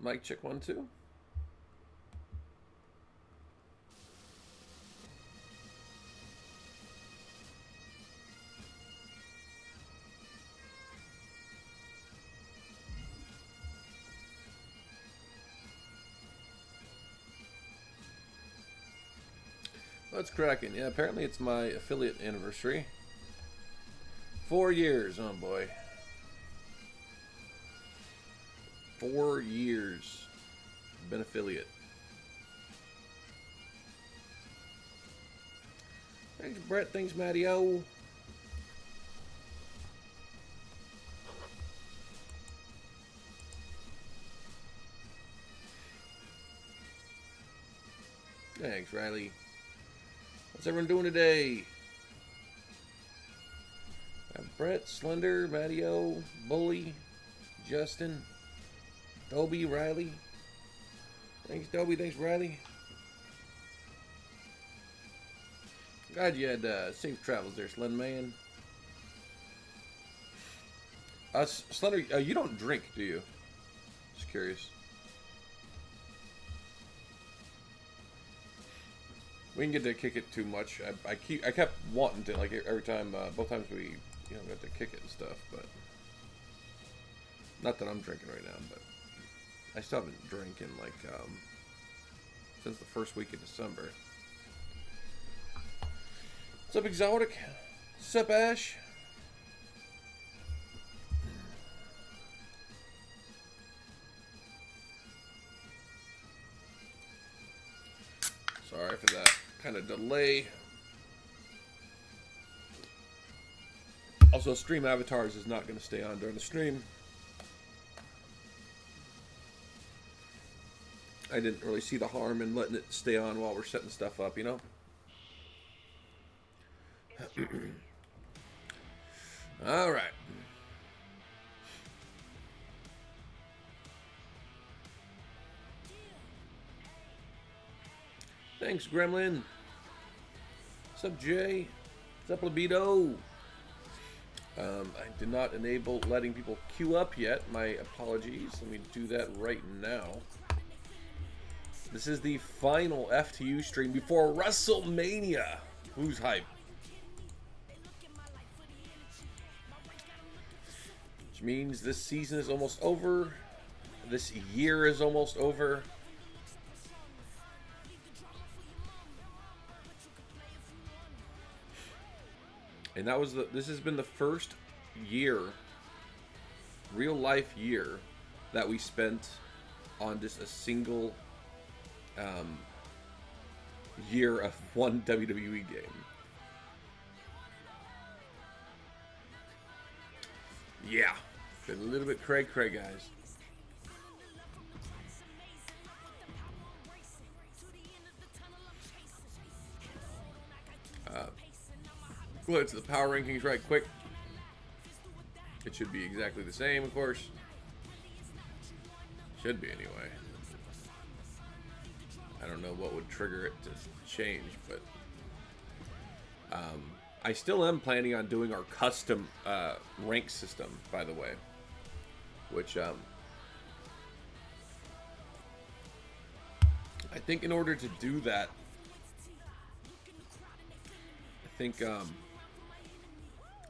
Mic check 1, 2. What's cracking? Yeah, apparently it's my affiliate anniversary. 4 years, oh boy. 4 years. Been affiliate. Thanks, Brett. Thanks, Matty-O. Thanks, Riley. What's everyone doing today? Brett, Slender, Matty-O, Bully, Justin, Dobie, Riley. Thanks, Dobie. Thanks, Riley. Glad you had safe travels there, Slend Man. Slender, you don't drink, do you? Just curious. We didn't get to kick it too much. I kept wanting to, like, every time, both times we, got to kick it and stuff, but not that I'm drinking right now, but I still haven't drank in, like, since the first week of December. What's up, Exotic? What's up, Ash? Sorry for that kind of delay. Also, Stream Avatars is not going to stay on during the stream. I didn't really see the harm in letting it stay on while we're setting stuff up, All right. Thanks, Gremlin. What's up, Jay? What's up, Libido? I did not enable letting people queue up yet. My apologies. Let me do that right now. This is the final FTU stream before WrestleMania. Who's hype? Which means this season is almost over. This year is almost over. And that was this has been the first year, real life year, that we spent on just a single year of one WWE game. Yeah, been a little bit cray, guys. Go to the power rankings right quick. It should be exactly the same, of course. Should be anyway. I don't know what would trigger it to change, but I still am planning on doing our custom rank system, by the way, which I think in order to do that, I think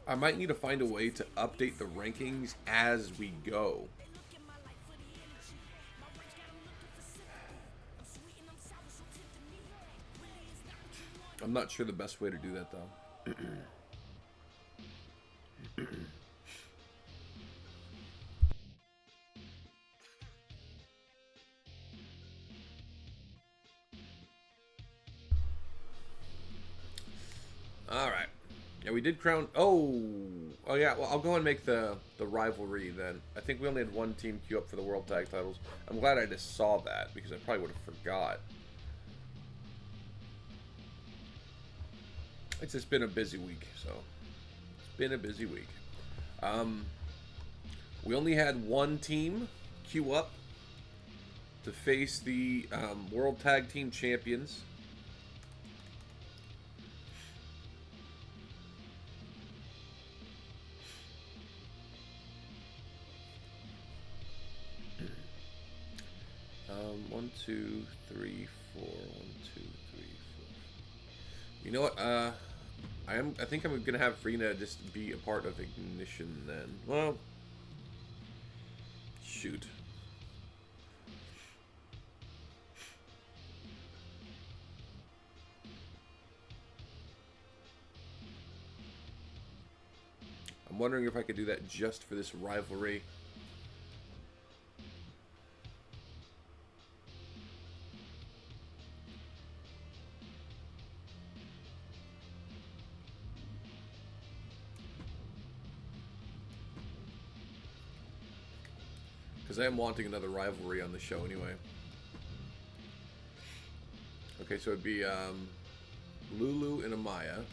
I might need to find a way to update the rankings as we go. I'm not sure the best way to do that, though. All right. Yeah, we did crown. Oh, yeah. Well, I'll go and make the rivalry then. I think we only had one team queue up for the World Tag Titles. I'm glad I just saw that because I probably would have forgot. It's just been a busy week, so it's been a busy week. We only had one team queue up to face the World Tag Team Champions. 1, 2, 3, 4. 1, 2, 3, 4. You know what? I think I'm gonna have Frina just be a part of Ignition then. Well, shoot. I'm wondering if I could do that just for this rivalry. Because I am wanting another rivalry on the show anyway. Okay, so it'd be Lulu and Amaya.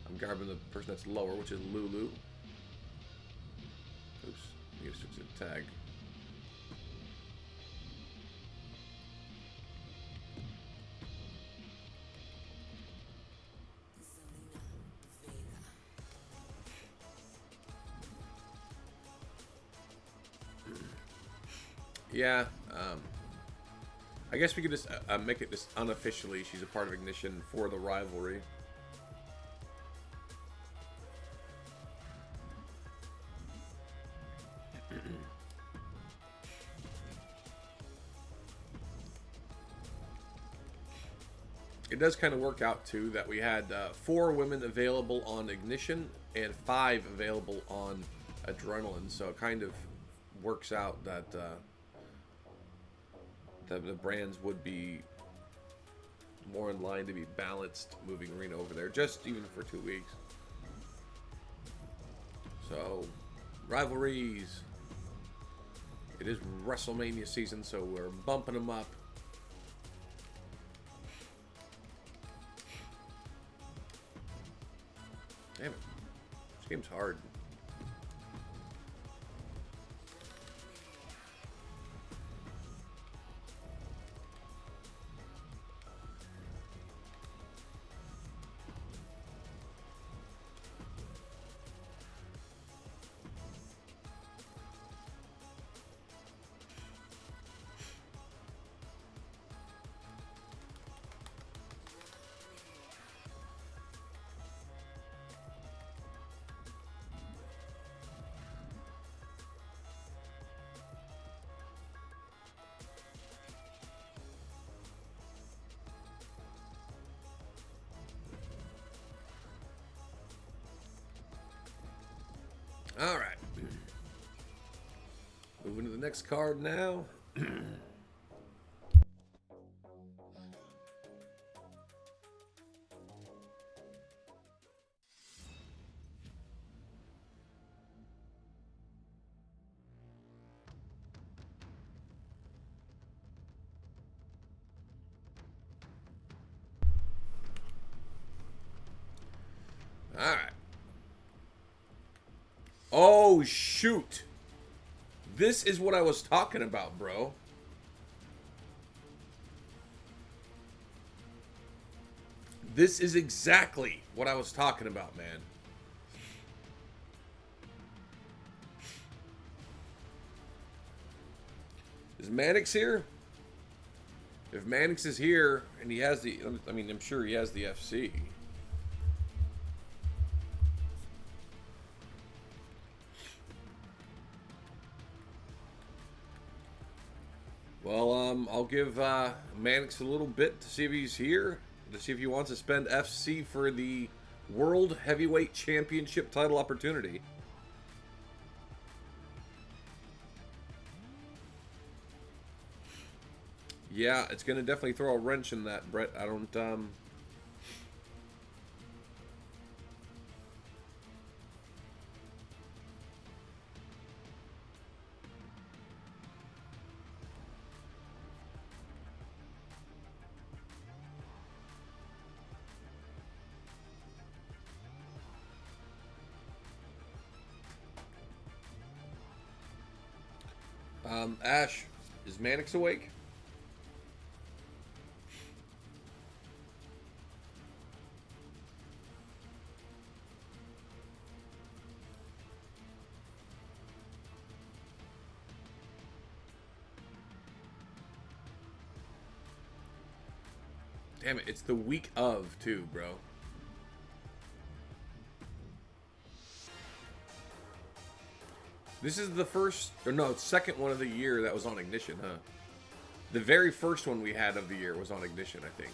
I'm grabbing the person that's lower, which is Lulu. Oops, I need to switch the tag. Yeah, I guess we could just make it just unofficially. She's a part of Ignition for the rivalry. It does kind of work out too that we had 4 women available on Ignition and 5 available on Adrenaline, so it kind of works out that the brands would be more in line to be balanced moving Arena over there, just even for 2 weeks. So, rivalries. It is WrestleMania season, so we're bumping them up. Damn it. This game's hard. All right. Moving to the next card now. All right. Oh, shoot. This is what I was talking about, bro. This is exactly what I was talking about, man. Is Mannix here? If Mannix is here and he has the... I mean, I'm sure he has the FC. Well, I'll give Mannix a little bit to see if he's here. To see if he wants to spend FC for the World Heavyweight Championship title opportunity. Yeah, it's going to definitely throw a wrench in that, Brett. I don't... Ash, is Mannix awake? Damn it, it's the week of, too, bro. This is the first, or no, second one of the year that was on Ignition, huh? The very first one we had of the year was on Ignition, I think.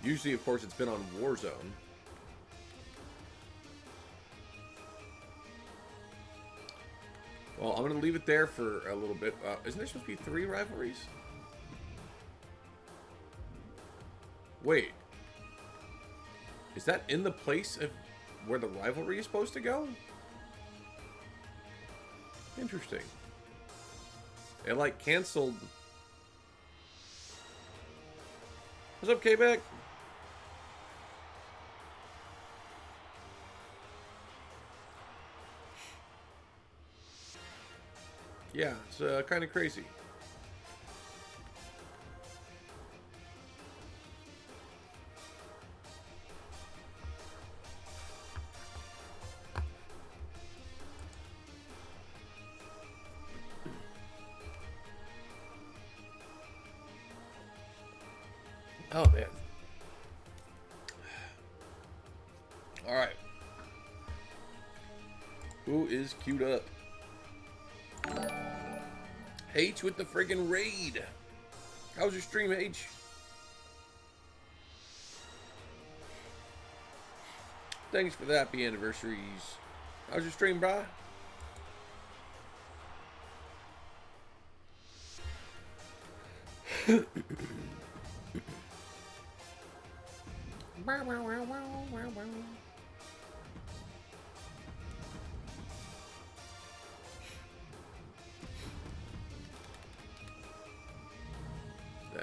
Usually, of course, it's been on Warzone. Well, I'm going to leave it there for a little bit. Isn't there supposed to be 3 rivalries? Wait. Is that in the place of where the rivalry is supposed to go? Interesting. It, like, canceled. What's up, K-Back? Yeah, it's kind of crazy. Oh, man. All right. Who is queued up? H with the friggin' raid. How's your stream, H? Thanks for the happy anniversaries. How's your stream, brah?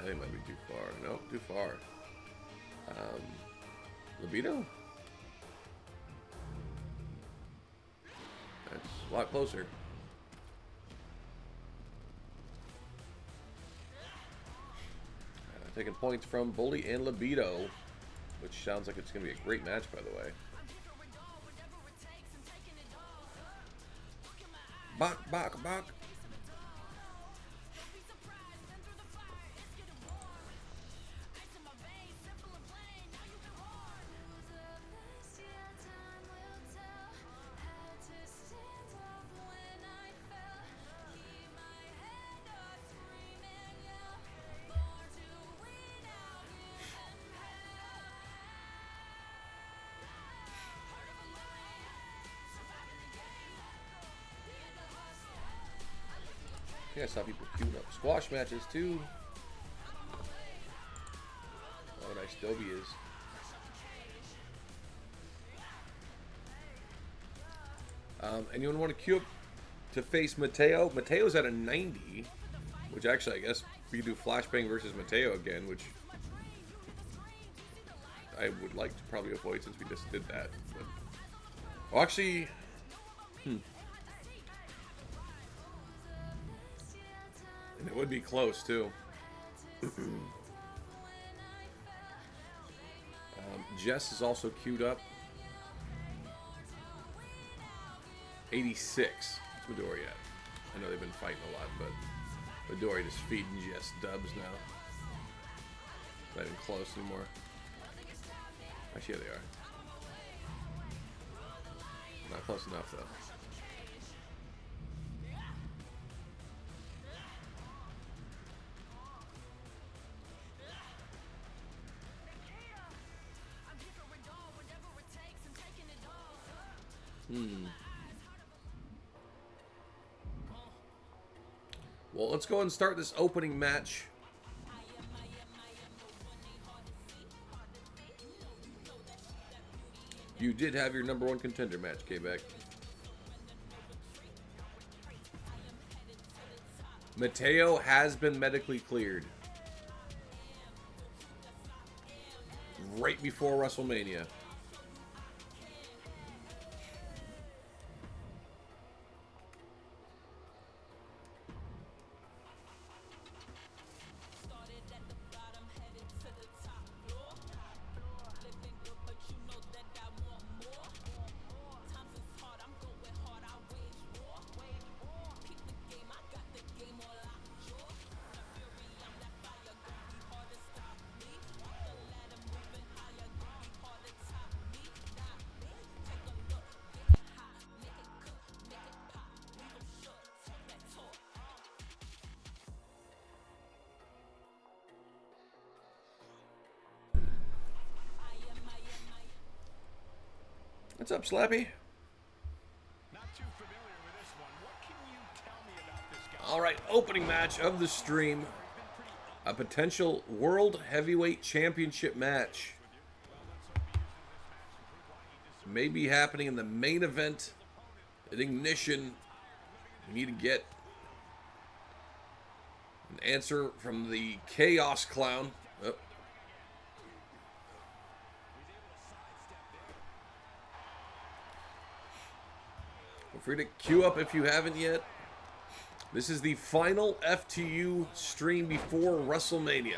That might be too far. Nope, too far. Libido? That's a lot closer. Taking points from Bully and Libido, which sounds like it's going to be a great match, by the way. Bok, bok, bok. Yeah, I saw people queuing up squash matches too. Oh, nice Dobie is. Anyone want to queue up to face Mateo? Mateo's at a 90, which actually I guess we could do Flashbang versus Mateo again, which I would like to probably avoid since we just did that. But, well, actually, and it would be close too. Jess is also queued up. 86. What's Midori at? I know they've been fighting a lot, but Midori just feeding Jess dubs now. Not even close anymore. Actually, yeah, they are. Not close enough, though. Well, let's go and start this opening match. You did have your #1 contender match, K-Back. Mateo has been medically cleared. Right before WrestleMania. What's up, Slappy? All right, opening match of the stream. A potential World Heavyweight Championship match. May be happening in the main event at Ignition. We need to get an answer from the Chaos Clown. Oh. Feel free to queue up if you haven't yet. This is the final FTU stream before WrestleMania.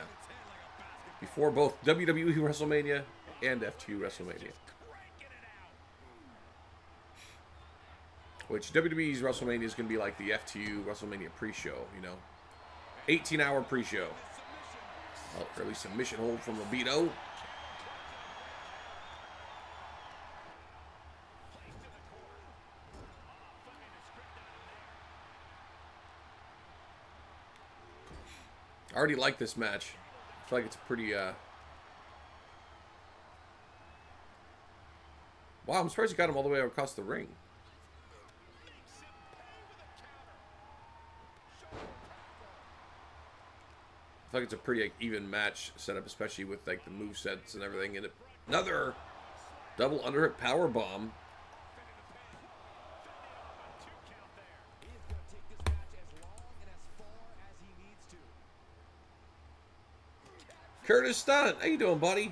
Before both WWE WrestleMania and FTU WrestleMania. Which WWE's WrestleMania is going to be like the FTU WrestleMania pre-show, you know. 18-hour pre-show. Oh, early submission hold from Libido. I already like this match. I feel like it's a pretty, Wow, I'm surprised he got him all the way across the ring. I feel like it's a pretty even match setup, especially with like the movesets and everything. And another double underhook power bomb. Curtis Stunt, how you doing, buddy?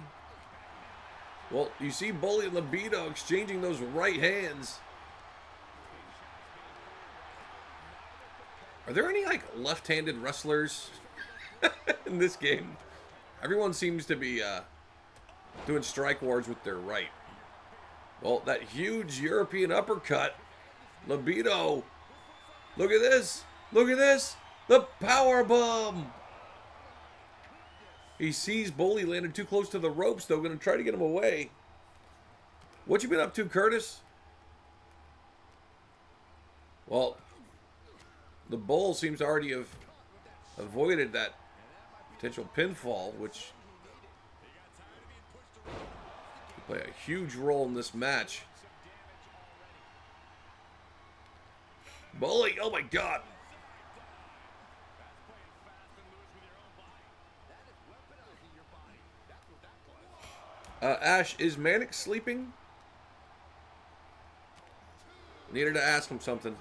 Well, you see Bully and Libido exchanging those right hands. Are there any, like, left-handed wrestlers in this game? Everyone seems to be doing strike wars with their right. Well, that huge European uppercut. Libido. Look at this. Look at this. The power bomb. He sees Bully landed too close to the ropes, though. Going to try to get him away. What you been up to, Curtis? Well, the Bull seems to already have avoided that potential pinfall, which will play a huge role in this match. Bully, oh my God. Ash, is Manic sleeping? Needed to ask him something.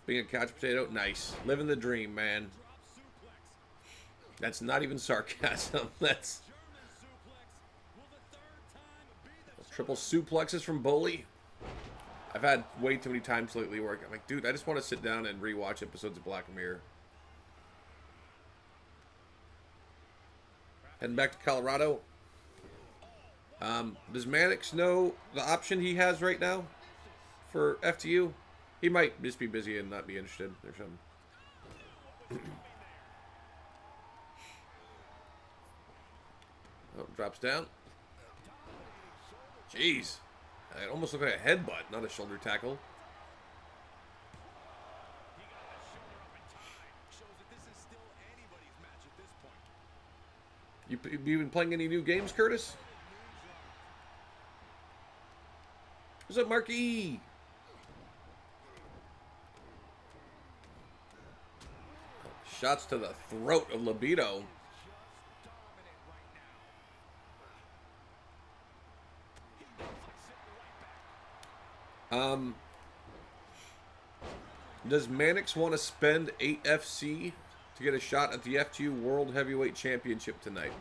Being a couch potato, nice. Living the dream, man. That's not even sarcasm. That's triple suplexes from Bully. I've had way too many times lately where I'm like, dude, I just want to sit down and rewatch episodes of Black Mirror. Heading back to Colorado. Does Mannix know the option he has right now for FTU? He might just be busy and not be interested or something. Oh, drops down. Jeez. It almost looked like a headbutt, not a shoulder tackle. You been playing any new games, Curtis? What's up, Marky? Shots to the throat of Libido. Does Mannix want to spend 8 FC to get a shot at the FTU World Heavyweight Championship tonight?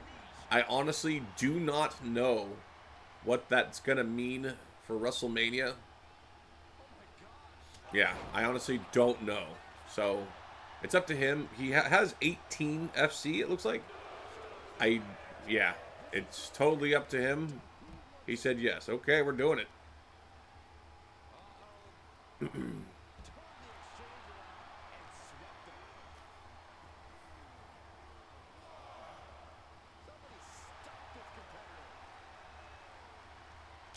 I honestly do not know what that's going to mean for WrestleMania. Yeah, I honestly don't know. So, it's up to him. He has 18 FC, it looks like. Yeah, it's totally up to him. He said yes. Okay, we're doing it.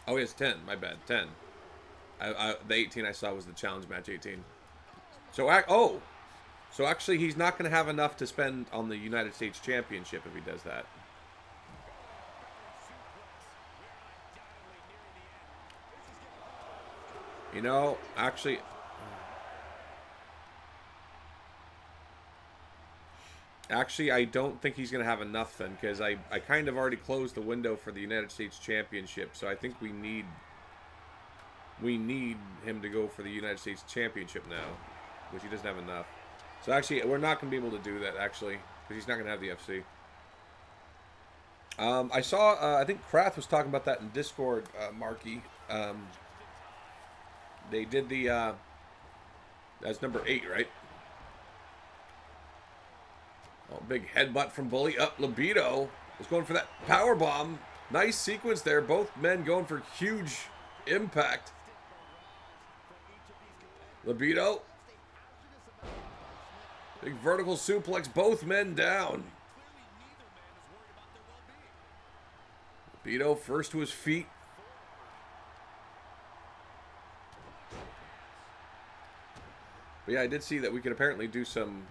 Oh, he has 10. My bad. 10. The 18 I saw was the challenge match 18. So, so actually he's not going to have enough to spend on the United States Championship if he does that. You know, actually, I don't think he's going to have enough then, because I kind of already closed the window for the United States Championship, so I think we need him to go for the United States Championship now, which he doesn't have enough. So actually, we're not going to be able to do that, actually, because he's not going to have the FC. I saw, I think Krath was talking about that in Discord, Marky. They did the, that's number 8, right? Oh, big headbutt from Bully. Up, Libido was going for that power bomb. Nice sequence there. Both men going for huge impact. Libido. Big vertical suplex. Both men down. Libido first to his feet. But yeah, I did see that we could apparently do some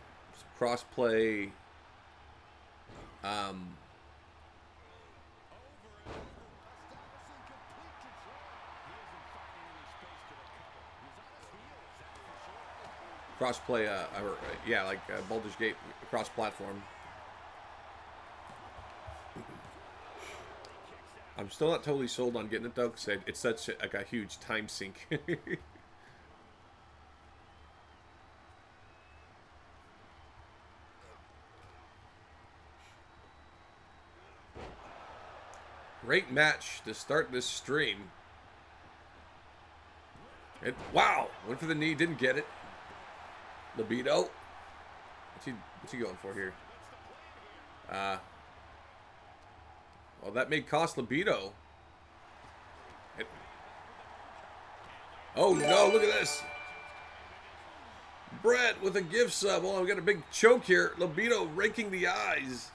cross-play. Cross-play, yeah, like Baldur's Gate cross-platform. I'm still not totally sold on getting it though, because it's such like a huge time sink. Great match to start this stream. Wow! Went for the knee, didn't get it. Libido. What's he going for here? Well, that may cost Libido. Oh no, look at this. Brett with a gift sub. Oh, we got a big choke here. Libido raking the eyes.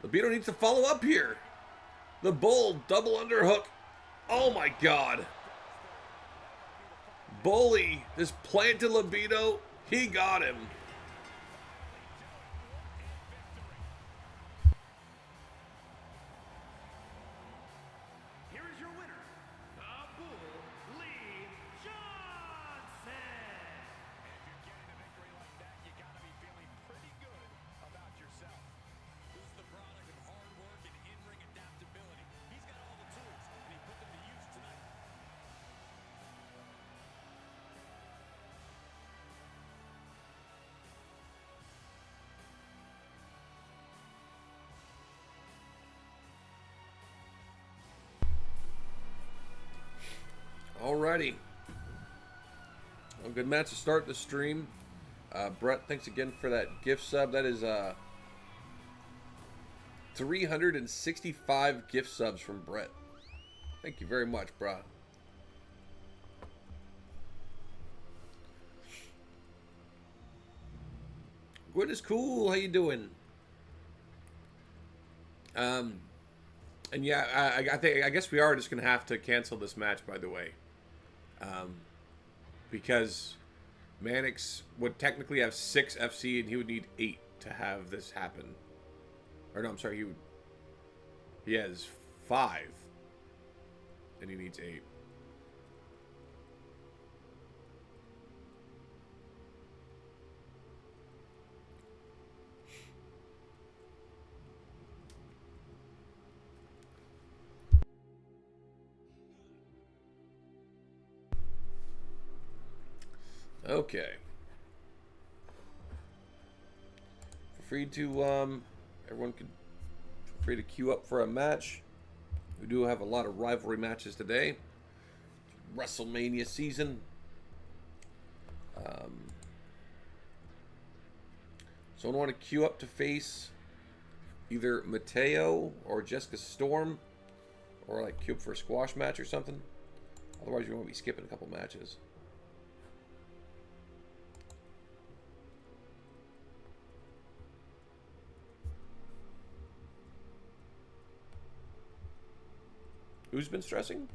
Libido needs to follow up here. The Bull double underhook. Oh my god. Bully just planted Libido. He got him. Here is your winner, the Bull Lee Johnson. If you're getting a victory like that, you gotta be feeling pretty good about yourself. This is the product of hard work and in-ring adaptability. He's got all the tools, and he put them to use tonight. Alrighty. Well, good match to start the stream. Brett, thanks again for that gift sub. That is 365 gift subs from Brett. Thank you very much, bro. Gwen is cool. How you doing? And yeah, I guess we are just gonna have to cancel this match, by the way, because Mannix would technically have 6 FC, and he would need 8 to have this happen. Or no, I'm sorry, he has 5, and he needs 8. Okay. Feel free to, everyone could feel free to queue up for a match. We do have a lot of rivalry matches today. WrestleMania season. Someone want to queue up to face either Mateo or Jessica Storm, or like queue up for a squash match or something. Otherwise, you won't be skipping a couple matches. Who's been stressing?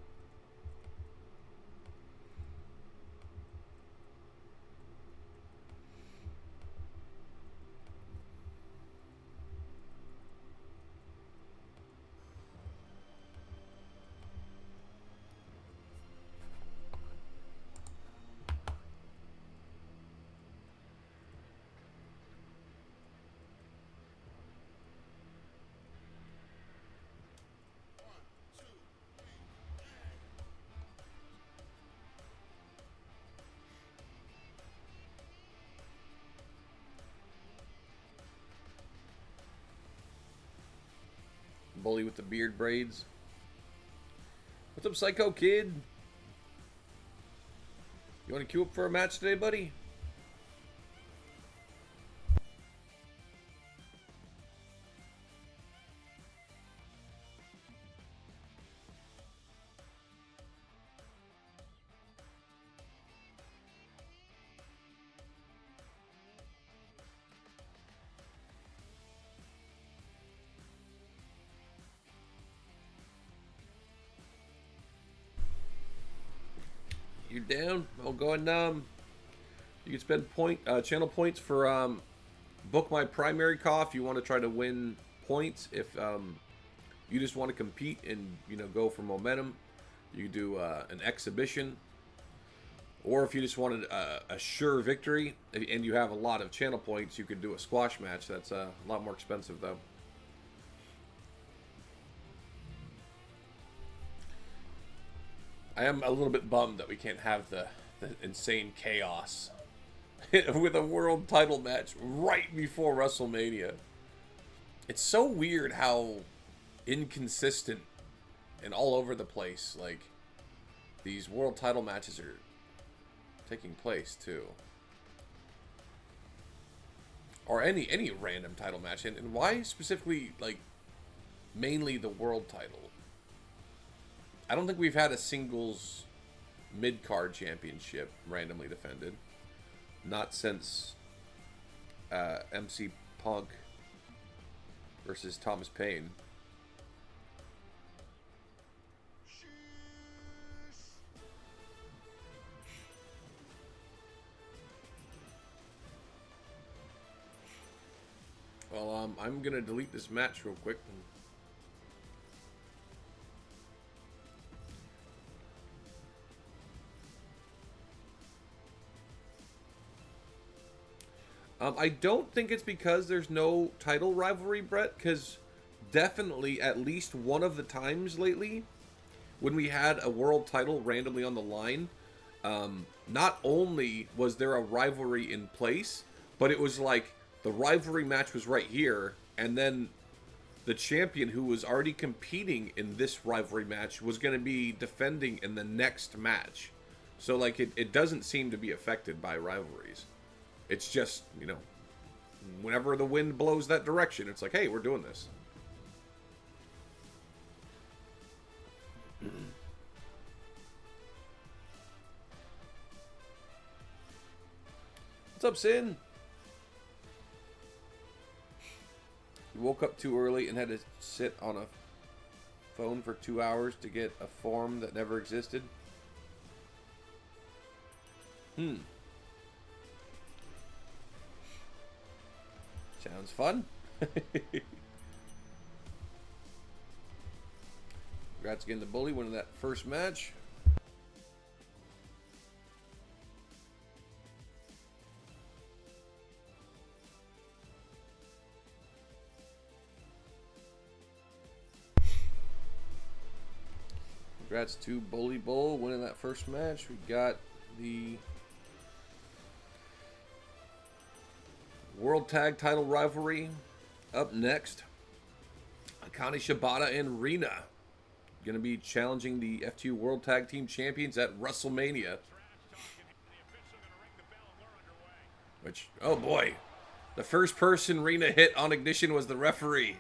Bully with the beard braids. What's up, Psycho Kid? You want to queue up for a match today, buddy? You down? I'll go and you can spend channel points for book my primary call if you want to try to win points. If you just want to compete and go for momentum, you do an exhibition. Or if you just wanted a sure victory and you have a lot of channel points, you could do a squash match. That's a lot more expensive though. I am a little bit bummed that we can't have the insane chaos with a world title match right before WrestleMania. It's so weird how inconsistent and all over the place like these world title matches are taking place too. Or any random title match. And why specifically like mainly the world title? I don't think we've had a singles mid-card championship randomly defended. Not since MC Punk versus Thomas Paine. Well, I'm going to delete this match real quick. I don't think it's because there's no title rivalry, Brett, because definitely at least one of the times lately when we had a world title randomly on the line, not only was there a rivalry in place, but it was like the rivalry match was right here, and then the champion who was already competing in this rivalry match was going to be defending in the next match. So, like, it doesn't seem to be affected by rivalries. It's just, whenever the wind blows that direction, it's like, hey, we're doing this. What's up, Sin? You woke up too early and had to sit on a phone for 2 hours to get a form that never existed? Sounds fun. Congrats again to Bully winning that first match. Congrats to Bully Bull winning that first match. We got the World Tag Title rivalry up next. Akane Shibata and Rina going to be challenging the FTU World Tag Team Champions at WrestleMania. Which, oh boy, the first person Rina hit on Ignition was the referee.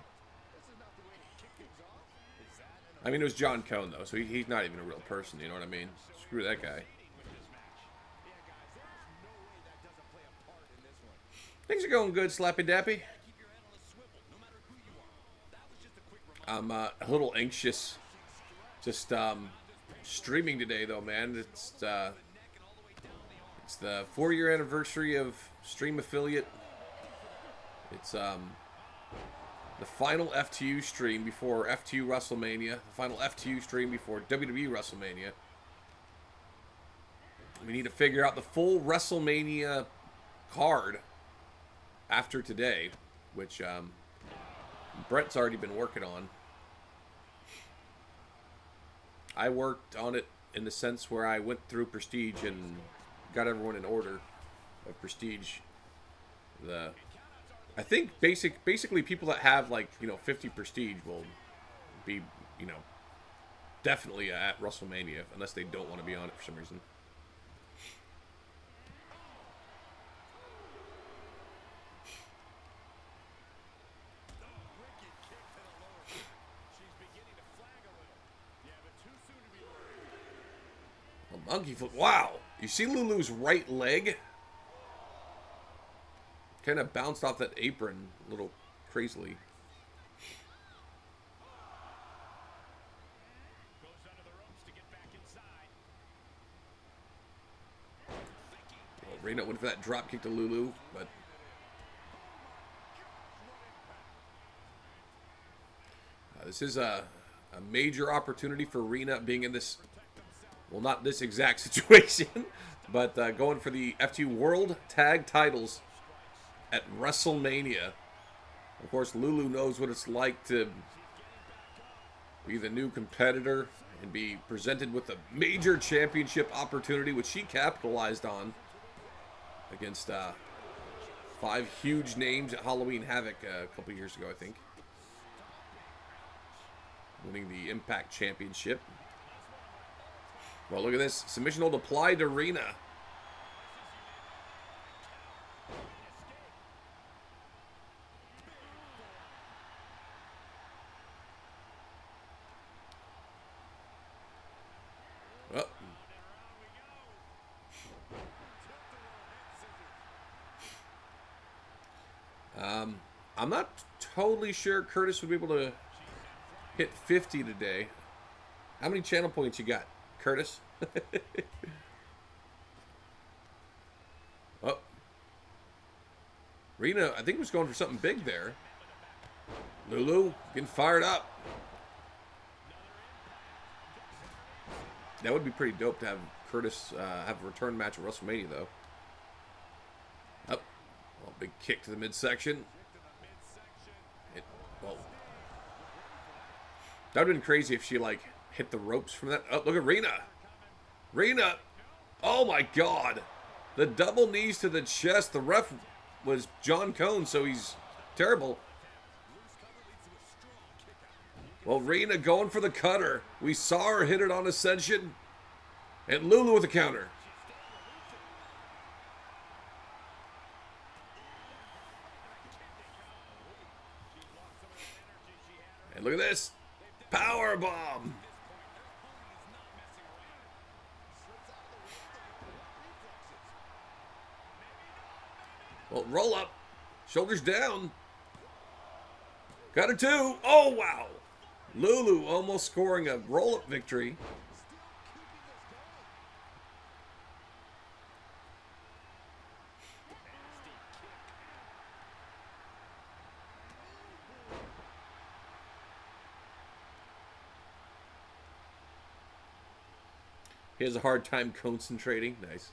I mean, it was John Cone, though, so he's not even a real person, you know what I mean? Screw that guy. Things are going good, Slappy Dappy. I'm a little anxious Just streaming today, though, man. It's the 4-year anniversary of Stream Affiliate. It's the final FTU stream before FTU WrestleMania. The final FTU stream before WWE WrestleMania. We need to figure out the full WrestleMania card after today, which Brett's already been working on. I worked on it in the sense where I went through Prestige and got everyone in order of Prestige. I think basically people that have, like, 50 Prestige will be, definitely at WrestleMania, unless they don't want to be on it for some reason. Monkey flip. Wow. You see Lulu's right leg? Kind of bounced off that apron a little crazily. Well, Reyna went for that drop kick to Lulu, but this is a major opportunity for Reyna being in this. Well, not this exact situation, but going for the FTU World Tag Titles at WrestleMania. Of course, Lulu knows what it's like to be the new competitor and be presented with a major championship opportunity, which she capitalized on against 5 huge names at Halloween Havoc a couple years ago, I think. Winning the Impact Championship. Well, look at this. Submission hold applied to Reyna. I'm not totally sure Curtis would be able to hit 50 today. How many channel points you got, Curtis? Oh. Reyna, I think, was going for something big there. Lulu getting fired up. That would be pretty dope to have Curtis have a return match at WrestleMania, though. Up. Oh, big kick to the midsection. Well, that would have been crazy if she, like, hit the ropes from that. Oh, look at Reyna. Reyna. Oh, my God. The double knees to the chest. The ref was John Cone, so he's terrible. Well, Reyna going for the cutter. We saw her hit it on Ascension. And Lulu with a counter. And look at this. Power bomb. Well, roll up. Shoulders down. Got her too. Oh, wow. Lulu almost scoring a roll-up victory. He has a hard time concentrating. Nice.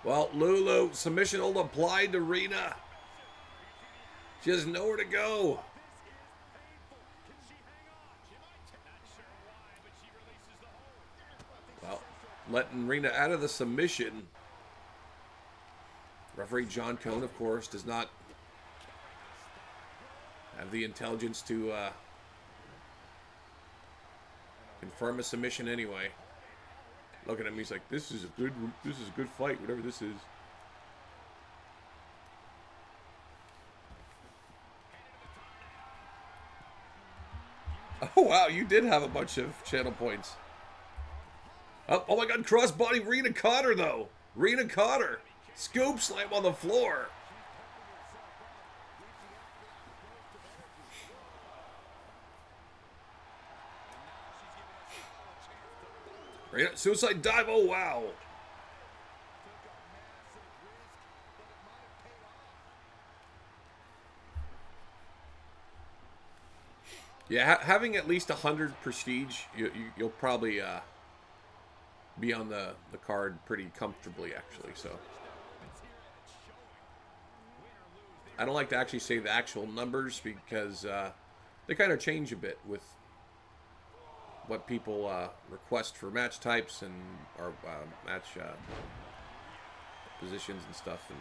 Well, Lulu, submission hold applied to Reyna. She has nowhere to go. Well, letting Reyna out of the submission. Referee John Cone, of course, does not have the intelligence to confirm a submission anyway. Look at him. He's like, this is a good fight, whatever this is. Oh, wow, you did have a bunch of channel points. Oh my God, crossbody. Reyna caught her, though. Reyna caught her. Scoop slam on the floor. Right, suicide dive. Oh, wow. Yeah, having at least 100 prestige, you'll probably be on the card pretty comfortably, actually. So I don't like to actually say the actual numbers because they kind of change a bit with what people request for match types and or match positions and stuff.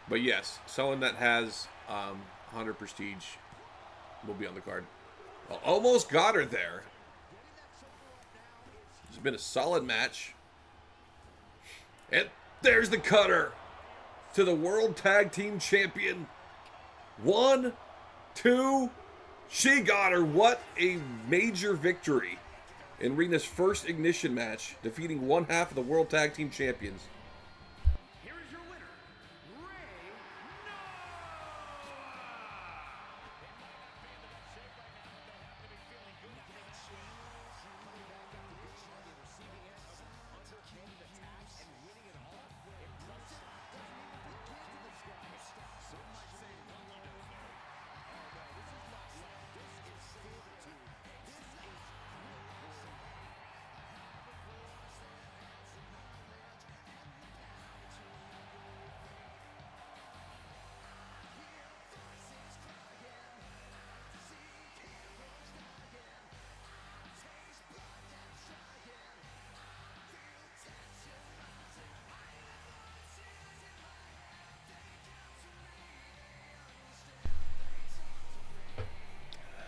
But yes, someone that has 100 prestige will be on the card. Well, almost got her there. It's been a solid match. And there's the cutter to the World Tag Team Champion. 1, 2, she got her. What a major victory in Rena's first Ignition match, defeating one half of the World Tag Team Champions. Here is your winner, Ray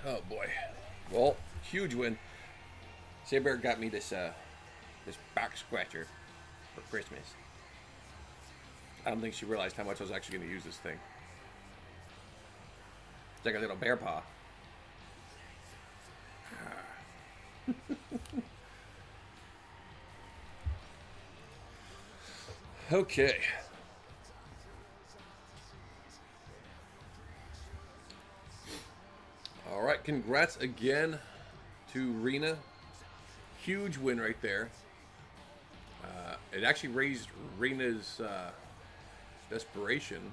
Oh boy. Well, huge win. Saber got me this this back scratcher for Christmas. I don't think she realized how much I was actually going to use this thing. It's like a little bear paw. Okay. All right, congrats again to Rena. Huge win right there. It actually raised Rena's desperation.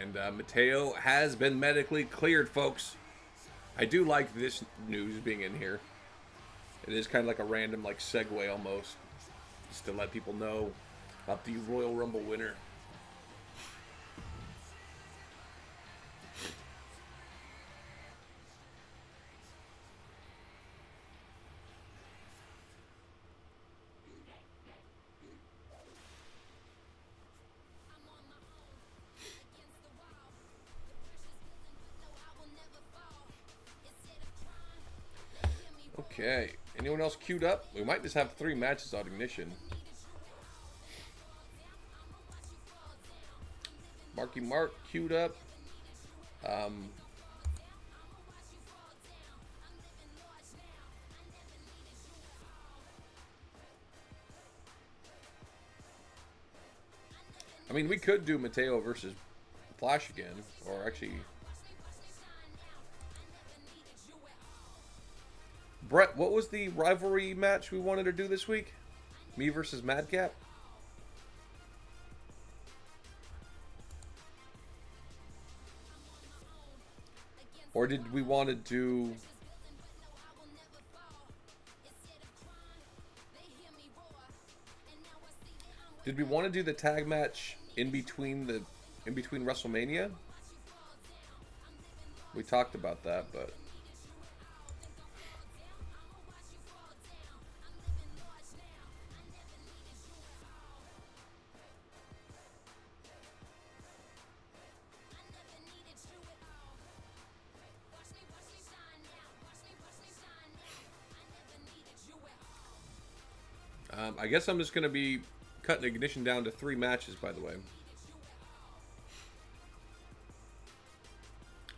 And Mateo has been medically cleared, folks. I do like this news being in here. It is kind of like a random like segue almost. Just to let people know about the Royal Rumble winner. Okay, anyone else queued up? We might just have 3 matches on Ignition. Marky Mark queued up. I mean, we could do Mateo versus Flash again, or actually... Brett, what was the rivalry match we wanted to do this week? Me versus Madcap? Or did we want to do... Did we want to do the tag match in between WrestleMania? We talked about that, but... I guess I'm just going to be cutting Ignition down to 3 matches, by the way.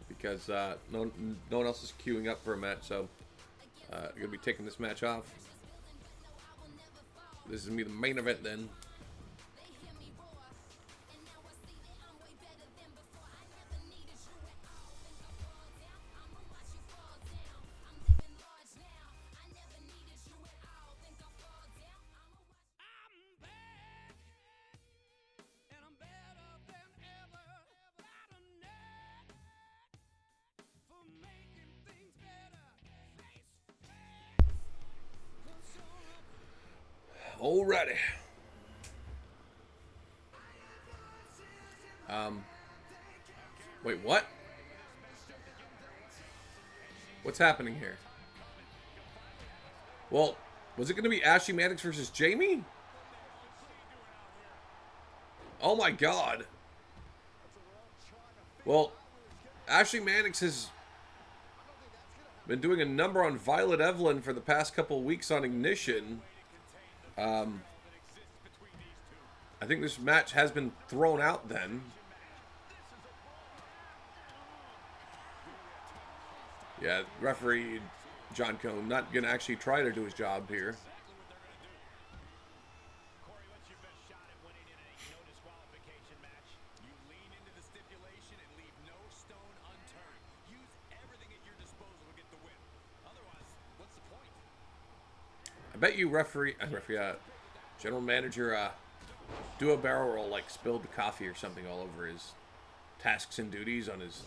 Because no one else is queuing up for a match, so I'm going to be taking this match off. This is going to be the main event then. Alrighty. Wait, what? What's happening here? Well, was it going to be Ashley Maddox versus Jamie? Oh my god. Well, Ashley Maddox has been doing a number on Violet Evelyn for the past couple weeks on Ignition. I think this match has been thrown out then. Yeah, referee John Cone not going to actually try to do his job here. I bet you general manager Duo Barrel will like spilled the coffee or something all over his tasks and duties on his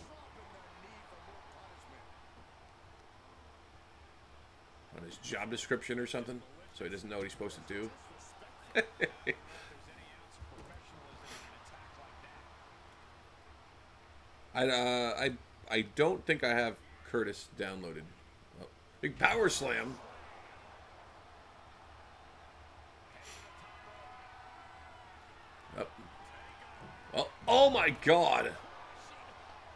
job description or something, so he doesn't know what he's supposed to do. I don't think I have Curtis downloaded. Oh, big power slam. Oh, oh my god!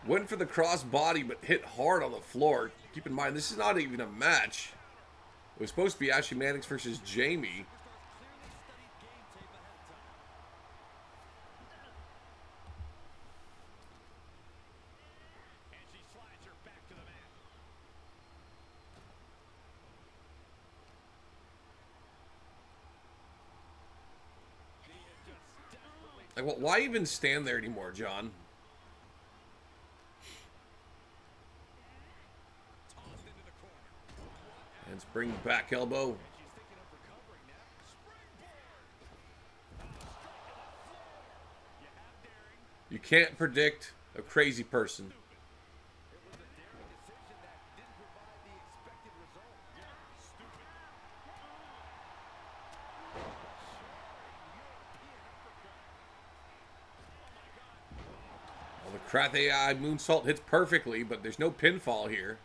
Went for the cross body, but hit hard on the floor. Keep in mind, this is not even a match. It was supposed to be Ashley Maddox versus Jamie. Like, well, why even stand there anymore, John? And spring back elbow. You can't predict a crazy person. Well, the Krath AI moonsault hits perfectly, but there's no pinfall here.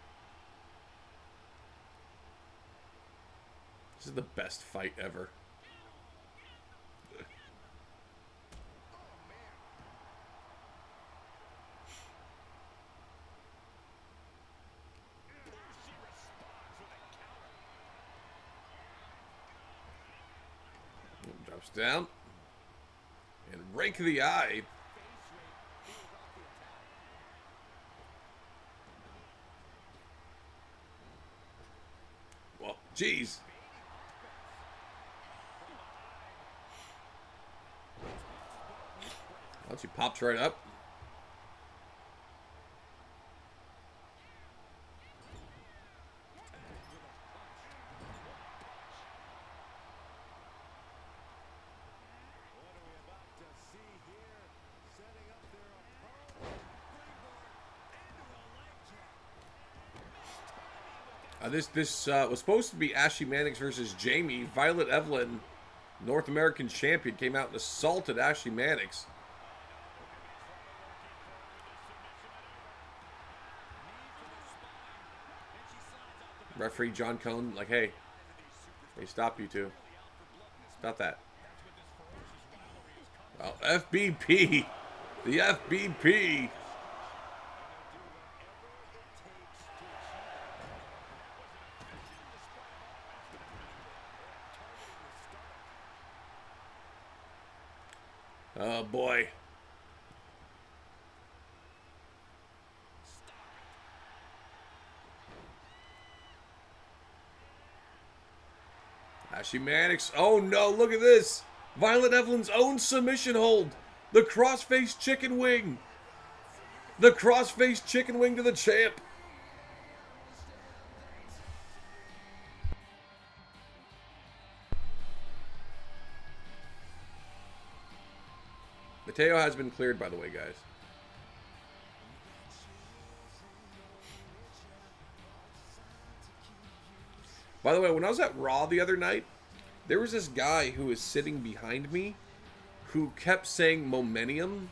This is the best fight ever. Drops down. And rake of the eye. Well, jeez. Well, she pops right up. This was supposed to be Ashley Maddox versus Jamie. Violet Evelyn, North American champion, came out and assaulted Ashley Maddox. Referee John Cone, like, hey, stop you two. Stop that. Well, FBP. The FBP. Oh, boy. Ashley Maddox. Oh, no. Look at this. Violet Evelyn's own submission hold. The crossface chicken wing. The crossface chicken wing to the champ. Mateo has been cleared, by the way, guys. By the way, when I was at Raw the other night, There was this guy who was sitting behind me who kept saying momentum,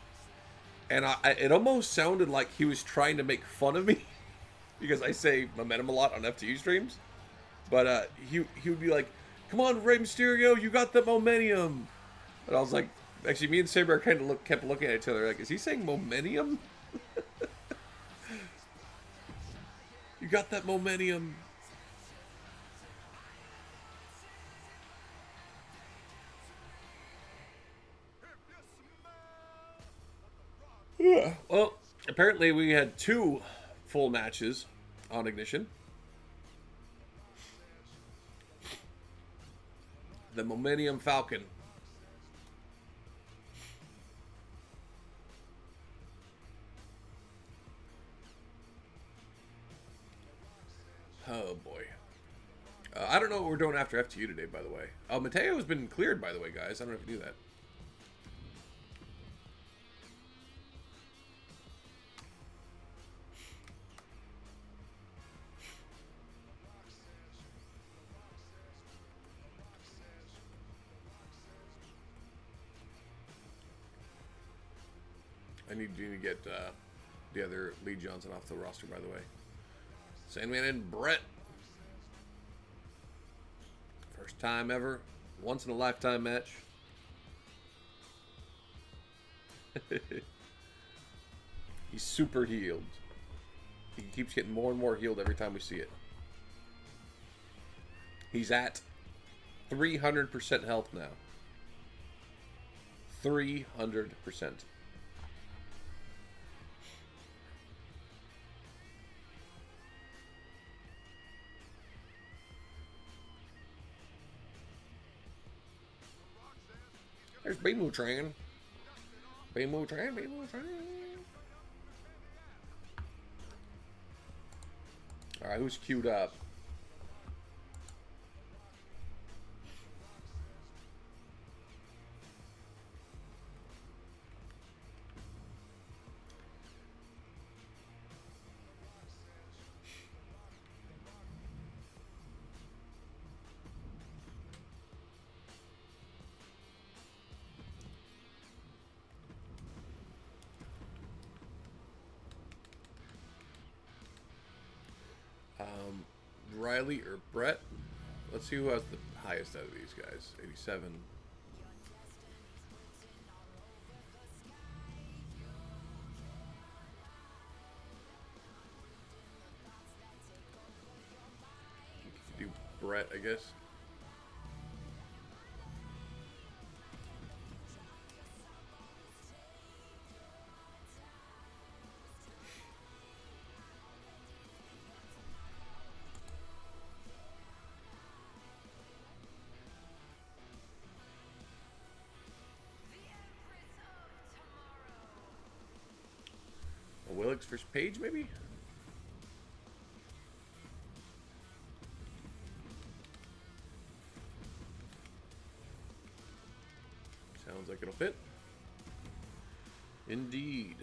and it almost sounded like he was trying to make fun of me because I say momentum a lot on FTU streams. But he would be like, "Come on, Rey Mysterio, you got the momentum." And I was like, actually, me and Saber kind of kept looking at each other like, "Is he saying momentum?" You got that momentum. Yeah. Well, apparently we had 2 full matches on Ignition. The Momentum Falcon. Oh boy. I don't know what we're doing after FTU today, by the way. Mateo has been cleared, by the way, guys. I don't know if you knew that. I need to get the other Lee Johnson off the roster, by the way. Sandman and Brett. First time ever. Once in a lifetime match. He's super healed. He keeps getting more and more healed every time we see it. He's at 300% health now. 300%. There's Beamu Tran. Beamu Tran, Beamu Tran. Alright, who's queued up? Riley or Brett? Let's see who has the highest out of these guys. 87. Do Brett, I guess. Willicks versus Page, maybe? Sounds like it'll fit. Indeed.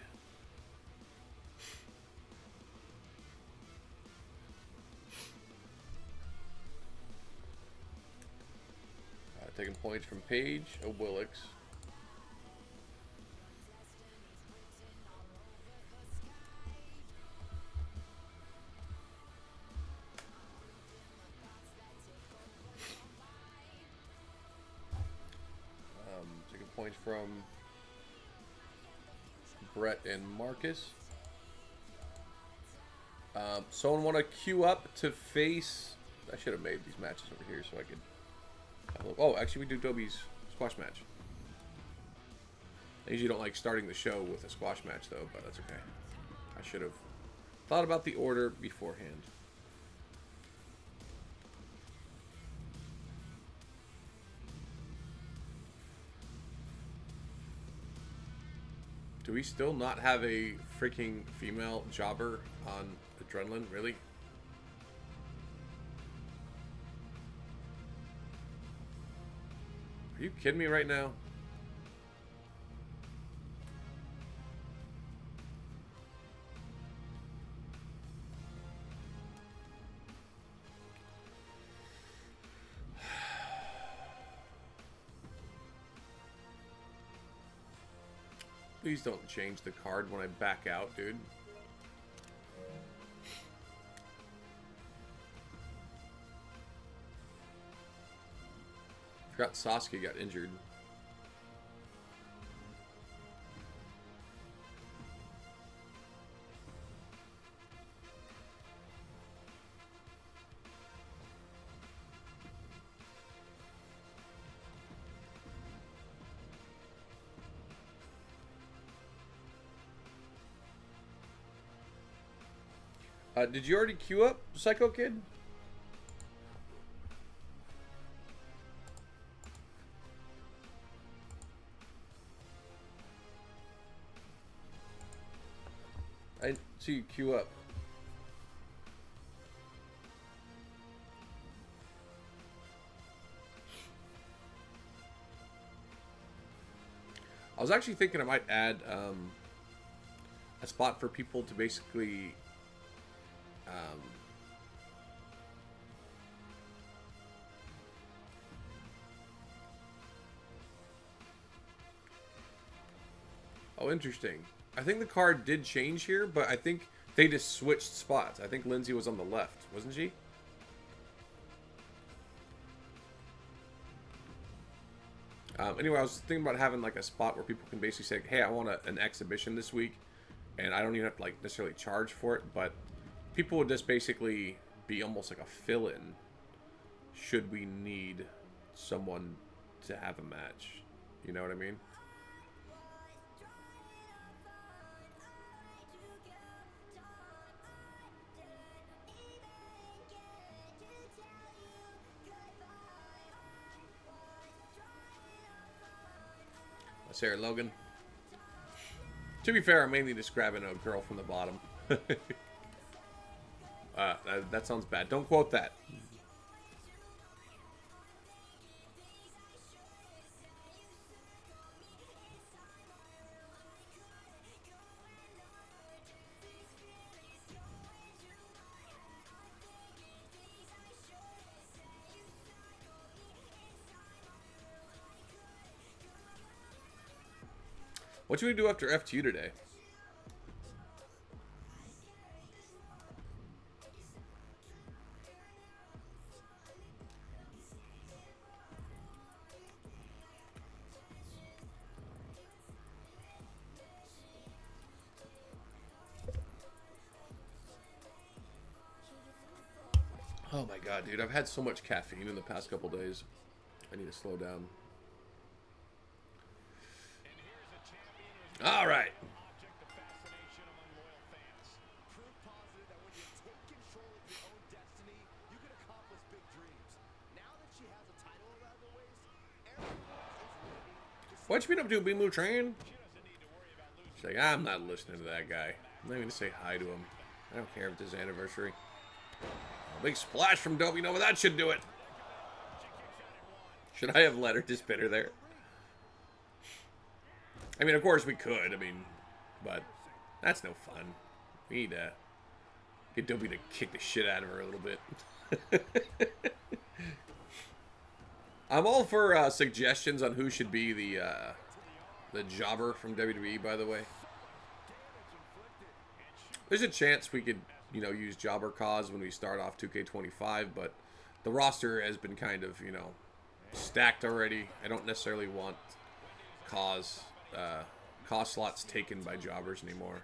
Taking points from Page. Oh, Willicks. Taking points from Brett and Marcus. Someone want to queue up to face... I should have made these matches over here so I could... Oh, actually we do Dobie's squash match. I usually don't like starting the show with a squash match though, but that's okay. I should have thought about the order beforehand. Do we still not have a freaking female jobber on Adrenaline? Really? Are you kidding me right now? Please don't change the card when I back out, dude. Forgot Sasuke got injured. Did you already queue up, Psycho Kid? I see you queue up. I was actually thinking I might add a spot for people to basically oh, interesting. I think the card did change here, but I think they just switched spots. I think Lindsay was on the left, wasn't she? Anyway, I was thinking about having like a spot where people can basically say, hey, I want an exhibition this week, and I don't even have to like necessarily charge for it, but people would just basically be almost like a fill-in should we need someone to have a match. You know what I mean? Sarah Logan. To be fair, I'm mainly just grabbing a girl from the bottom. That sounds bad. Don't quote that. What should we do after FTU today? Oh my god, dude. I've had so much caffeine in the past couple days. I need to slow down. All right. What you been up to, Bimu Train? She's like, I'm not listening to that guy. I'm not even gonna say hi to him. I don't care if it's his anniversary. A big splash from Dobie Nova, that should do it. Should I have let her just bit her there? I mean, of course we could. I mean, but that's no fun. We need to get Dobie to kick the shit out of her a little bit. I'm all for suggestions on who should be the jobber from WWE, by the way. There's a chance we could, you know, use Jobber Cause when we start off 2K25, but the roster has been kind of, you know, stacked already. I don't necessarily want Cause slots taken by jobbers anymore.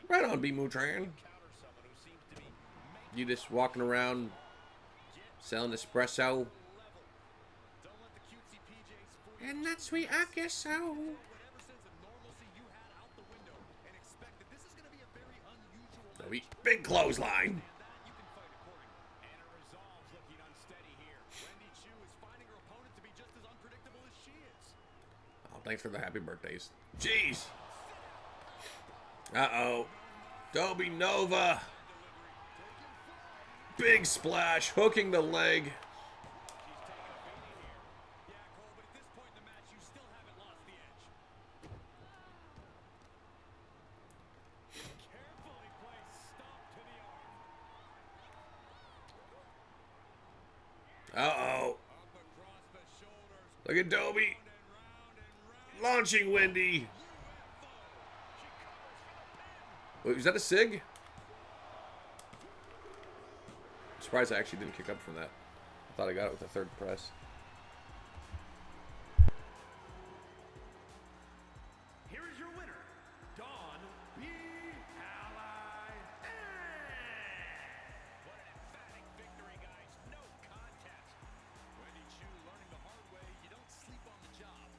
Right on, B-Moo Tran. You just walking around selling espresso. And that's sweet, I guess so. Big clothesline. Oh, thanks for the happy birthdays. Jeez. Uh-oh. Dobie Nova. Big splash, hooking the leg. Uh-oh. Look at Dobie. Launching Wendy. Wait, was that a sig? I'm surprised I actually didn't kick up from that. I thought I got it with the third press. Here is your winner, Dawn B. Ally. What an emphatic victory, guys. No contest. Wendy Chu learning the hard way. You don't sleep on the job.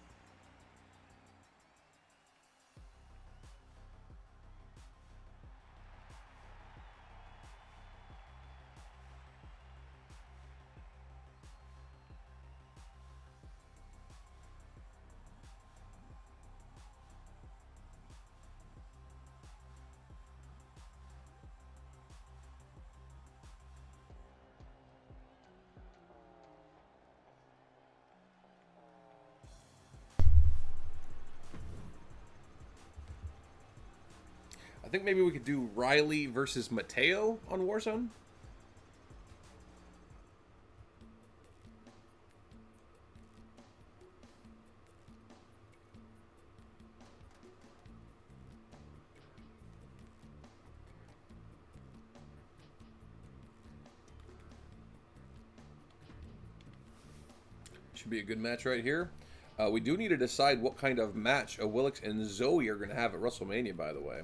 I think maybe we could do Riley versus Mateo on Warzone. Should be a good match right here. We do need to decide what kind of match Willix and Zoe are going to have at WrestleMania, by the way.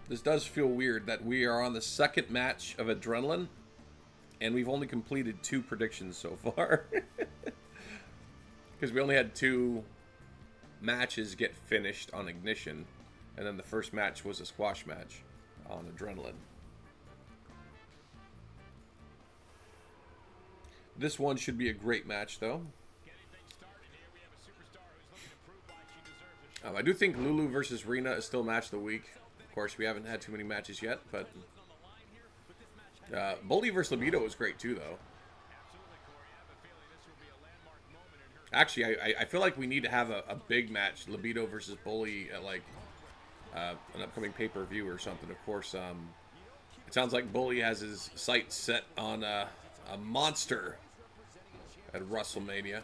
This does feel weird that we are on the second match of Adrenaline, and we've only completed 2 predictions so far. Because we only had 2 matches get finished on Ignition, and then the first match was a squash match on Adrenaline. This one should be a great match, though. I do think Lulu versus Rena is still match of the week. Of course, we haven't had too many matches yet, but Bully versus Libido was great too, though. Actually, I feel like we need to have a big match, Libido versus Bully, at like an upcoming pay-per-view or something. Of course, it sounds like Bully has his sights set on a monster at WrestleMania.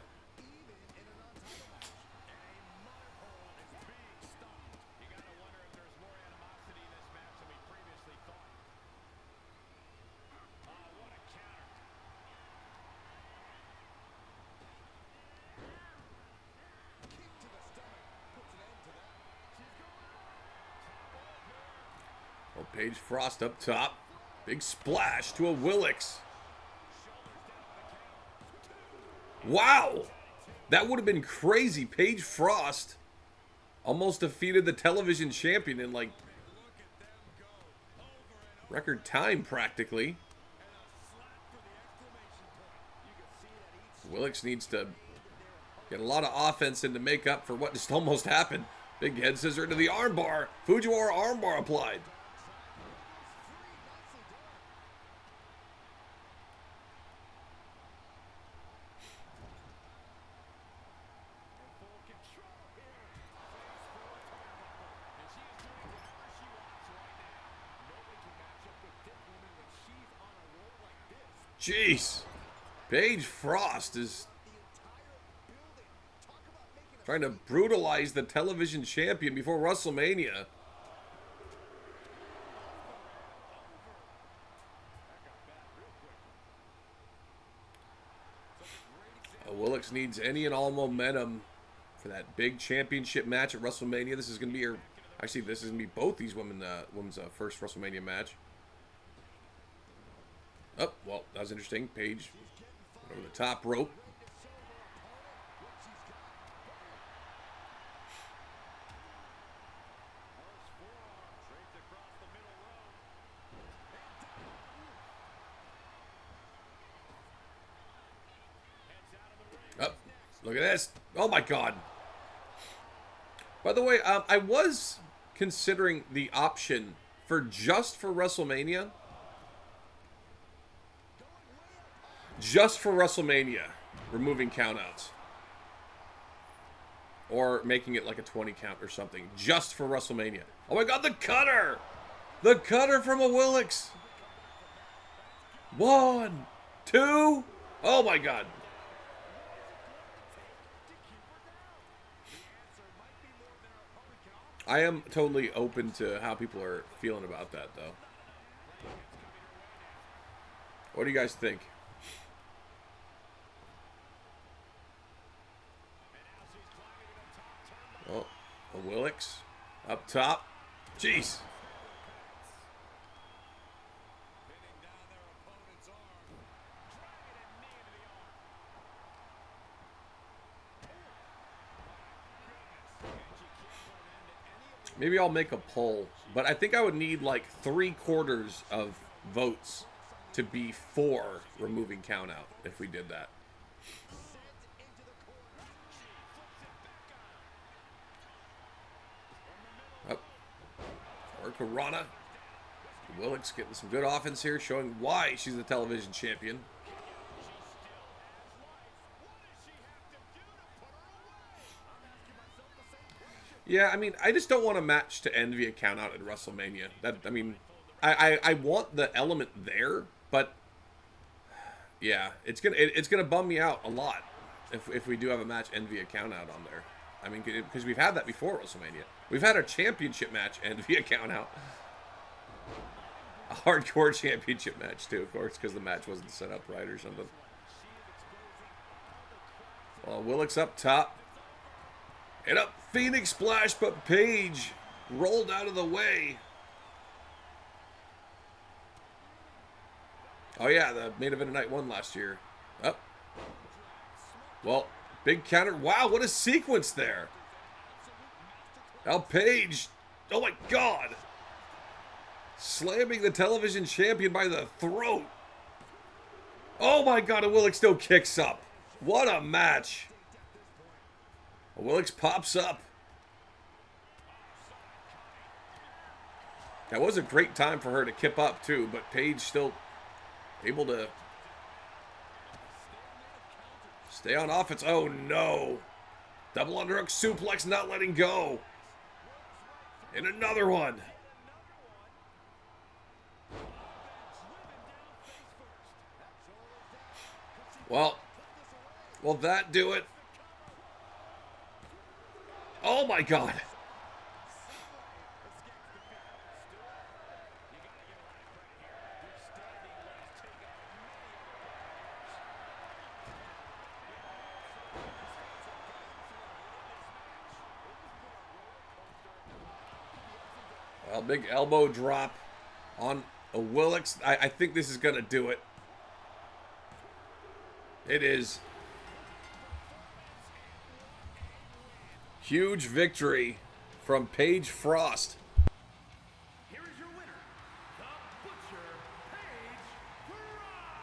Paige Frost up top. Big splash to a Willix. Wow! That would have been crazy. Paige Frost almost defeated the television champion in like record time practically. Willix needs to get a lot of offense in to make up for what just almost happened. Big head scissor to the armbar. Fujiwara armbar applied. Jeez. Paige Frost is trying to brutalize the television champion before WrestleMania. Willix needs any and all momentum for that big championship match at WrestleMania. This is going to be her... Actually, this is going to be both these women's first WrestleMania match. Oh, well, that was interesting. Paige over the top rope. Oh, look at this. Oh, my God. By the way, I was considering the option for WrestleMania. Just for WrestleMania, removing countouts. Or making it like a 20 count or something. Just for WrestleMania. Oh my god, the cutter! The cutter from a Willix! 1, 2. Oh my god. I am totally open to how people are feeling about that, though. What do you guys think? Oh, a Willix up top. Jeez. Maybe I'll make a poll, but I think I would need like 3/4 of votes to be for removing countout if we did that. Oh. Or Corona. Willix getting some good offense here, showing why she's the television champion. Yeah, I mean, I just don't want a match to end via countout at WrestleMania. I want the element there, but yeah, it's gonna bum me out a lot if we do have a match end via countout on there. I mean, because we've had that before WrestleMania. We've had a championship match end via countout. A hardcore championship match too, of course, because the match wasn't set up right or something. Well, Willix up top. And up Phoenix Splash, but Paige rolled out of the way. Oh yeah, the main event of night 1 last year. Up. Well, big counter. Wow, what a sequence there. Now Paige. Oh my god. Slamming the television champion by the throat. Oh my god, and Willix still kicks up. What a match. Willix pops up. That was a great time for her to kip up too, but Paige still able to stay on offense. Oh no. Double underhook suplex, not letting go. And another one. Well, will that do it? Oh my god. Well, big elbow drop on a Willix. I think this is going to do it. It is. Huge victory from Paige Frost. Here is your winner, the Butcher, Paige Frost.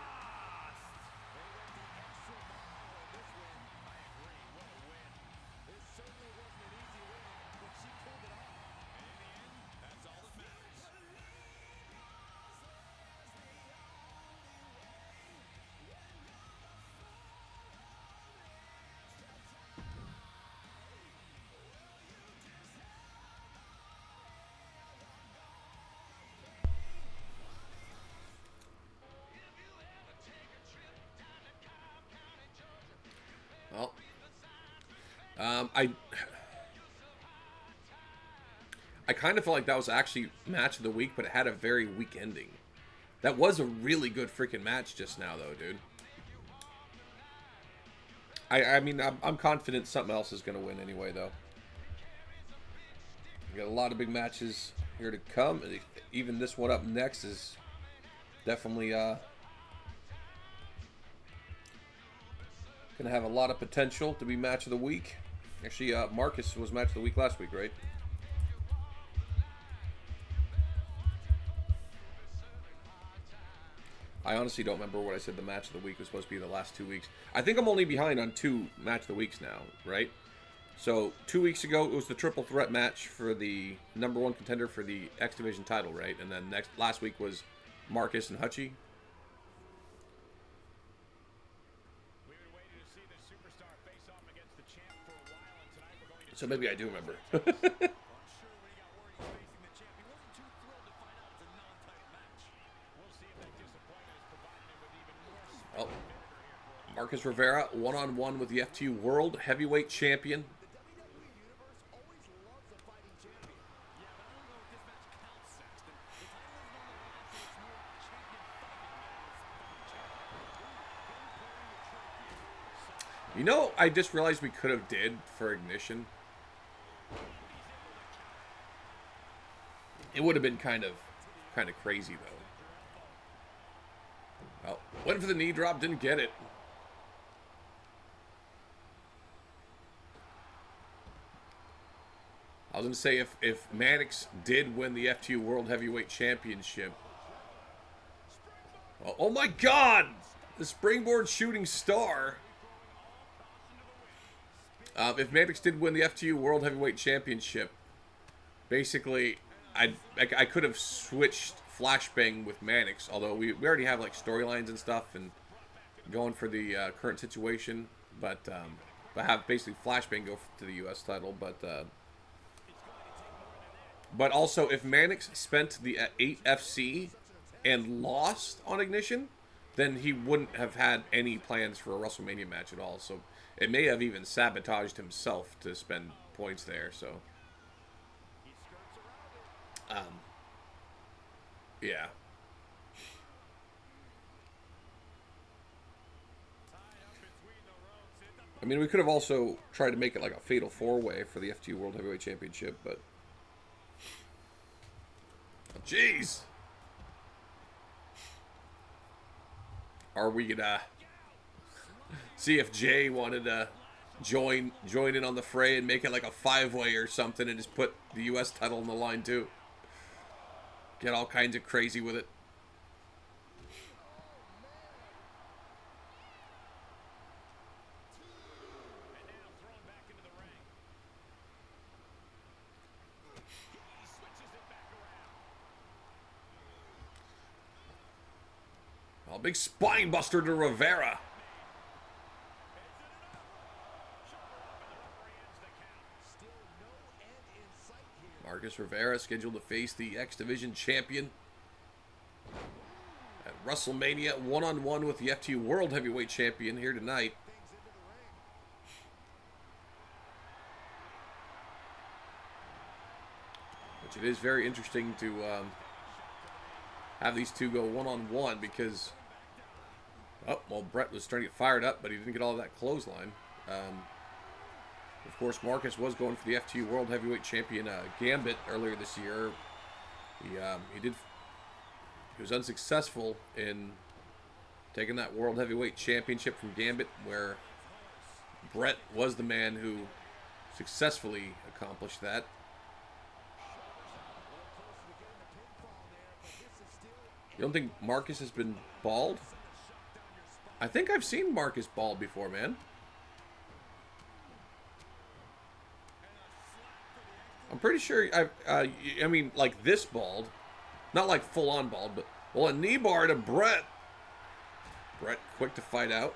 Well, I kind of felt like that was actually match of the week, but it had a very weak ending. That was a really good freaking match just now, though, dude. I mean, I'm confident something else is going to win anyway, though. We got a lot of big matches here to come. Even this one up next is definitely going to have a lot of potential to be match of the week. Actually, Marcus was match of the week last week, right? I honestly don't remember what I said the match of the week was supposed to be the last 2 weeks. I think I'm only behind on 2 match of the weeks now, right? So 2 weeks ago, it was the triple threat match for the #1 contender for the X Division title, right? And then last week was Marcus and Hutchie. So maybe I do remember. Well, Marcus Rivera, one-on-one with the FTU World Heavyweight Champion. You know, I just realized we could have did for Ignition. It would have been kind of crazy though. Well, went for the knee drop, didn't get it. I was gonna say if Mannix did win the FTU World Heavyweight Championship. Oh my God! The springboard shooting star. If Mannix did win the FTU World Heavyweight Championship, basically, I could have switched Flashbang with Mannix, although we already have like storylines and stuff and going for the current situation, but have basically Flashbang go to the U.S. title, but also if Mannix spent the 8 FC and lost on Ignition, then he wouldn't have had any plans for a WrestleMania match at all. So it may have even sabotaged himself to spend points there. So, yeah. I mean, we could have also tried to make it like a fatal 4-way for the FTU World Heavyweight Championship, but jeez. Are we gonna see if Jay wanted to join in on the fray and make it like a 5-way or something and just put the U.S. title on the line too? Get all kinds of crazy with it. Oh, big spine buster to Rivera. Marcus Rivera scheduled to face the X Division champion at WrestleMania, one-on-one with the FTU World Heavyweight Champion here tonight. Which it is very interesting to have these two go one-on-one because, oh, well, Brett was starting to get fired up, but he didn't get all of that clothesline. Of course, Marcus was going for the FTU World Heavyweight Champion Gambit earlier this year. He was unsuccessful in taking that World Heavyweight Championship from Gambit, where Brett was the man who successfully accomplished that. You don't think Marcus has been bald? I think I've seen Marcus bald before, man. I'm pretty sure I mean, like this bald. Not like full-on bald, but, well, a knee bar to Brett. Brett quick to fight out.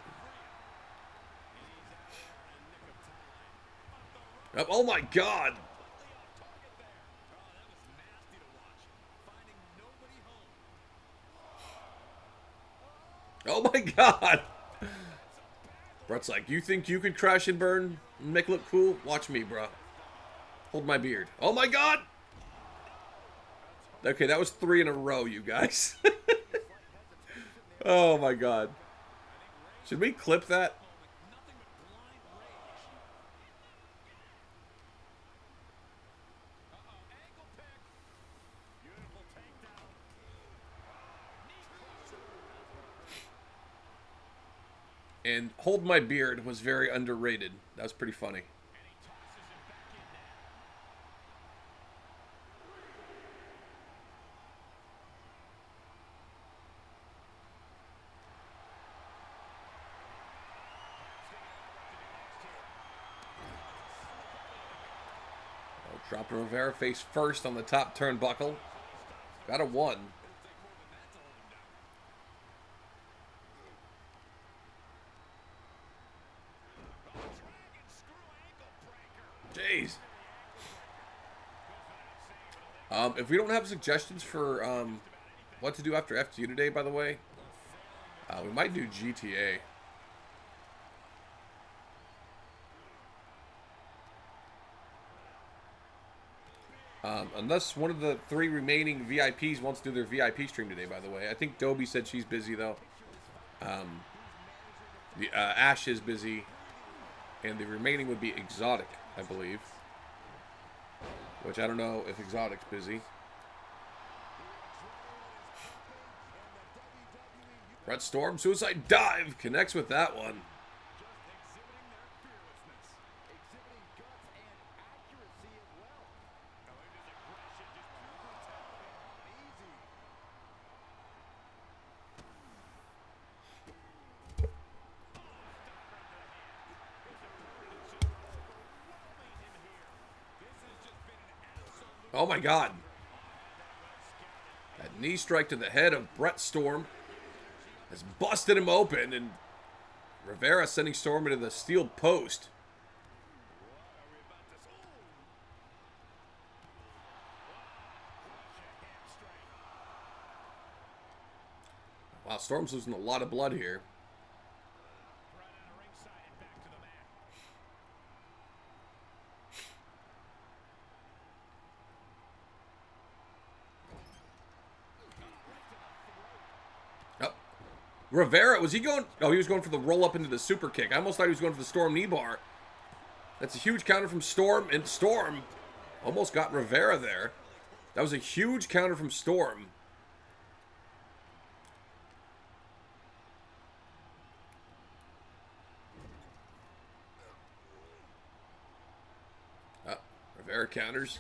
Oh, my God. Oh, my God. Brett's like, you think you could crash and burn and make it look cool? Watch me, bro. Hold my beard. Oh, my God. Okay, that was 3 in a row, you guys. Oh, my God. Should we clip that? And Hold My Beard was very underrated. That was pretty funny. Dropping Rivera face first on the top turnbuckle. Got a 1. Jeez. If we don't have suggestions for what to do after FTU today, by the way, we might do GTA. Unless one of the 3 remaining VIPs wants to do their VIP stream today, by the way. I think Dobie said she's busy, though. Ash is busy. And the remaining would be Exotic, I believe. Which I don't know if Exotic's busy. Brett Storm, Suicide Dive, connects with that one. Oh my God. That knee strike to the head of Brett Storm has busted him open, and Rivera sending Storm into the steel post. Wow, Storm's losing a lot of blood here. Rivera, was he going? Oh, he was going for the roll up into the super kick. I almost thought he was going for the Storm knee bar. That's a huge counter from Storm, and Storm almost got Rivera there. That was a huge counter from Storm. Rivera counters.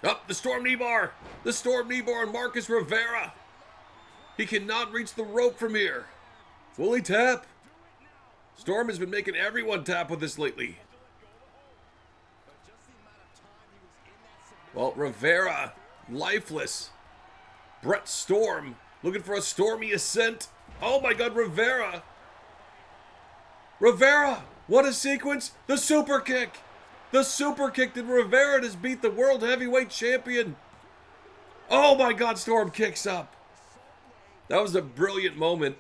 Up the Storm knee bar. The Storm knee bar on Marcus Rivera. He cannot reach the rope from here. Will he tap? Storm has been making everyone tap with this lately. Well, Rivera, lifeless. Brett Storm looking for a stormy ascent. Oh my God, Rivera. Rivera, what a sequence. The super kick. The super kick to Rivera has beat the world heavyweight champion. Oh my God, Storm kicks up. That was a brilliant moment.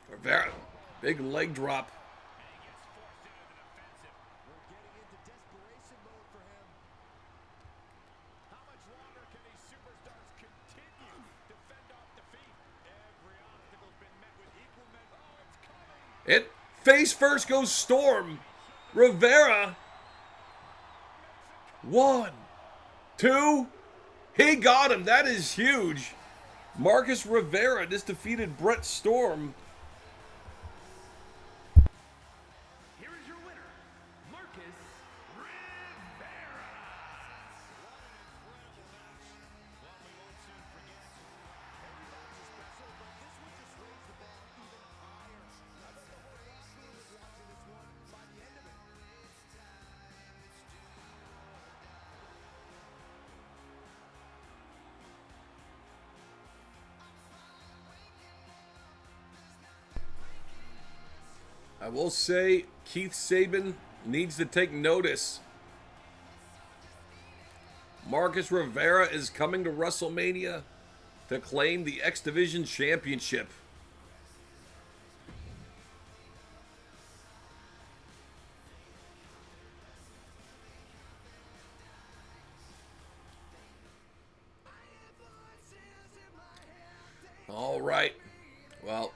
Rivera, big leg drop. It face first goes Storm. Rivera. 1, 2. He got him. That is huge. Marcus Rivera just defeated Brett Storm. Here is your winner, Marcus Rivera. I will say Keith Saban needs to take notice. Marcus Rivera is coming to WrestleMania to claim the X Division Championship. All right. Well,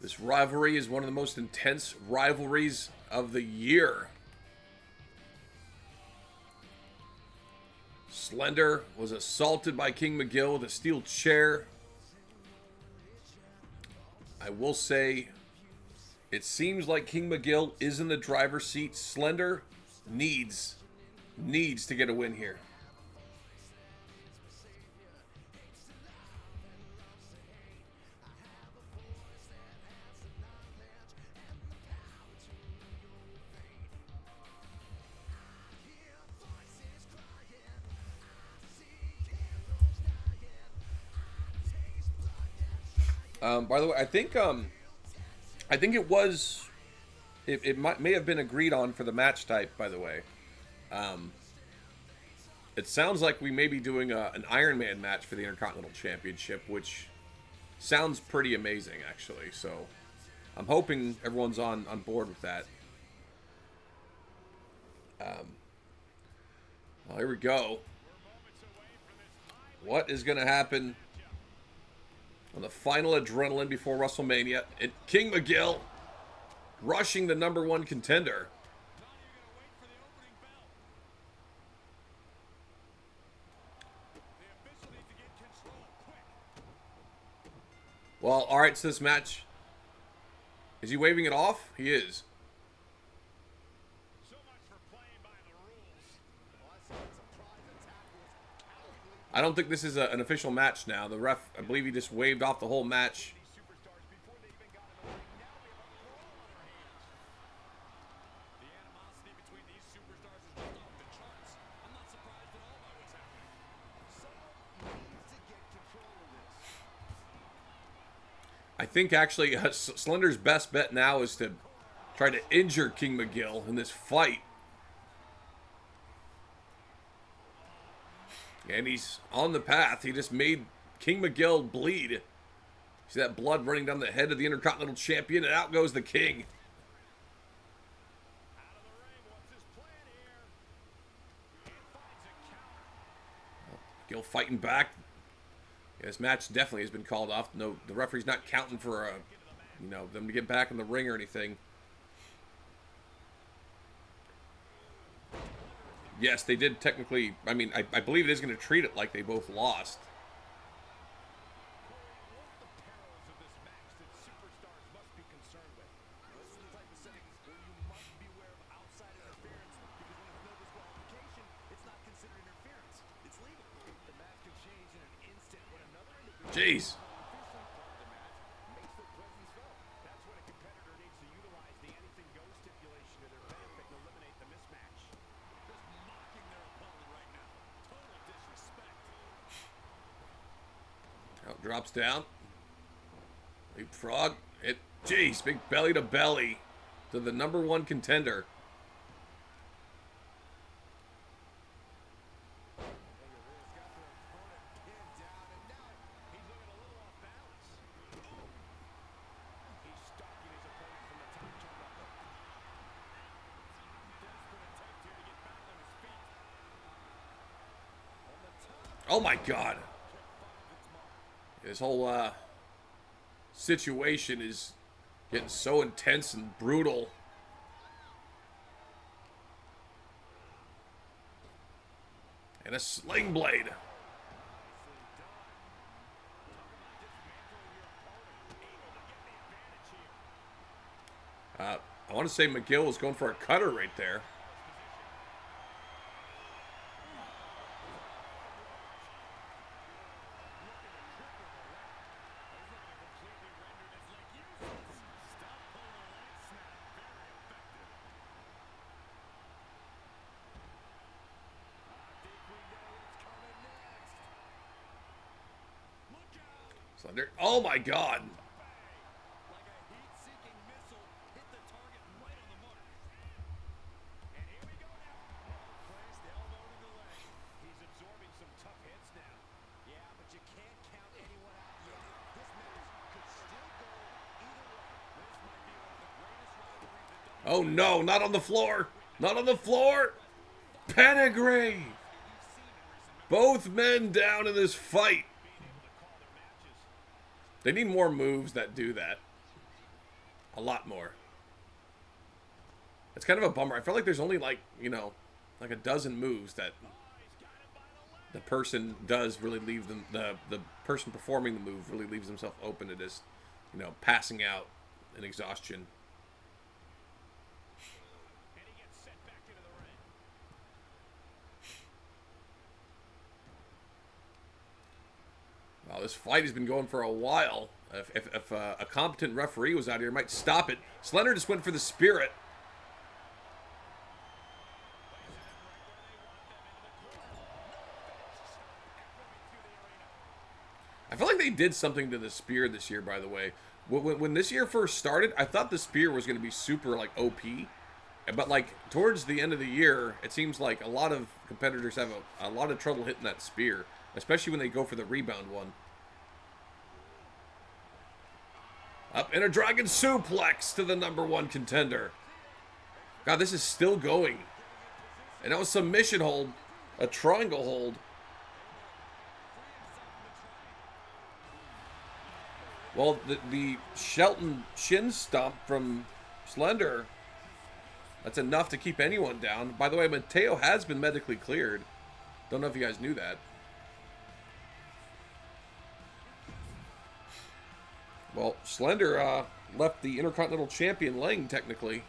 this rivalry is one of the most intense rivalries of the year. Slender was assaulted by King McGill with a steel chair. I will say, it seems like King McGill is in the driver's seat. Slender needs to get a win here. By the way, I think it was may have been agreed on for the match type. By the way, it sounds like we may be doing an Iron Man match for the Intercontinental Championship, which sounds pretty amazing, actually. So I'm hoping everyone's on board with that. Well, here we go. What is going to happen on the final adrenaline before WrestleMania? And King McGill rushing the #1 contender. Well, all right, so this match, is he waving it off? He is. I don't think this is an official match now. The ref, I believe he just waved off the whole match. I think actually Slender's best bet now is to try to injure King McGill in this fight. And he's on the path. He just made King McGill bleed. See that blood running down the head of the Intercontinental Champion, and out goes the King. Gill fighting back. Yeah, this match definitely has been called off. No, the referee's not counting for them to get back in the ring or anything. Yes, they did technically. I mean, I believe it is going to treat it like they both lost. Jeez. Out drops down. Leapfrog. Jeez, big belly to belly to the #1 contender. Oh my God. This whole situation is getting so intense and brutal. And a sling blade. I want to say McGill was going for a cutter right there. Slender. Oh my God. Oh no, not on the floor. Not on the floor. Pedigree. Both men down in this fight. They need more moves that do that. A lot more. It's kind of a bummer. I feel like there's only like a dozen moves that the person does really leave them, the person performing the move really leaves himself open to just, passing out and exhaustion. Wow, this fight has been going for a while. If a competent referee was out here, might stop it. Slender just went for the spirit. I feel like they did something to the spear this year, by the way. When this year first started, I thought the spear was going to be super, like, OP. But, like, towards the end of the year, it seems like a lot of competitors have a lot of trouble hitting that spear, especially when they go for the rebound one. Up in a dragon suplex to the #1 contender. God, this is still going. And that was submission hold, a triangle hold. Well, the Shelton shin stomp from Slender, that's enough to keep anyone down. By the way, Mateo has been medically cleared. Don't know if you guys knew that. Well, Slender left the Intercontinental Champion laying, technically.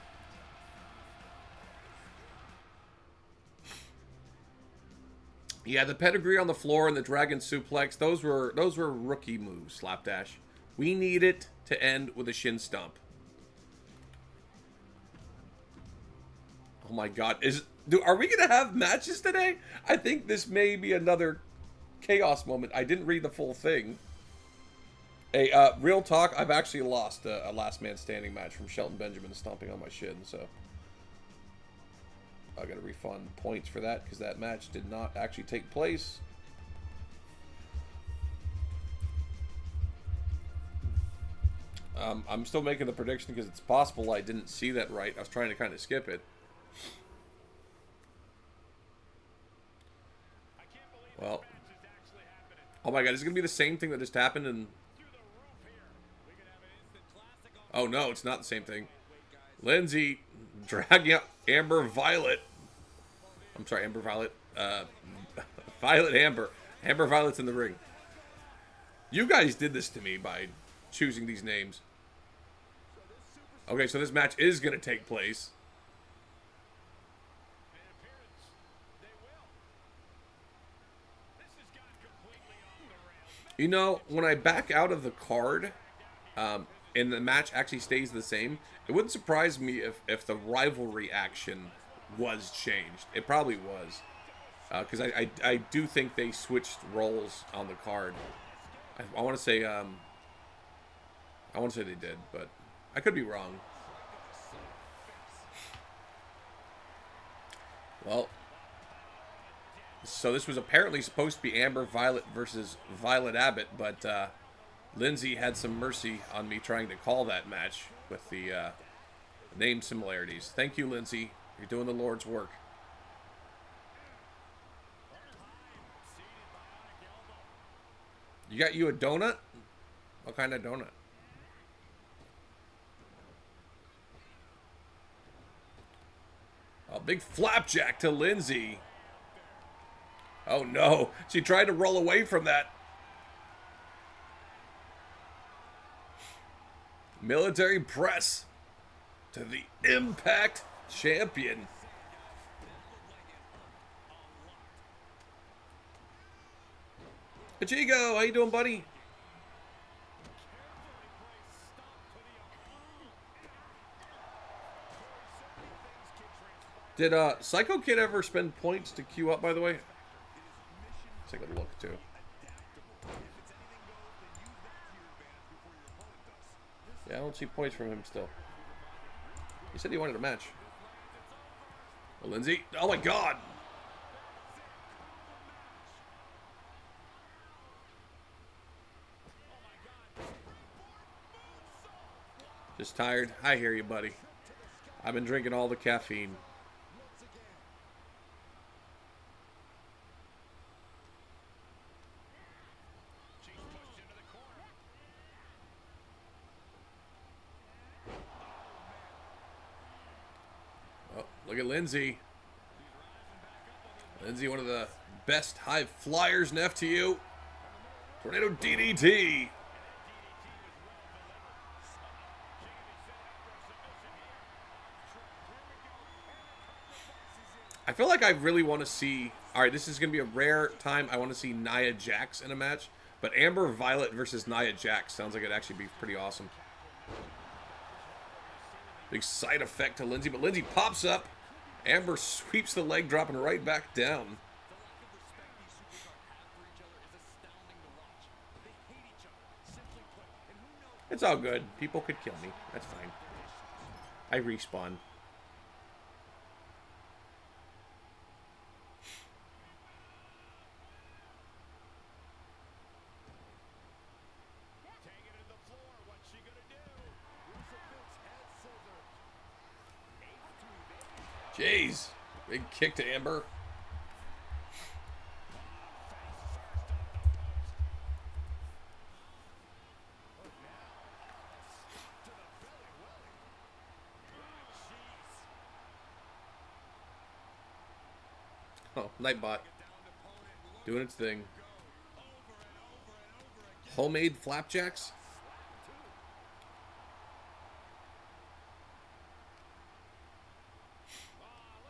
Yeah, the pedigree on the floor and the dragon suplex, those were rookie moves, Slapdash. We need it to end with a shin stomp. Oh my god, are we gonna have matches today? I think this may be another chaos moment. I didn't read the full thing. Hey, real talk, I've actually lost a last man standing match from Shelton Benjamin stomping on my shin, so I gotta refund points for that because that match did not actually take place. I'm still making the prediction because it's possible I didn't see that right. I was trying to kind of skip it. Well, oh my god, is it gonna be the same thing that just happened in... Oh no, it's not the same thing. Lindsay dragging out Amber Violet. I'm sorry, Amber Violet. Violet Amber. Amber Violet's in the ring. You guys did this to me by choosing these names. Okay, so this match is going to take place. You know, when I back out of the card, and the match actually stays the same, it wouldn't surprise me if the rivalry action was changed. It probably was. Because I do think they switched roles on the card. I want to say they did, but I could be wrong. Well, so this was apparently supposed to be Amber Violet versus Violet Abbott, but Lindsay had some mercy on me trying to call that match with the name similarities. Thank you, Lindsay. You're doing the Lord's work. You got you a donut? What kind of donut? A big flapjack to Lindsay. Oh no, she tried to roll away from that. Military press to the Impact Champion. Pachigo, how you doing, buddy? Did Psycho Kid ever spend points to queue up, by the way? Let's take a look, too. Yeah, I don't see points from him still. He said he wanted a match. Well, Lindsay. Oh, my God. Just tired. I hear you, buddy. I've been drinking all the caffeine. Oh, look at Lindsay. Lindsay, one of the best high flyers in FTU. Tornado DDT. I feel like I really want to see... Alright, this is going to be a rare time. I want to see Nia Jax in a match. But Amber Violet versus Nia Jax sounds like it'd actually be pretty awesome. Big side effect to Lindsay. But Lindsay pops up. Amber sweeps the leg, dropping right back down. It's all good. People could kill me. That's fine. I respawn. Taking it to the floor. What's she gonna do? Crucifix head scissors. Jeez. Big kick to Amber. Oh, Nightbot. Doing its thing. Homemade flapjacks?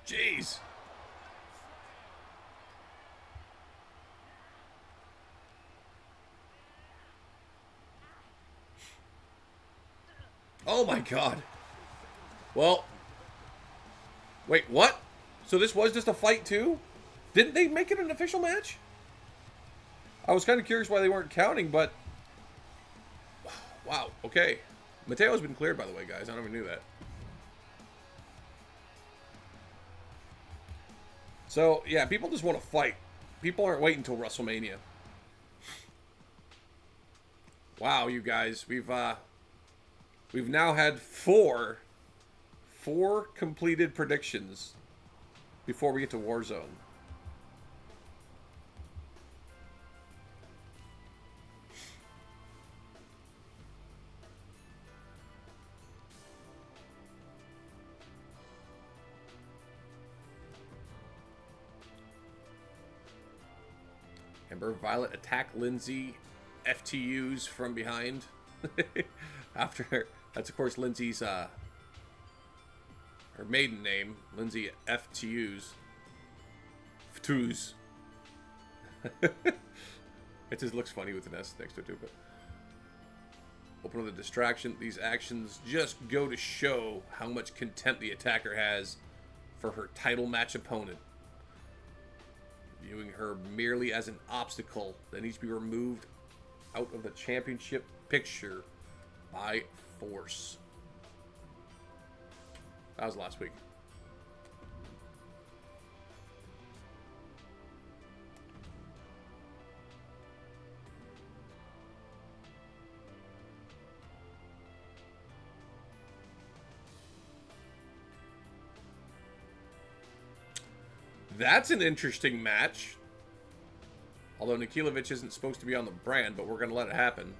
Jeez. Oh my god. Well. Wait, what? So this was just a fight too? Didn't they make it an official match? I was kind of curious why they weren't counting, but... Wow, okay. Mateo's been cleared, by the way, guys. I never knew that. So, yeah, people just want to fight. People aren't waiting until WrestleMania. Wow, you guys. We've now had four completed predictions before we get to Warzone. Amber Violet attack Lindsay FTUs from behind. After that's of course Lindsay's her maiden name, Lindsay FTUs. FTUs. It just looks funny with an S next to it too, but open with a distraction. These actions just go to show how much contempt the attacker has for her title match opponent. Viewing her merely as an obstacle that needs to be removed out of the championship picture by force. That was last week. That's an interesting match. Although Nikilovich isn't supposed to be on the brand, but we're going to let it happen.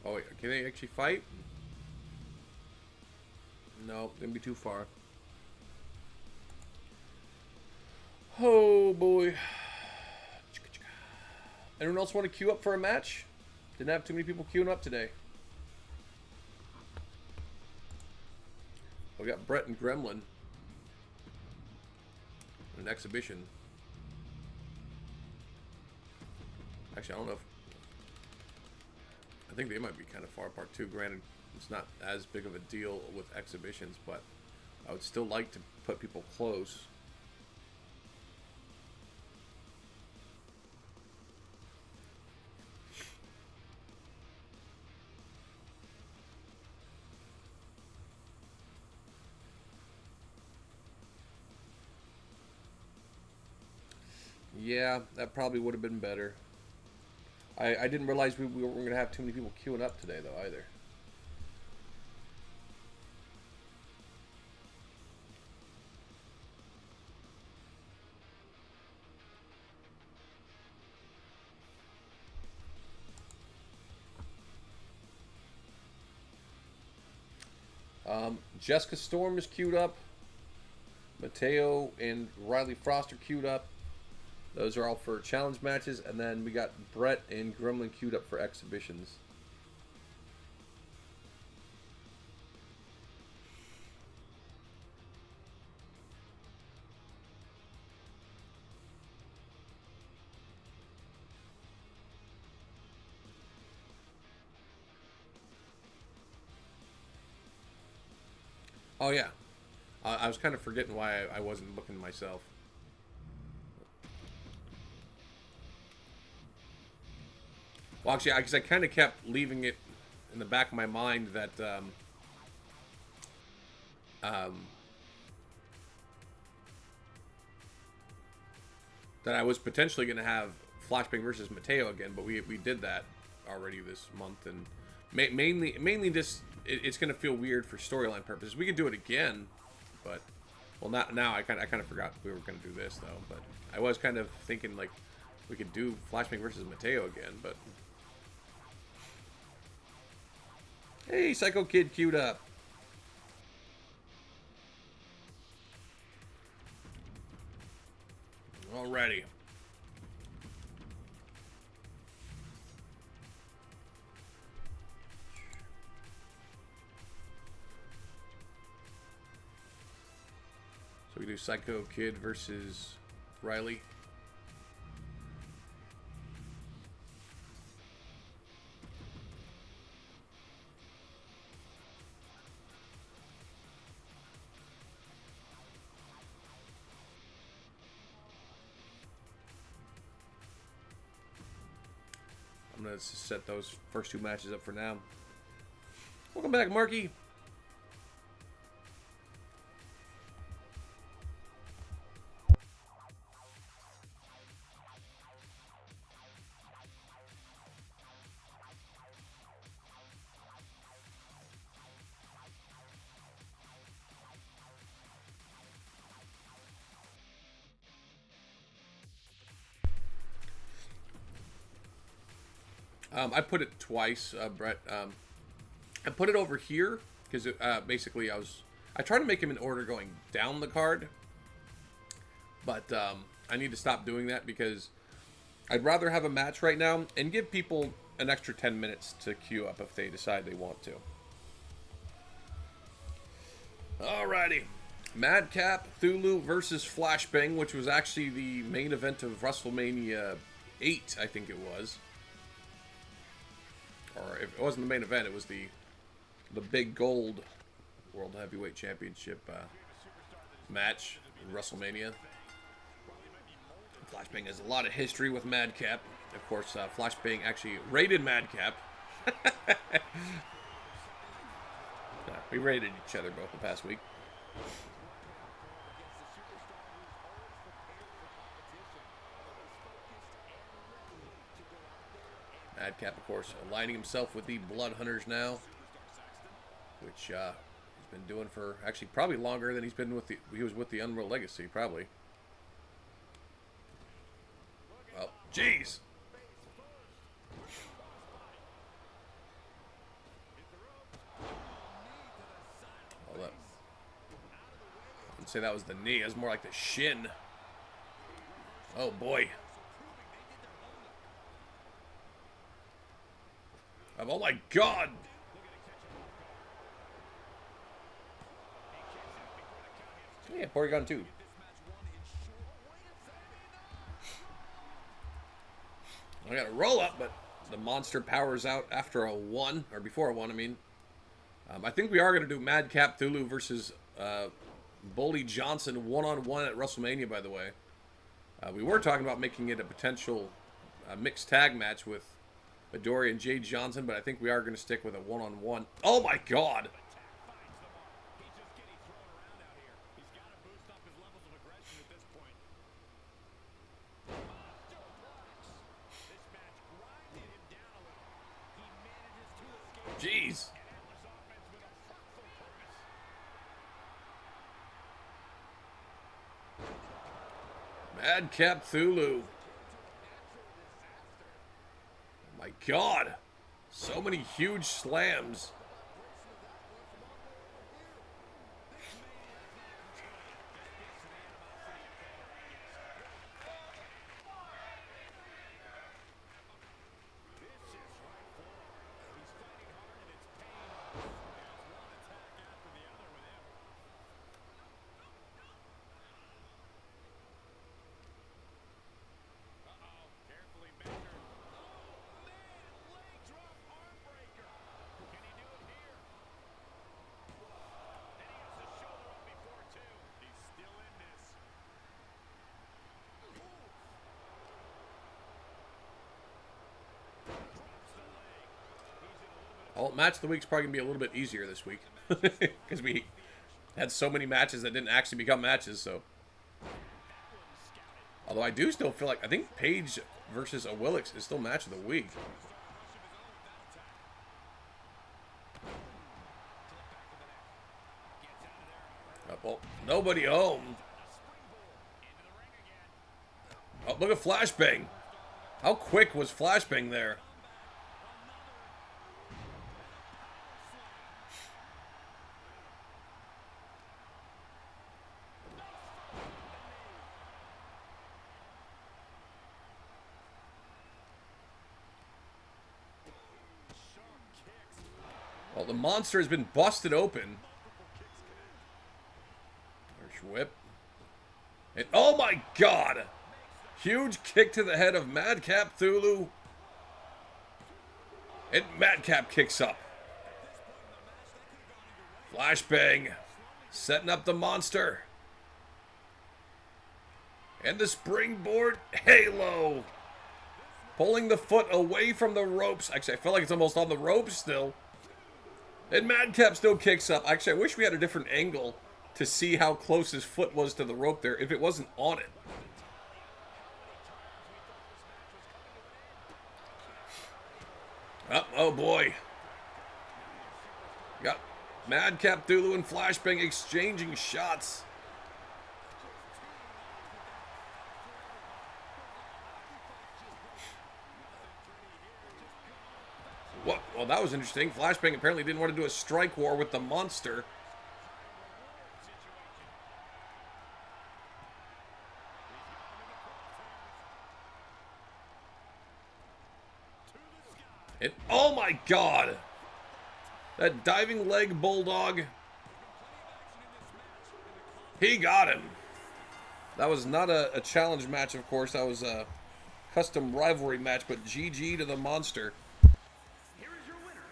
Oh, wait, can they actually fight? No, gonna be too far. Oh, boy. Anyone else want to queue up for a match? Didn't have too many people queuing up today. We got Brett and Gremlin. An exhibition. Actually, I don't know if... I think they might be kind of far apart too. Granted, it's not as big of a deal with exhibitions, but I would still like to put people close. Yeah, that probably would have been better. I didn't realize we weren't going to have too many people queuing up today, though, either. Jessica Storm is queued up. Mateo and Riley Frost are queued up. Those are all for challenge matches, and then we got Brett and Gremlin queued up for exhibitions. Oh yeah, I was kind of forgetting why I wasn't booking myself. Well, actually, because I kind of kept leaving it in the back of my mind that um, that I was potentially going to have Flashbang versus Mateo again, but we did that already this month, and mainly just it's going to feel weird for storyline purposes. We could do it again, but well, now I kind of forgot we were going to do this though. But I was kind of thinking like we could do Flashbang versus Mateo again, but hey, Psycho Kid queued up. Alrighty. So we do Psycho Kid versus Riley. I'm going to set those first two matches up for now. Welcome back, Marky. I put it twice, Brett. I put it over here because basically I tried to make him in order going down the card, but I need to stop doing that because I'd rather have a match right now and give people an extra 10 minutes to queue up if they decide they want to. Alrighty. Madcap Thulu versus Flashbang, which was actually the main event of WrestleMania 8, I think it was. Or if it wasn't the main event, it was the big gold World Heavyweight Championship match in WrestleMania. Flashbang has a lot of history with Madcap. Of course, Flashbang actually raided Madcap. We raided each other both the past week. Madcap, of course, aligning himself with the Blood Hunters now, which he's been doing for actually probably longer than he was with the Unreal Legacy, probably. Well, jeez. Hold up. I wouldn't say that was the knee. It was more like the shin. Oh, boy. Oh, my God. Yeah, Porygon 2. I got a roll up, but the monster powers out after a 1, or before a 1, I mean. I think we are going to do Madcap Thulu versus Bully Johnson one-on-one at WrestleMania, by the way. We were talking about making it a potential mixed tag match with Midori and Jade Johnson, but I think we are going to stick with a one-on-one. Oh, my God. Jeez. Madcap Thulu. Oh my God. So many huge slams. Well, match of the week's probably gonna be a little bit easier this week because we had so many matches that didn't actually become matches. So, although I do still feel like I think Paige versus Awilix is still match of the week. Well, nobody home. Oh, look at Flashbang. How quick was Flashbang there? Well, the monster has been busted open. Irish whip. And oh my god! Huge kick to the head of Madcap Thulu. And Madcap kicks up. Flashbang. Setting up the monster. And the springboard halo. Pulling the foot away from the ropes. Actually, I feel like it's almost on the ropes still. And Madcap still kicks up. Actually, I wish we had a different angle to see how close his foot was to the rope there if it wasn't on it. Oh boy. Got Madcap Thulu and Flashbang exchanging shots. What? Well, that was interesting. Flashbang apparently didn't want to do a strike war with the monster. And oh my god! That diving leg bulldog. He got him. That was not a challenge match, of course. That was a custom rivalry match, but GG to the monster. Here is your winner,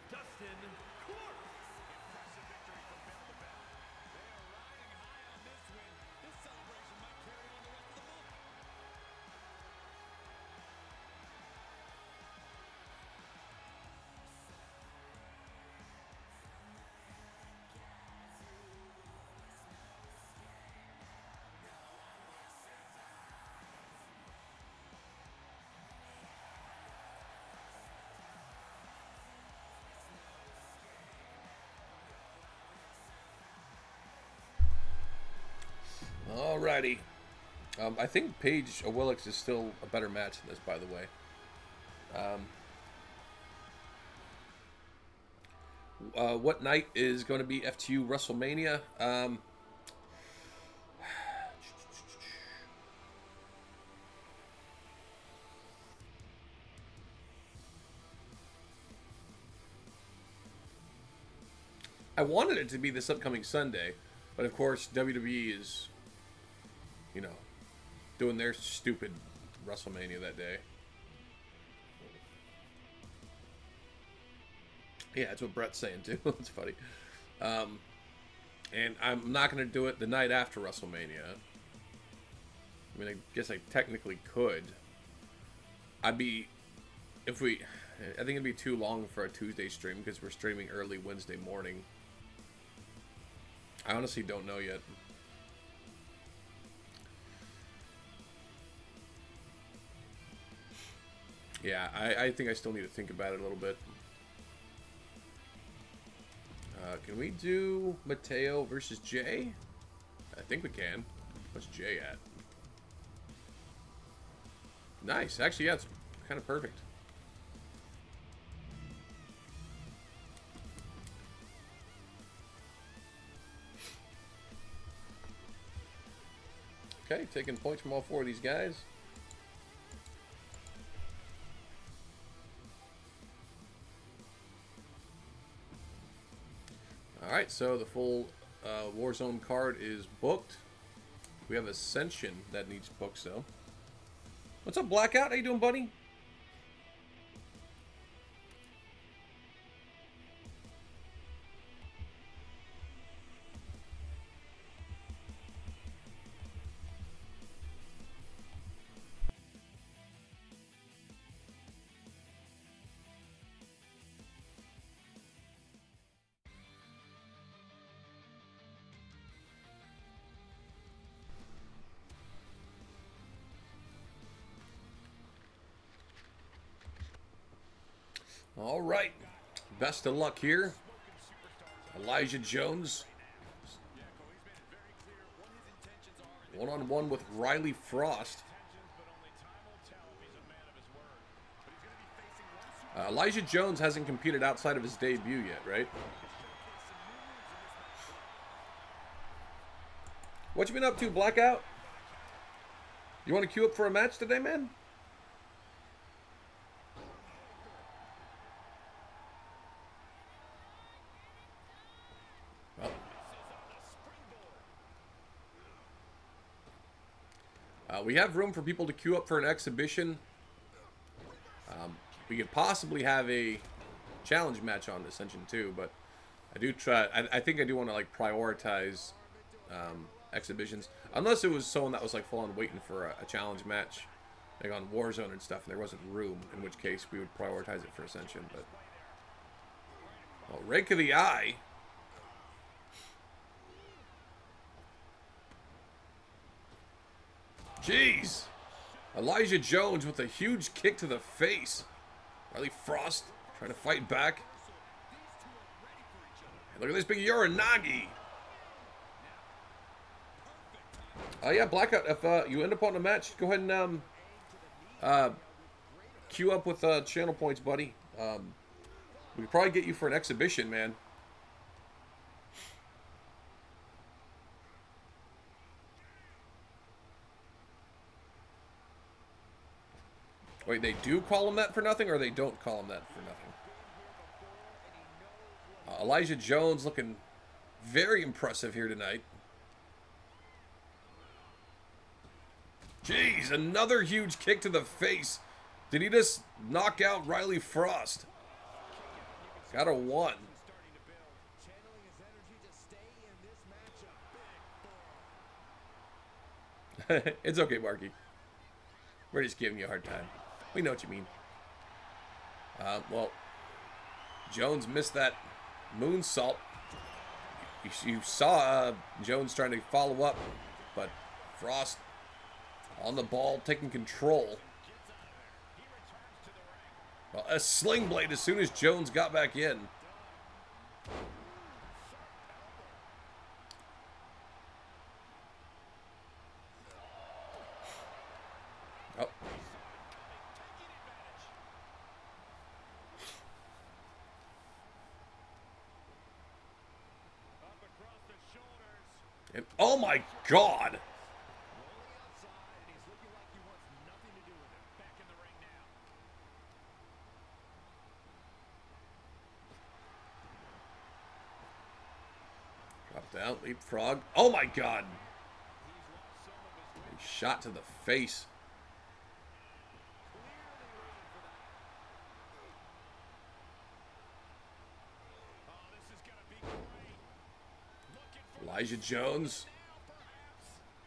Dustin Clark. Alrighty. I think Paige Awilix is still a better match than this, by the way. What night is going to be FTU WrestleMania? I wanted it to be this upcoming Sunday, but of course WWE is, you know, doing their stupid WrestleMania that day. Yeah, that's what Brett's saying too. It's funny. And I'm not going to do it the night after WrestleMania. I mean, I guess I technically could. I think it'd be too long for a Tuesday stream because we're streaming early Wednesday morning. I honestly don't know yet. Yeah, I think I still need to think about it a little bit. Can we do Mateo versus Jay? I think we can. What's Jay at? Nice. Actually, yeah, it's kind of perfect. Okay, taking points from all four of these guys. Alright, so the full Warzone card is booked. We have Ascension that needs books, though. What's up, Blackout? How you doing, buddy? All right. Best of luck here. Elijah Jones. One-on-one with Riley Frost. Elijah Jones hasn't competed outside of his debut yet, right? What you been up to, Blackout? You want to queue up for a match today, man? We have room for people to queue up for an exhibition. We could possibly have a challenge match on Ascension too, but I do try. I think I do want to like prioritize exhibitions, unless it was someone that was like full on waiting for a challenge match, like on Warzone and stuff, and there wasn't room. In which case, we would prioritize it for Ascension. But well, rake of the eye. Jeez. Elijah Jones with a huge kick to the face. Riley Frost trying to fight back. Hey, look at this big Uranagi. Oh yeah, Blackout, if you end up on a match, go ahead and queue up with channel points, buddy. We could probably get you for an exhibition, man. Wait, they do call him that for nothing, or they don't call him that for nothing? Elijah Jones looking very impressive here tonight. Jeez, another huge kick to the face. Did he just knock out Riley Frost? Got a 1. It's okay, Marky. We're just giving you a hard time. We know what you mean. Well, Jones missed that moonsault. You saw Jones trying to follow up, but Frost on the ball, taking control. Well, a sling blade as soon as Jones got back in. Oh. And, oh my God! Drop down, leapfrog. Oh my God! A shot to the face. Elijah Jones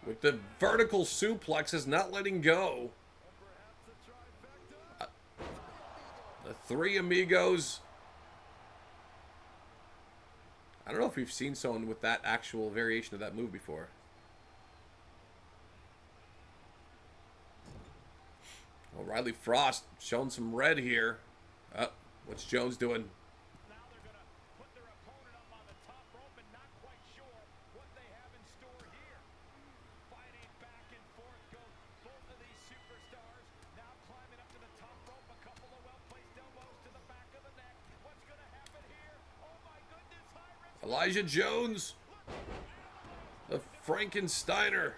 with the vertical suplex is not letting go. The Three Amigos. I don't know if we've seen someone with that actual variation of that move before. Well, Riley Frost showing some red here. What's Jones doing? Elijah Jones, the Frankensteiner.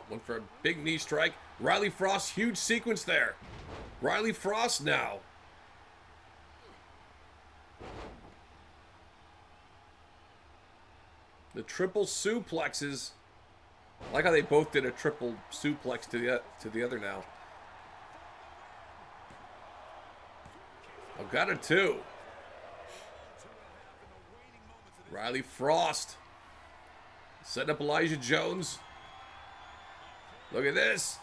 went for a big knee strike. Riley Frost, huge sequence there. Riley Frost now. The triple suplexes. I like how they both did a triple suplex to the other now. Oh, got it too. Riley Frost setting up Elijah Jones. Look at this.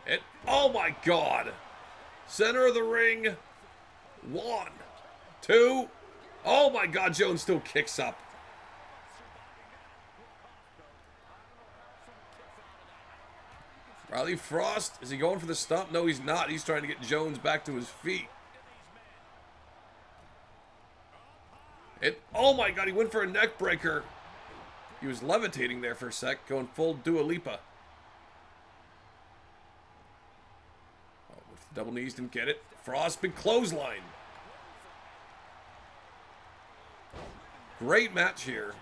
And oh my God. Center of the ring. 1, 2. Oh my God, Jones still kicks up. Riley Frost, is he going for the stump? No, he's not. He's trying to get Jones back to his feet. And oh my God, he went for a neck breaker. He was levitating there for a sec, going full Dua Lipa. Oh, with the double knees, didn't get it. Frost, big clothesline. Great match here.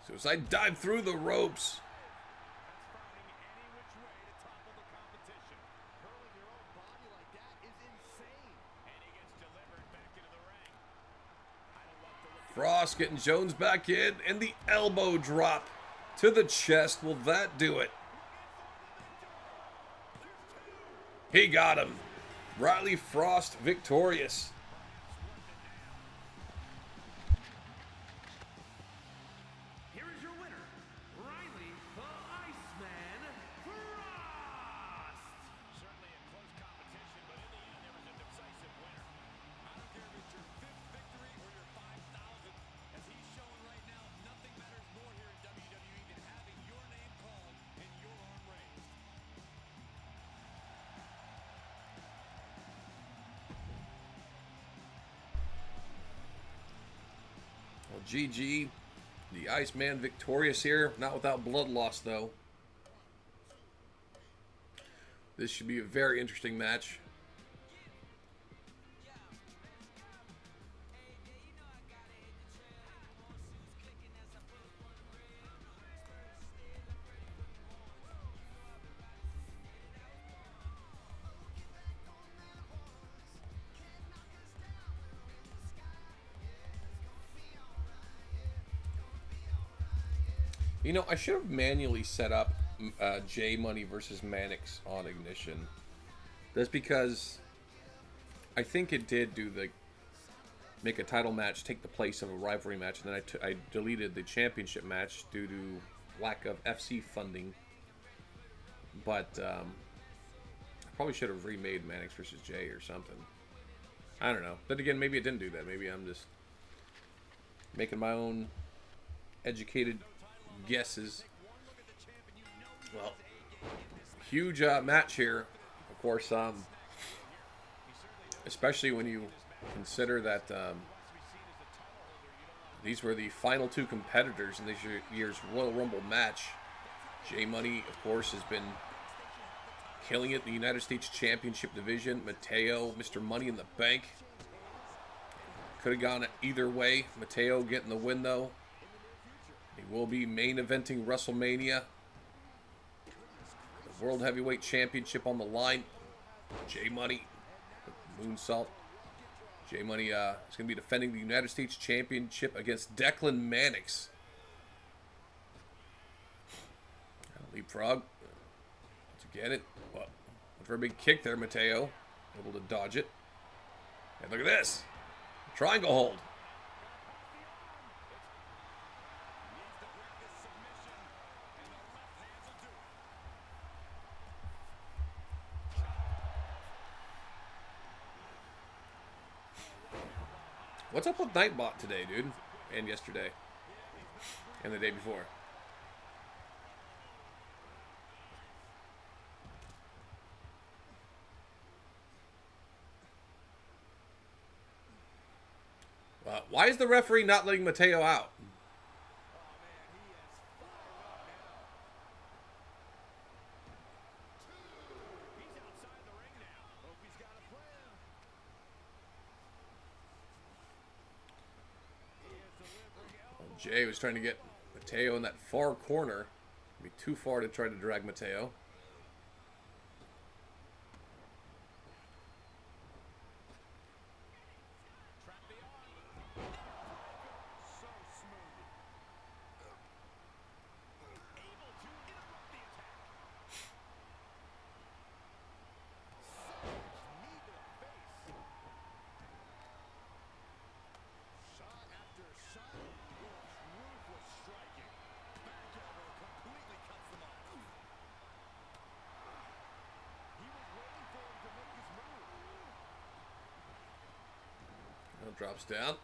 Suicide dive through the ropes. Frost getting Jones back in, and the elbow drop to the chest. Will that do it? He got him. Riley Frost victorious. Here is your winner, Riley the Iceman Frost. Certainly a close competition, but in the end, there was a decisive winner. I don't care if it's your 5th victory or your 5,000th. As he's showing right now, nothing matters more here in WWE than having your name called and your arm raised. Well, GG. The Iceman victorious here. Not without blood loss, though. This should be a very interesting match. You know, I should have manually set up J Money versus Mannix on Ignition. That's because I think it did do the make a title match take the place of a rivalry match, and then I deleted the championship match due to lack of FC funding. But I probably should have remade Mannix versus Jay or something. I don't know. But again, maybe it didn't do that. Maybe I'm just making my own educated guesses. Well, huge match here, of course. Especially when you consider that these were the final 2 competitors in this year's Royal Rumble match. J Money, of course, has been killing it in the United States Championship division. Mateo, Mr. Money in the Bank. Could have gone either way. Mateo getting the win, though. He will be main eventing WrestleMania. The World Heavyweight Championship on the line. J Money, moonsault. J Money is going to be defending the United States Championship against Declan Mannix. Leapfrog. To get it. Well, went for a big kick there, Mateo. Able to dodge it. And look at this. Triangle hold. What's up with Nightbot today, dude? And yesterday. And the day before. Why is the referee not letting Mateo out? Jay was trying to get Mateo in that far corner. It'd be too far to try to drag Mateo. Drops down.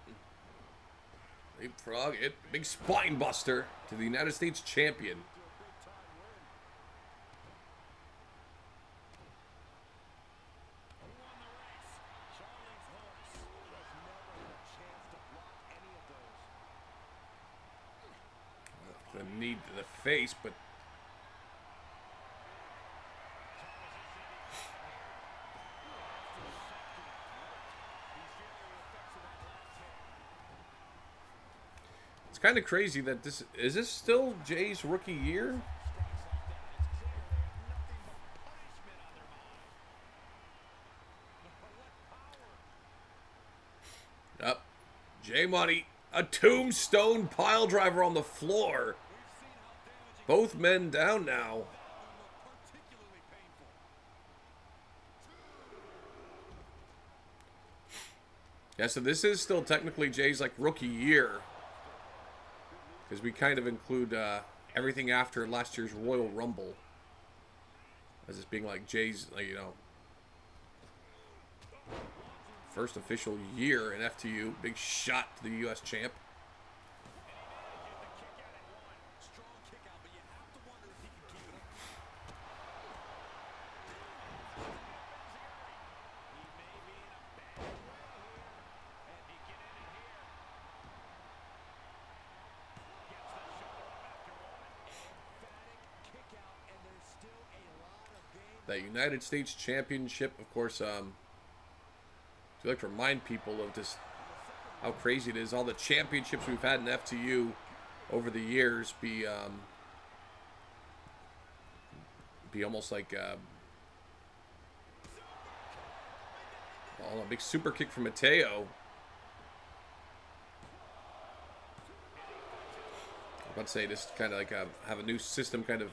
Leapfrog it. Big spine buster to the United States champion. The knee to the face, but it's kind of crazy that this still Jay's rookie year? Up. Jay Money. A tombstone pile driver on the floor. Both men down now. Yeah, so this is still technically Jay's like rookie year. Because we kind of include everything after last year's Royal Rumble as this being like Jay's, like, you know, first official year in FTU. Big shot to the U.S. champ. That United States Championship, of course, I like to remind people of just how crazy it is. All the championships we've had in FTU over the years be almost like a big super kick from Mateo. I'm about to say this kind of like have a new system kind of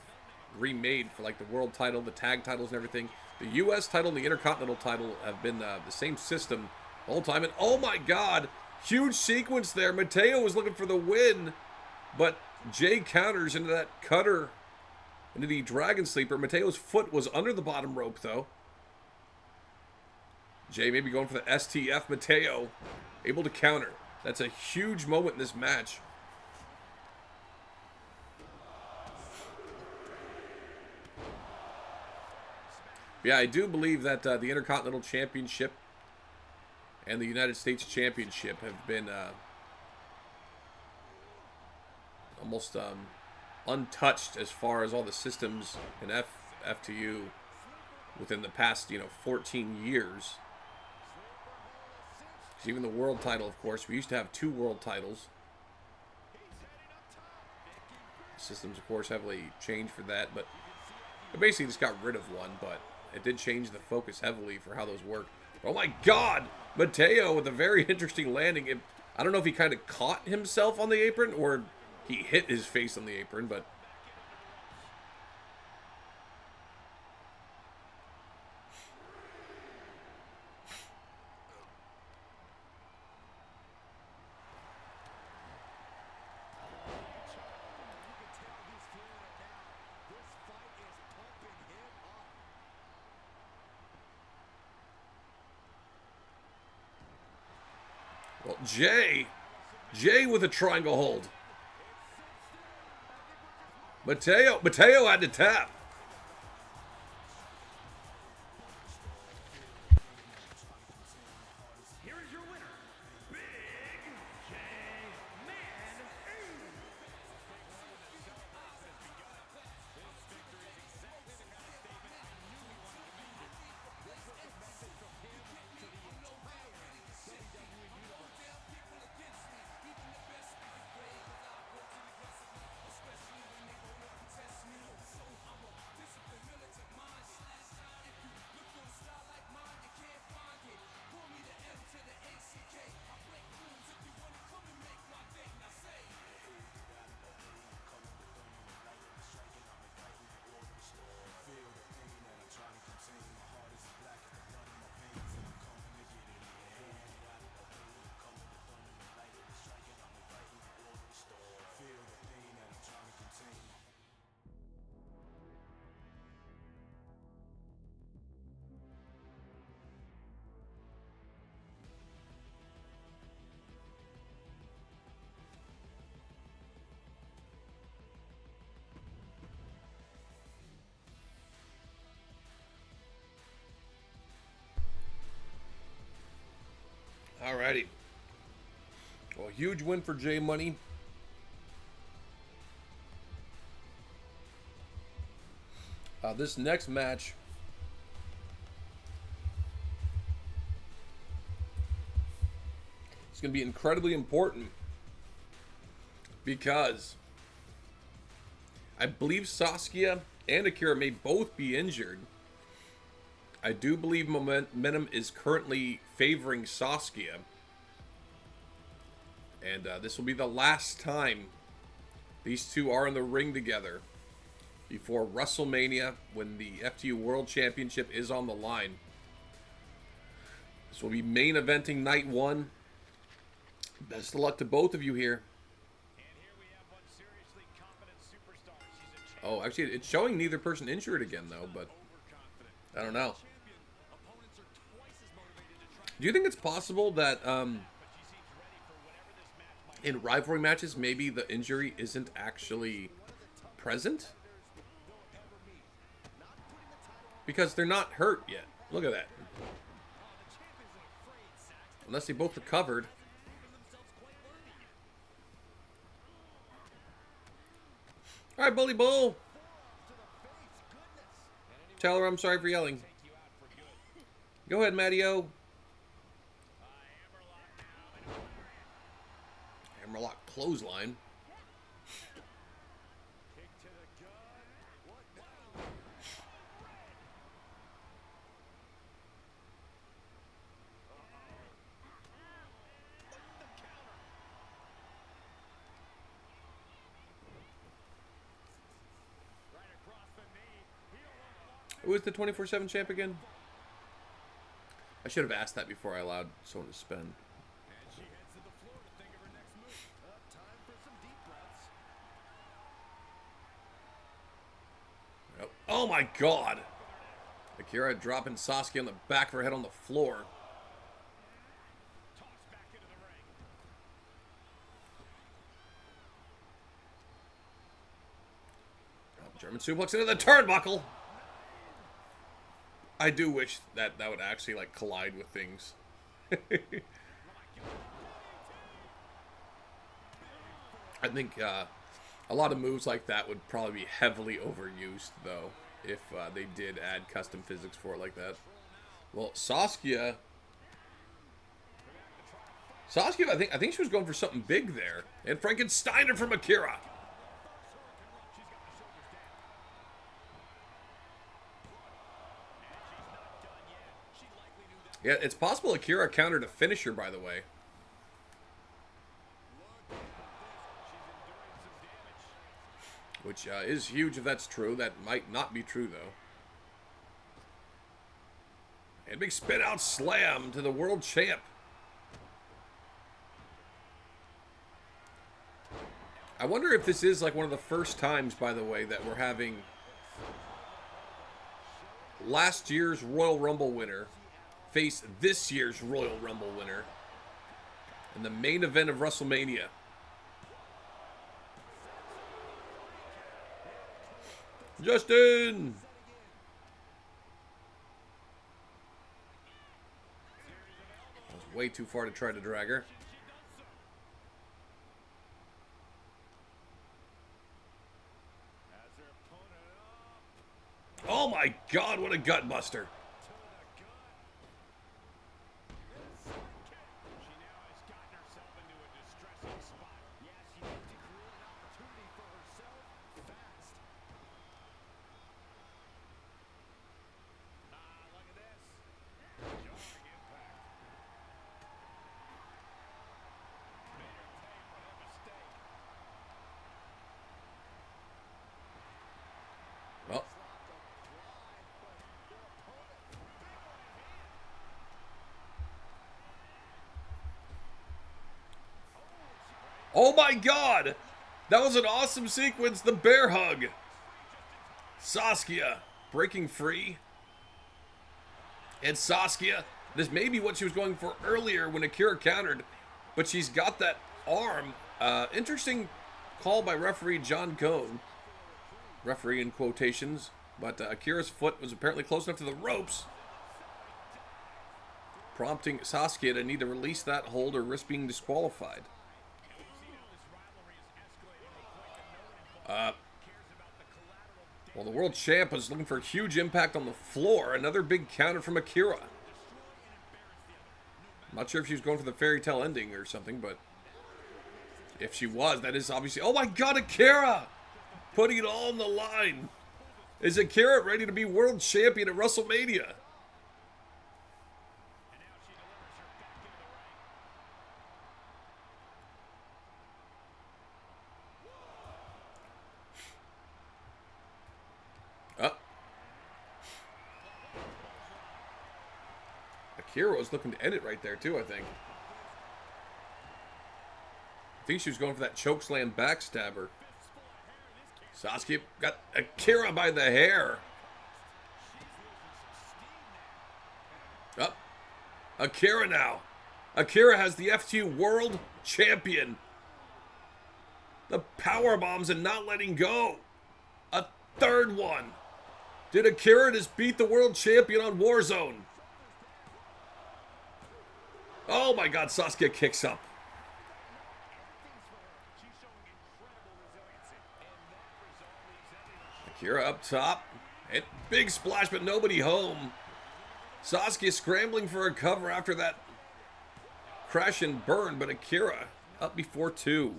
remade for like the world title, the tag titles and everything. The U.S. title and the Intercontinental title have been the same system the whole time. And oh my God, huge sequence there. Mateo was looking for the win, but Jay counters into that cutter, into the Dragon Sleeper. Mateo's foot was under the bottom rope though. Jay maybe going for the STF. Mateo able to counter. That's a huge moment in this match. Yeah, I do believe that the Intercontinental Championship and the United States Championship have been almost untouched as far as all the systems in FTU within the past, 14 years. Because even the world title, of course, we used to have 2 world titles. Systems, of course, heavily changed for that, but they basically just got rid of one, but it did change the focus heavily for how those work. Oh my God! Mateo with a very interesting landing. I don't know if he kind of caught himself on the apron or he hit his face on the apron, but well, Jay with a triangle hold. Mateo had to tap. Here is your winner, Big huge win for J Money. This next match is going to be incredibly important because I believe Saskia and Akira may both be injured. I do believe momentum is currently favoring Saskia. And this will be the last time these two are in the ring together before WrestleMania, when the FTU World Championship is on the line. This will be main eventing night 1. Best of luck to both of you here. Oh, actually, it's showing neither person injured again, though, but I don't know. Do you think it's possible that in rivalry matches, maybe the injury isn't actually present? Because they're not hurt yet. Look at that. Unless they both recovered. All right, Bully Bull. Tell her I'm sorry for yelling. Go ahead, Matty-O. Hammerlock clothesline. Who is the 24/7 champ again? I should have asked that before I allowed someone to spin. Oh my god! Akira dropping Saskia on the back of her head on the floor. German suplex into the turnbuckle. I do wish that that would actually like collide with things. I think a lot of moves like that would probably be heavily overused, though, if they did add custom physics for it like that. Well, Saskia, I think she was going for something big there, and Frankensteiner from Akira. Yeah, it's possible Akira countered a finisher, by the way. Which is huge if that's true. That might not be true, though. And big spin out slam to the world champ. I wonder if this is like one of the first times, by the way, that we're having last year's Royal Rumble winner face this year's Royal Rumble winner in the main event of WrestleMania. Justin! That was way too far to try to drag her. Oh my god, what a gut buster. Well. Oh my god! That was an awesome sequence, the bear hug. Saskia breaking free. And Saskia, this may be what she was going for earlier when Akira countered, but she's got that arm. Interesting call by referee John Cone. Referee in quotations, but Akira's foot was apparently close enough to the ropes, prompting Saskia to need to release that hold or risk being disqualified. Well, the world champ was looking for a huge impact on the floor. Another big counter from Akira. I'm not sure if she was going for the fairy tale ending or something, but if she was, that is obviously... Oh my god, Akira! Putting it all on the line. Is Akira ready to be world champion at WrestleMania? Akira was looking to end it right there, too, I think. I think she was going for that chokeslam backstabber. Sasuke got Akira by the hair. Up. Akira now. Akira has the FTU World Champion. The power bombs and not letting go. A third one. Did Akira just beat the World Champion on Warzone? Oh my god, Sasuke kicks up. Akira up top. And big splash, but nobody home. Sasuke scrambling for a cover after that crash and burn, but Akira up before 2.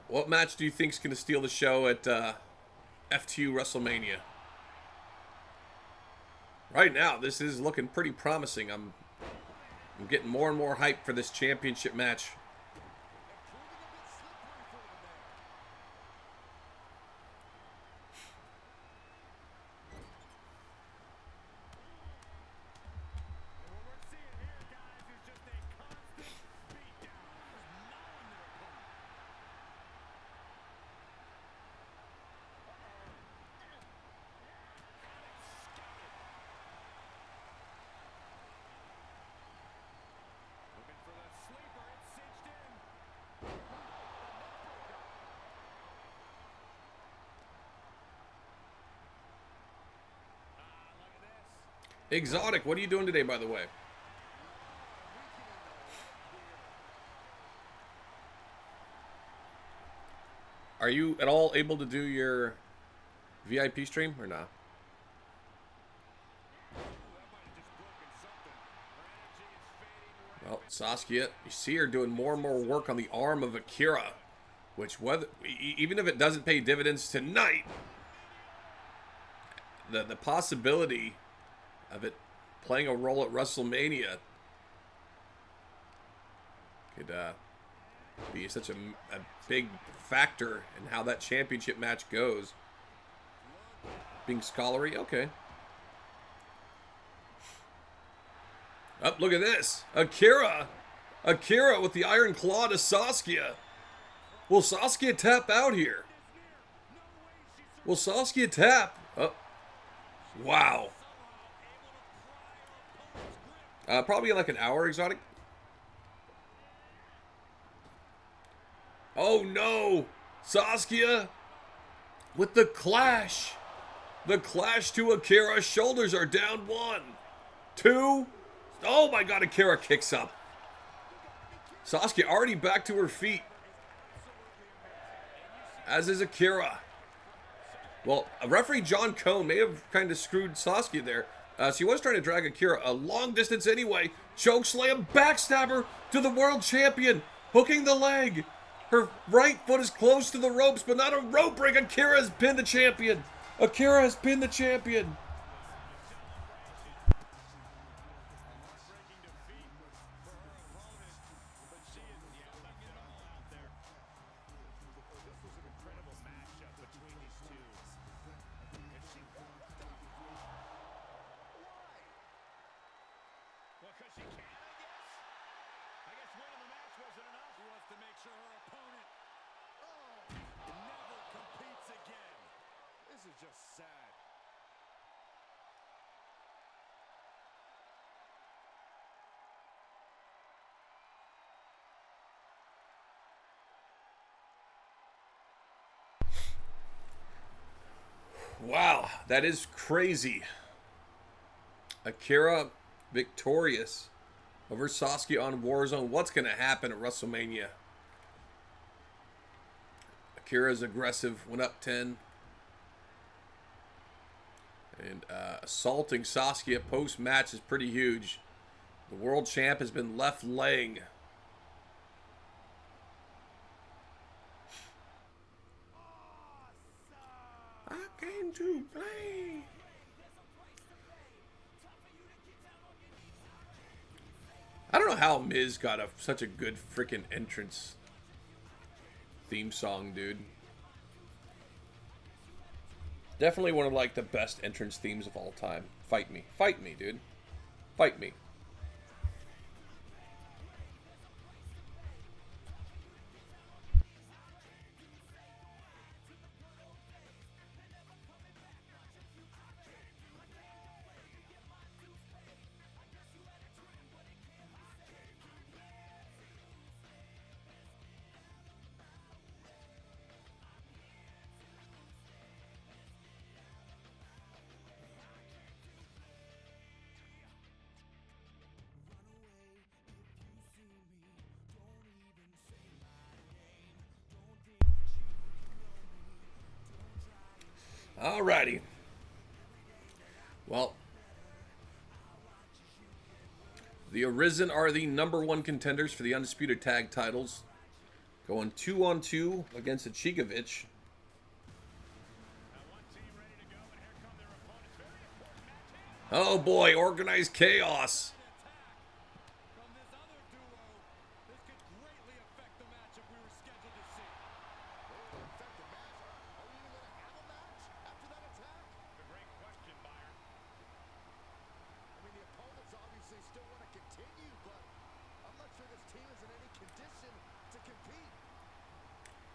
What match do you think is going to steal the show at FTU WrestleMania? Right now, this is looking pretty promising. I'm getting more and more hyped for this championship match. Exotic, what are you doing today, by the way? Are you at all able to do your VIP stream or not? Well, Saskia, you see her doing more and more work on the arm of Akira, which, whether even if it doesn't pay dividends tonight, the possibility of it playing a role at WrestleMania could be such a big factor in how that championship match goes. Being scholarly, okay. Up, look at this. Akira with the Iron Claw to Saskia. Will Saskia tap out here? Will Saskia tap? Oh. Wow. Probably like an hour, Exotic. Oh no! Saskia with the clash. The clash to Akira. Shoulders are down. 1, 2. Oh my god, Akira kicks up. Saskia already back to her feet. As is Akira. Well, referee John Cone may have kind of screwed Saskia there. She was trying to drag Akira a long distance anyway. Chokeslam backstabber to the world champion. Hooking the leg. Her right foot is close to the ropes, but not a rope break. Akira has pinned the champion. Akira has pinned the champion. Just sad. Wow, that is crazy. Akira victorious Over Sasuke on Warzone. What's going to happen at WrestleMania? Akira's aggressive. Went up 10. And assaulting Sasuke post-match is pretty huge. The world champ has been left laying. I came to play. I don't know how Miz got such a good freaking entrance theme song, dude. Definitely one of like the best entrance themes of all time. Fight me, dude. Fight me. Alrighty. Well, the Arisen are the #1 contenders for the Undisputed Tag titles. Going 2-on-2 against the Chikovich. Oh boy, organized chaos.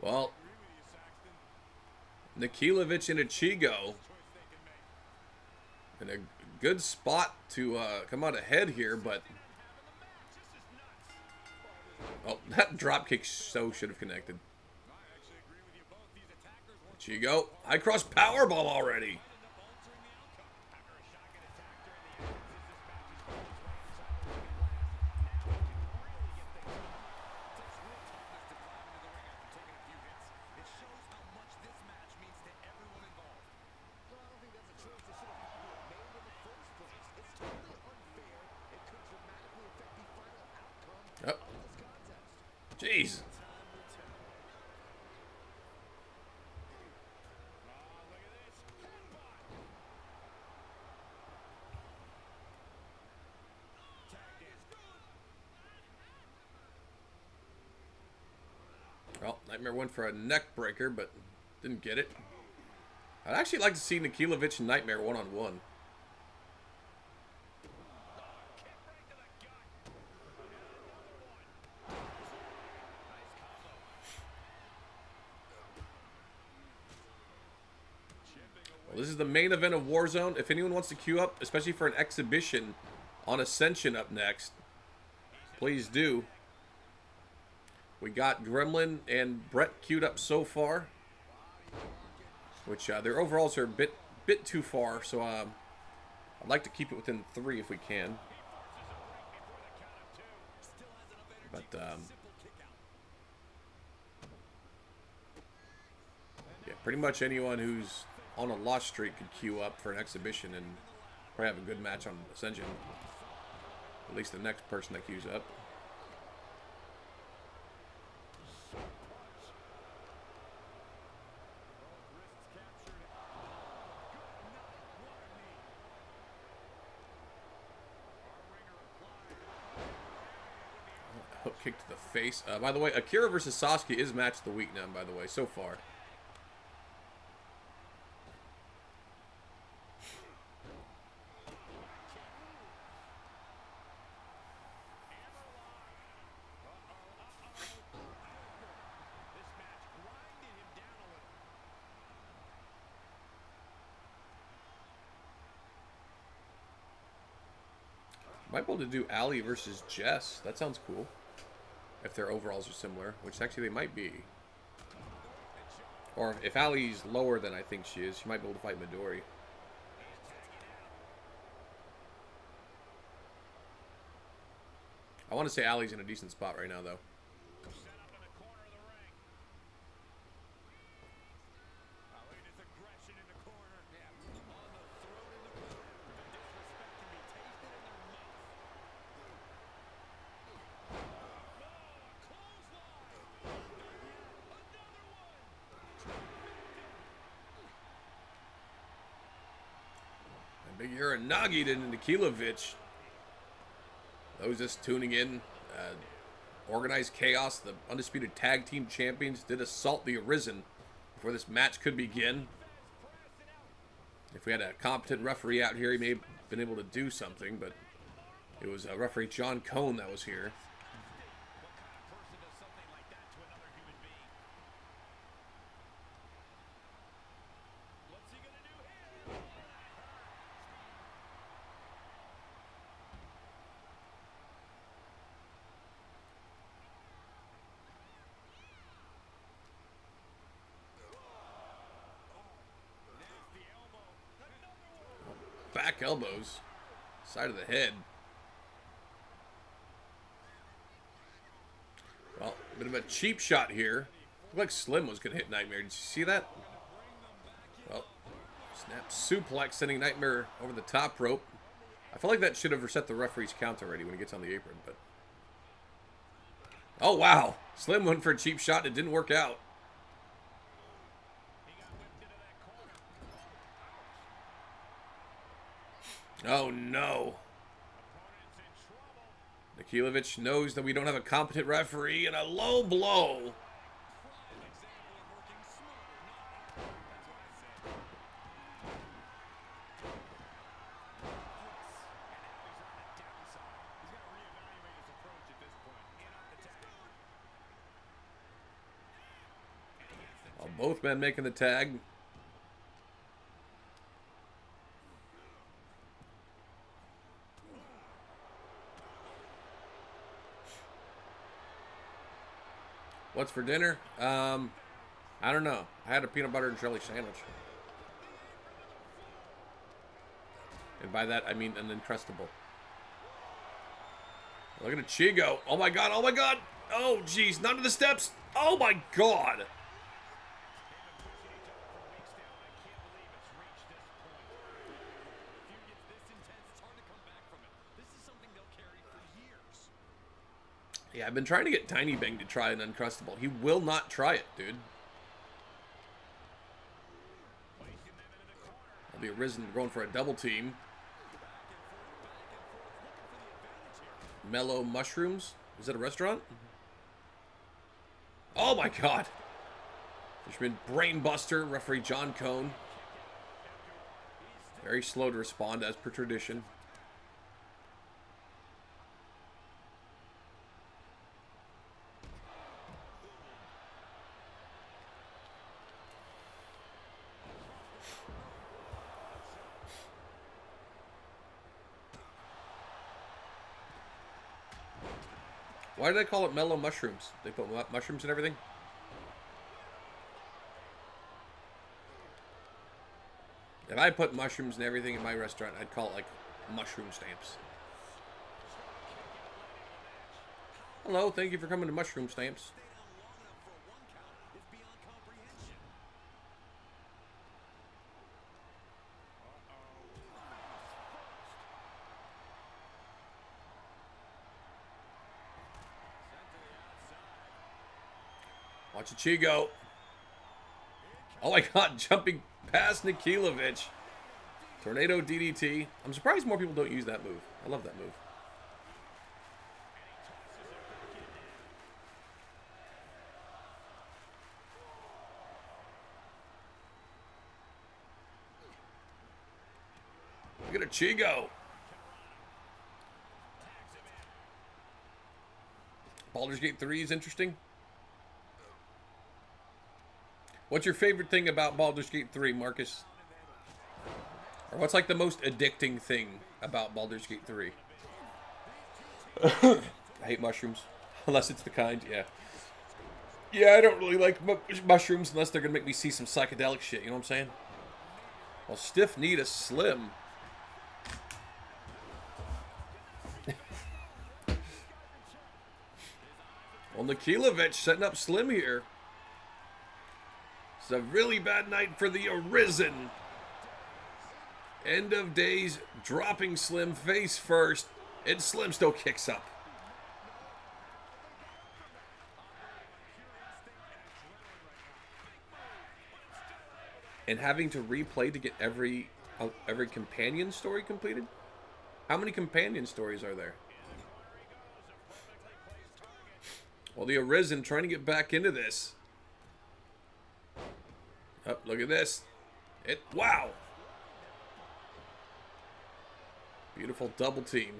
Well, Nikilovich and Ichigo in a good spot to come out ahead here, but oh, that dropkick so should have connected. Ichigo, high cross powerbomb already. Oh. Jeez. Well, Nightmare went for a neck breaker, but didn't get it. I'd actually like to see Nikilovich and Nightmare one-on-one. Well, this is the main event of Warzone. If anyone wants to queue up, especially for an exhibition on Ascension up next, please do. We got Gremlin and Brett queued up so far, which their overalls are a bit too far, so I'd like to keep it within 3 if we can. But yeah, pretty much anyone who's on a loss streak could queue up for an exhibition and probably have a good match on Ascension. At least the next person that queues up. Hook kick to the face. By the way, Akira versus Sasuke is match of the week now, by the way, so far. Might be able to do Ali versus Jess. That sounds cool. If their overalls are similar, which actually they might be. Or if Ali's lower than I think she is, she might be able to fight Midori. I want to say Ali's in a decent spot right now, though. Set up in the corner of the ring. Oh, look at his aggression in the corner. Yeah, on the throat in the corner. The disrespect can be tasted in their mouth. Oh, a clothesline. Another one. And Big Uranagi to Nikilovich. Those just tuning in. Organized Chaos, the undisputed tag team champions, did assault the Arisen before this match could begin. If we had a competent referee out here, he may have been able to do something, but it was referee John Cone that was here. What kind of person does something like that to another human being? What's he gonna do here? Nasty elbow. Another one. Back elbows, side of the head. Well, a bit of a cheap shot here. Looked like Slim was going to hit Nightmare. Did you see that? Well, snap suplex, sending Nightmare over the top rope. I feel like that should have reset the referee's count already when he gets on the apron, but... Oh, wow. Slim went for a cheap shot. It didn't work out. He got whipped into that corner. Oh, no. Opponent's in trouble. Nikilovich knows that we don't have a competent referee, and a low blow. Prime example of working smarter, not harder. That's what I said. And now he's on the downside. He's got to reevaluate his approach at this point. In off the tag. And he gets the Well, both men making the tag. What's for dinner? I don't know. I had a peanut butter and jelly sandwich. And by that, I mean an Uncrustable. Look at Chigo. Oh my god, oh my god. Oh, jeez, not to the steps. Oh my god. Yeah, I've been trying to get Tiny Bang to try an Uncrustable. He will not try it, dude. I'll be Arisen going for a double team. Mellow Mushrooms? Is that a restaurant? Oh my god! There's been Brainbuster, referee John Cone. Very slow to respond as per tradition. Why did I call it Mellow Mushrooms? They put mushrooms and everything? If I put mushrooms and everything in my restaurant, I'd call it like mushroom stamps. Hello, thank you for coming to Mushroom Stamps. Watch Chigo. Oh my god, jumping past Nikilovich. Tornado DDT. I'm surprised more people don't use that move. I love that move. Look at Chigo. Baldur's Gate 3 is interesting. What's your favorite thing about Baldur's Gate 3, Marcus? Or what's like the most addicting thing about Baldur's Gate 3? I hate mushrooms. Unless it's the kind, yeah. Yeah, I don't really like mushrooms unless they're going to make me see some psychedelic shit, you know what I'm saying? Well, stiff knee to Slim. Well, Nikilovich setting up Slim here. It's a really bad night for the Arisen. End of days, dropping Slim face first, and Slim still kicks up. And having to replay to get every companion story completed? How many companion stories are there? Well, the Arisen trying to get back into this. Oh, look at this. Wow. Beautiful double team.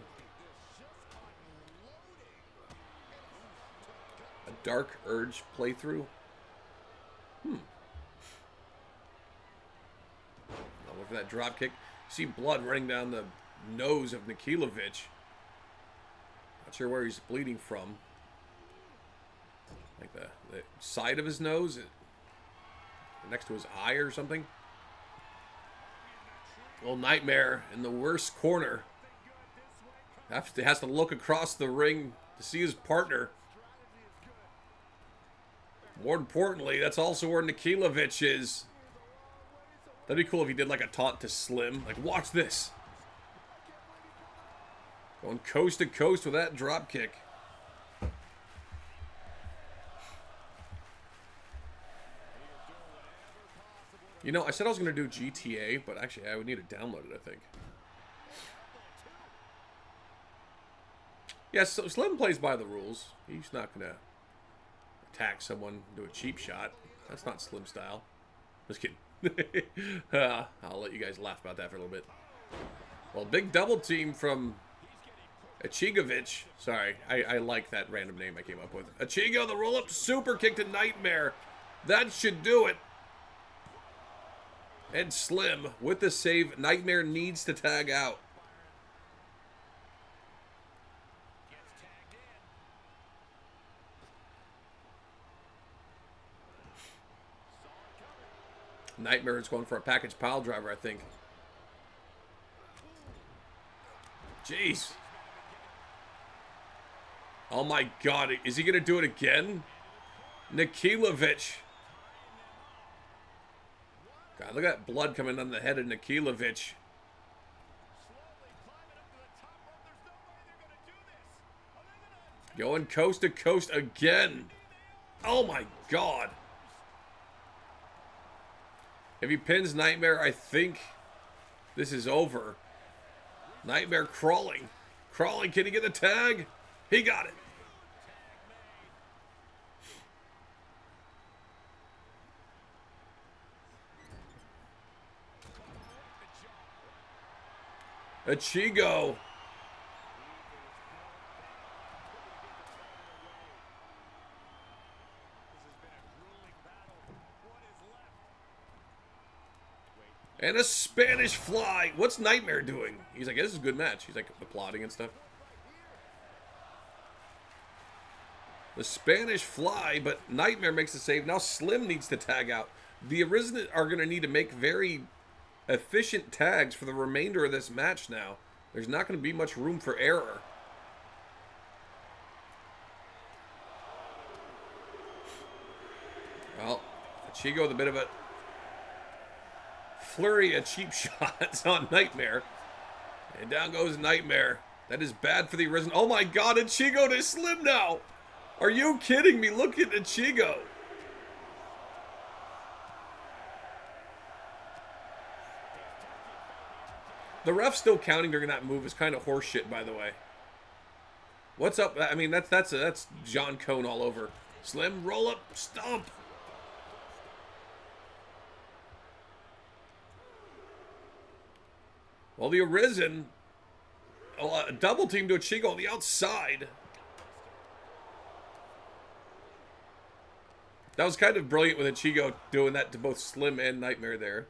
A Dark Urge playthrough. I'll look for that drop kick. See blood running down the nose of Nikilovich. Not sure where he's bleeding from. Like the side of his nose, next to his eye or something. Little Nightmare in the worst corner. Has to look across the ring to see his partner. More importantly, that's also where Nikilovich is. That'd be cool if he did like a taunt to Slim. Like, watch this. Going coast to coast with that drop kick. You know, I said I was going to do GTA, but actually I would need to download it, I think. Yes, so Slim plays by the rules. He's not going to attack someone, do a cheap shot. That's not Slim style. Just kidding. I'll let you guys laugh about that for a little bit. Well, big double team from Achigovich. Sorry, I like that random name I came up with. Achigo, the roll-up super kick to Nightmare. That should do it. And Slim with the save. Nightmare needs to tag out. Nightmare is going for a package pile driver, I think. Jeez. Oh my God, is he going to do it again? Nikilovich. God, look at that blood coming on the head of Nikilovich. Going coast to coast again. Oh my God. If he pins Nightmare, I think this is over. Nightmare crawling. Crawling, can he get the tag? He got it. Achigo. And a Spanish fly. What's Nightmare doing? He's like, this is a good match. He's like applauding and stuff. The Spanish fly, but Nightmare makes the save. Now Slim needs to tag out. The Arisen are going to need to make very efficient tags for the remainder of this match now. There's not going to be much room for error. Well, Achigo with a bit of a flurry of cheap shots on Nightmare. And down goes Nightmare. That is bad for the Arisen. Oh my God, Achigo to Slim now. Are you kidding me? Look at Achigo. The ref still counting during that move is kind of horseshit, by the way. What's up? I mean, that's John Cone all over. Slim, roll up, stomp. Well, the Arisen, a double team to Achigo on the outside. That was kind of brilliant with Achigo doing that to both Slim and Nightmare there.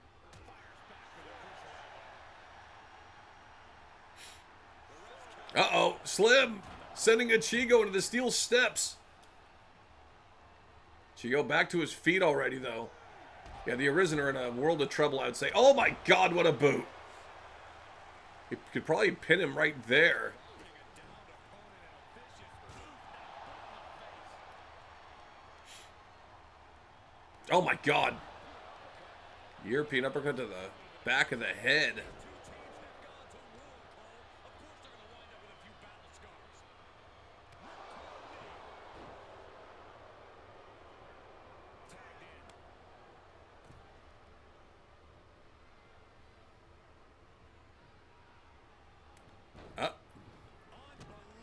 Uh-oh, Slim sending Achigo into the steel steps. Achigo back to his feet already, though. Yeah, the Arisen are in a world of trouble, I would say. Oh my God, what a boot. You could probably pin him right there. Oh my God. European uppercut to the back of the head.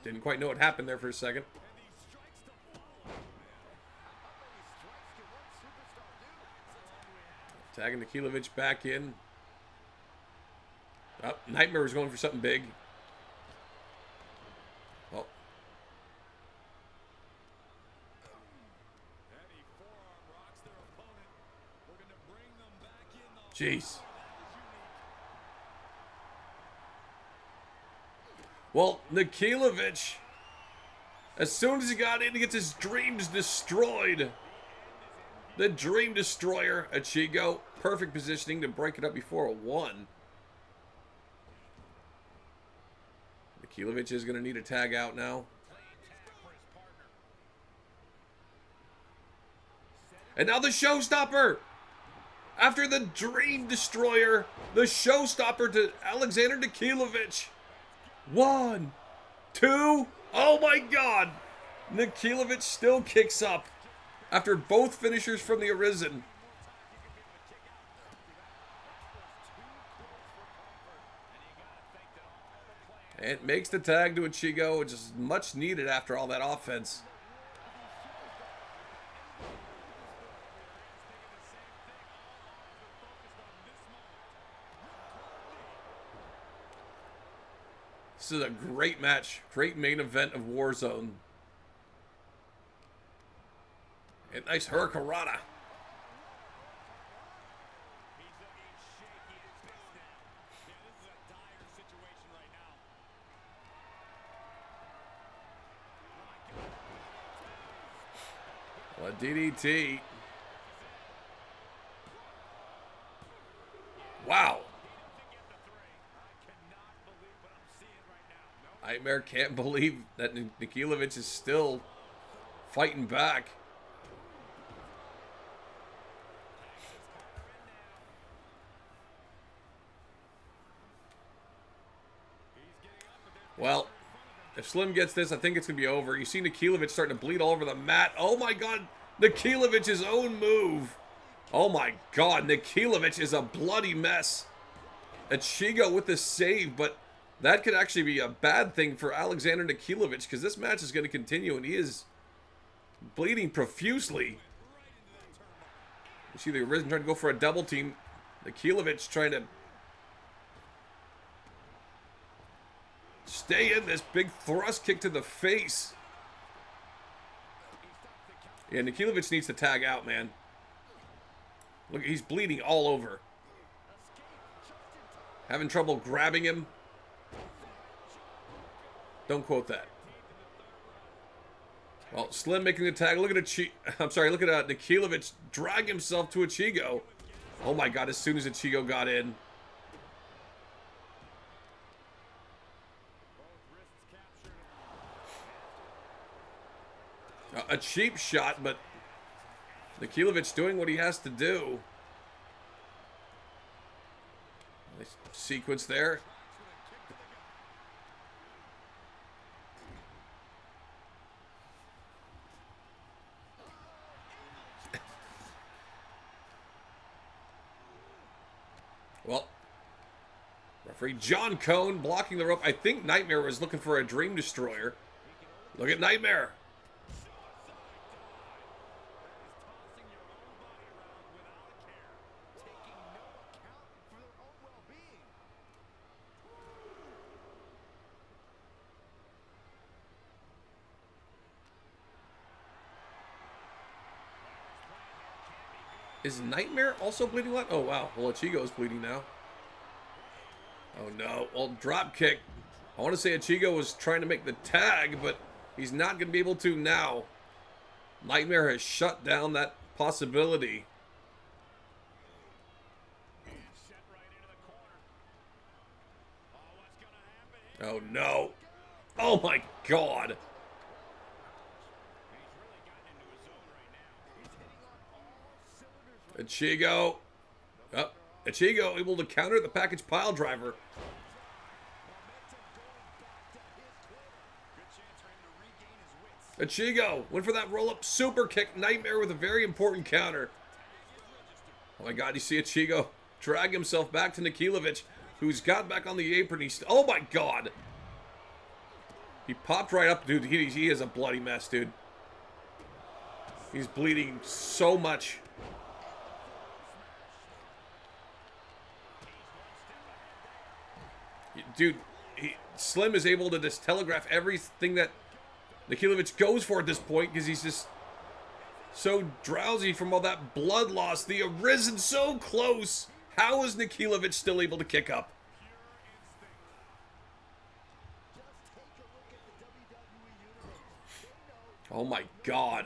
Didn't quite know what happened there for a second. Tagging Nikilovich back in. Oh, Nightmare was going for something big. Oh. Jeez. Well, Nikilovich, as soon as he got in, he gets his dreams destroyed. The Dream Destroyer, Ichigo. Perfect positioning to break it up before a 1. Nikilovich is going to need a tag out now. And now the Showstopper! After the Dream Destroyer, the Showstopper to Alexander Nikilovich. 1, 2, oh my God! Nikilovich still kicks up after both finishers from the Arisen. And makes the tag to Ichigo, which is much needed after all that offense. This is a great match, great main event of Warzone. And nice Hurricanrana. Well, a DDT. Wow. Nightmare can't believe that Nikilovich is still fighting back. Well, if Slim gets this, I think it's going to be over. You see Nikilovich starting to bleed all over the mat. Oh my God, Nikilovich's own move. Oh my God, Nikilovich is a bloody mess. Ichigo with the save, but that could actually be a bad thing for Alexander Nikilovich because this match is going to continue and he is bleeding profusely. You see the Arisen trying to go for a double team. Nikilovich trying to stay in this big thrust kick to the face. Yeah, Nikilovich needs to tag out, man. Look, he's bleeding all over. Having trouble grabbing him. Don't quote that. Well, Slim making the tag. Look at look at Nikilovich drag himself to Ichigo. Oh my God, as soon as Ichigo got in. A cheap shot, but Nikilovich doing what he has to do. Nice sequence there. Well, referee John Cone blocking the rope. I think Nightmare was looking for a Dream Destroyer. Look at Nightmare. Is Nightmare also bleeding out? Oh, wow. Well, Ichigo's bleeding now. Oh, no. Well, drop kick. I want to say Ichigo was trying to make the tag, but he's not going to be able to now. Nightmare has shut down that possibility. Oh, no. Oh, my God. Ichigo. Oh, Ichigo able to counter the package pile driver. Ichigo went for that roll-up super kick. Nightmare with a very important counter. Oh my god, you see Ichigo drag himself back to Nikilovich, who's got back on the apron. Oh my god. He popped right up, dude. He is a bloody mess, dude. He's bleeding so much. Dude, Slim is able to just telegraph everything that Nikilovich goes for at this point because he's just so drowsy from all that blood loss. The Arisen so close. How is Nikilovich still able to kick up? Oh my god.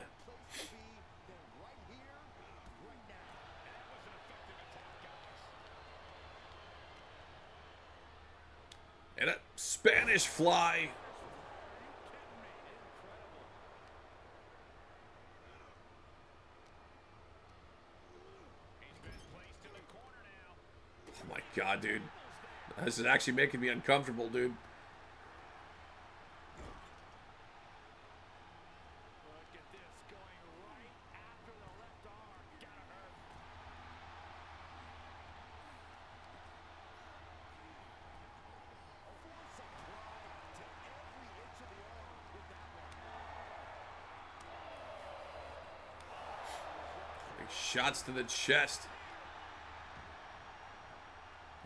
And a Spanish fly. Oh my god, dude. This is actually making me uncomfortable, dude. Shots to the chest.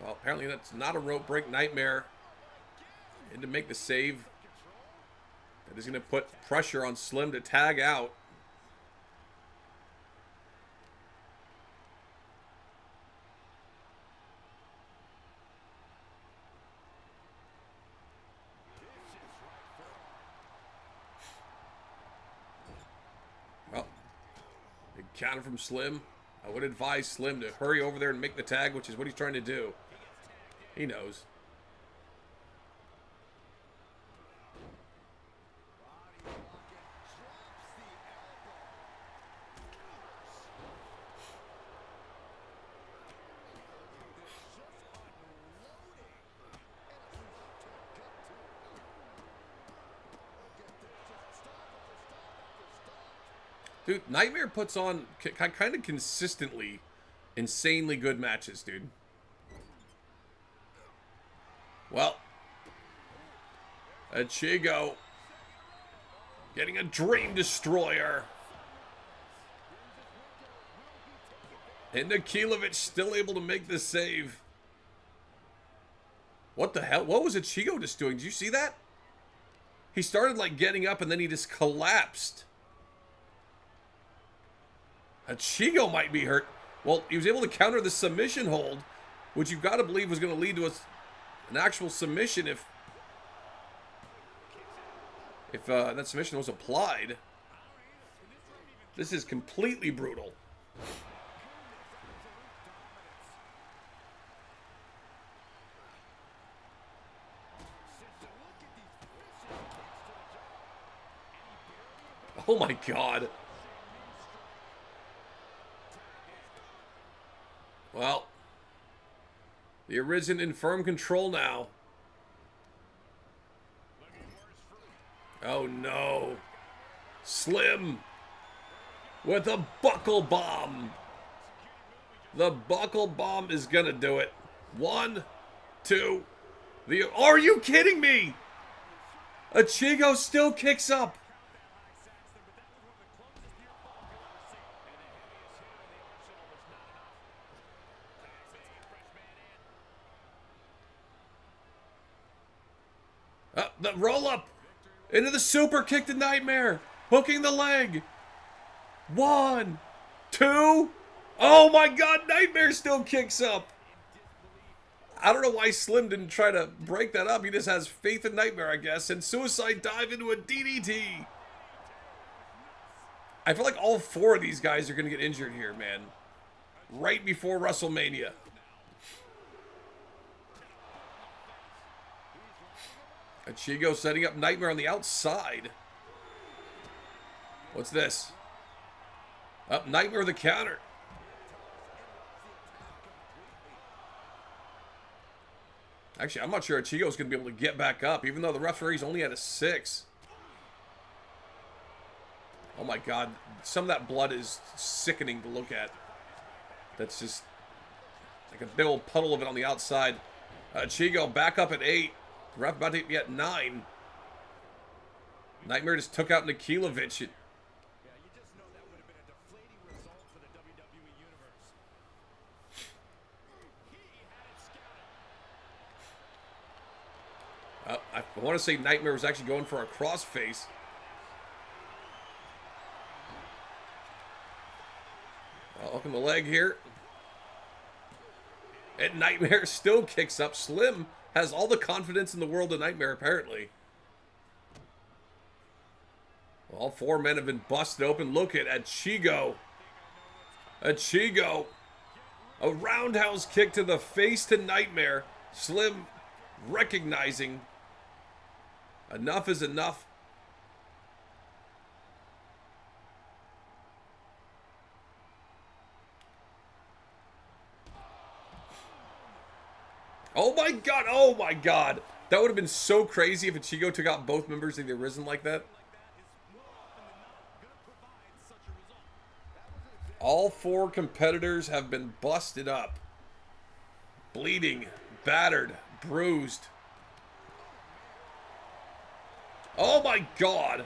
Well, apparently that's not a rope break. Nightmare in to make the save. That is going to put pressure on Slim to tag out. Well, big counter from Slim. I would advise Slim to hurry over there and make the tag, which is what he's trying to do. He knows. Dude, Nightmare puts on kind of consistently insanely good matches, dude. Well, Ichigo getting a Dream Destroyer. And Nikilovich still able to make the save. What the hell? What was Ichigo just doing? Did you see that? He started like getting up and then he just collapsed. Ichigo might be hurt. Well, he was able to counter the submission hold, which you've got to believe was going to lead to an actual submission if that submission was applied. This is completely brutal. Oh my god. Well, the Arisen in firm control now. Oh no. Slim with a buckle bomb. The buckle bomb is gonna do it. 1, 2. Are you kidding me? Ichigo still kicks up. The roll up into the super kick to Nightmare, hooking the leg. 1, 2. Oh my god, Nightmare still kicks up. I don't know why Slim didn't try to break that up. He just has faith in Nightmare, I guess. And suicide dive into a DDT. I feel like all 4 of these guys are going to get injured here, man. Right before WrestleMania. Ichigo setting up Nightmare on the outside. What's this? Up Nightmare with a counter. Actually, I'm not sure Ichigo's going to be able to get back up, even though the referee's only at a 6. Oh my god. Some of that blood is sickening to look at. That's just like a big old puddle of it on the outside. Ichigo back up at 8. The ref about to be at 9. Nightmare just took out Nikilovich. Yeah, you just know that would have been a deflating result for the WWE Universe. He had it scouted. I want to say Nightmare was actually going for a crossface. Hook in the leg here. And Nightmare still kicks up. Slim has all the confidence in the world of Nightmare, apparently. All 4 men have been busted open. Look at Ichigo. Ichigo. A roundhouse kick to the face to Nightmare. Slim recognizing enough is enough. Oh my god, oh my god. That would have been so crazy if Ichigo took out both members of the Arisen like that. All 4 competitors have been busted up. Bleeding, battered, bruised. Oh my god.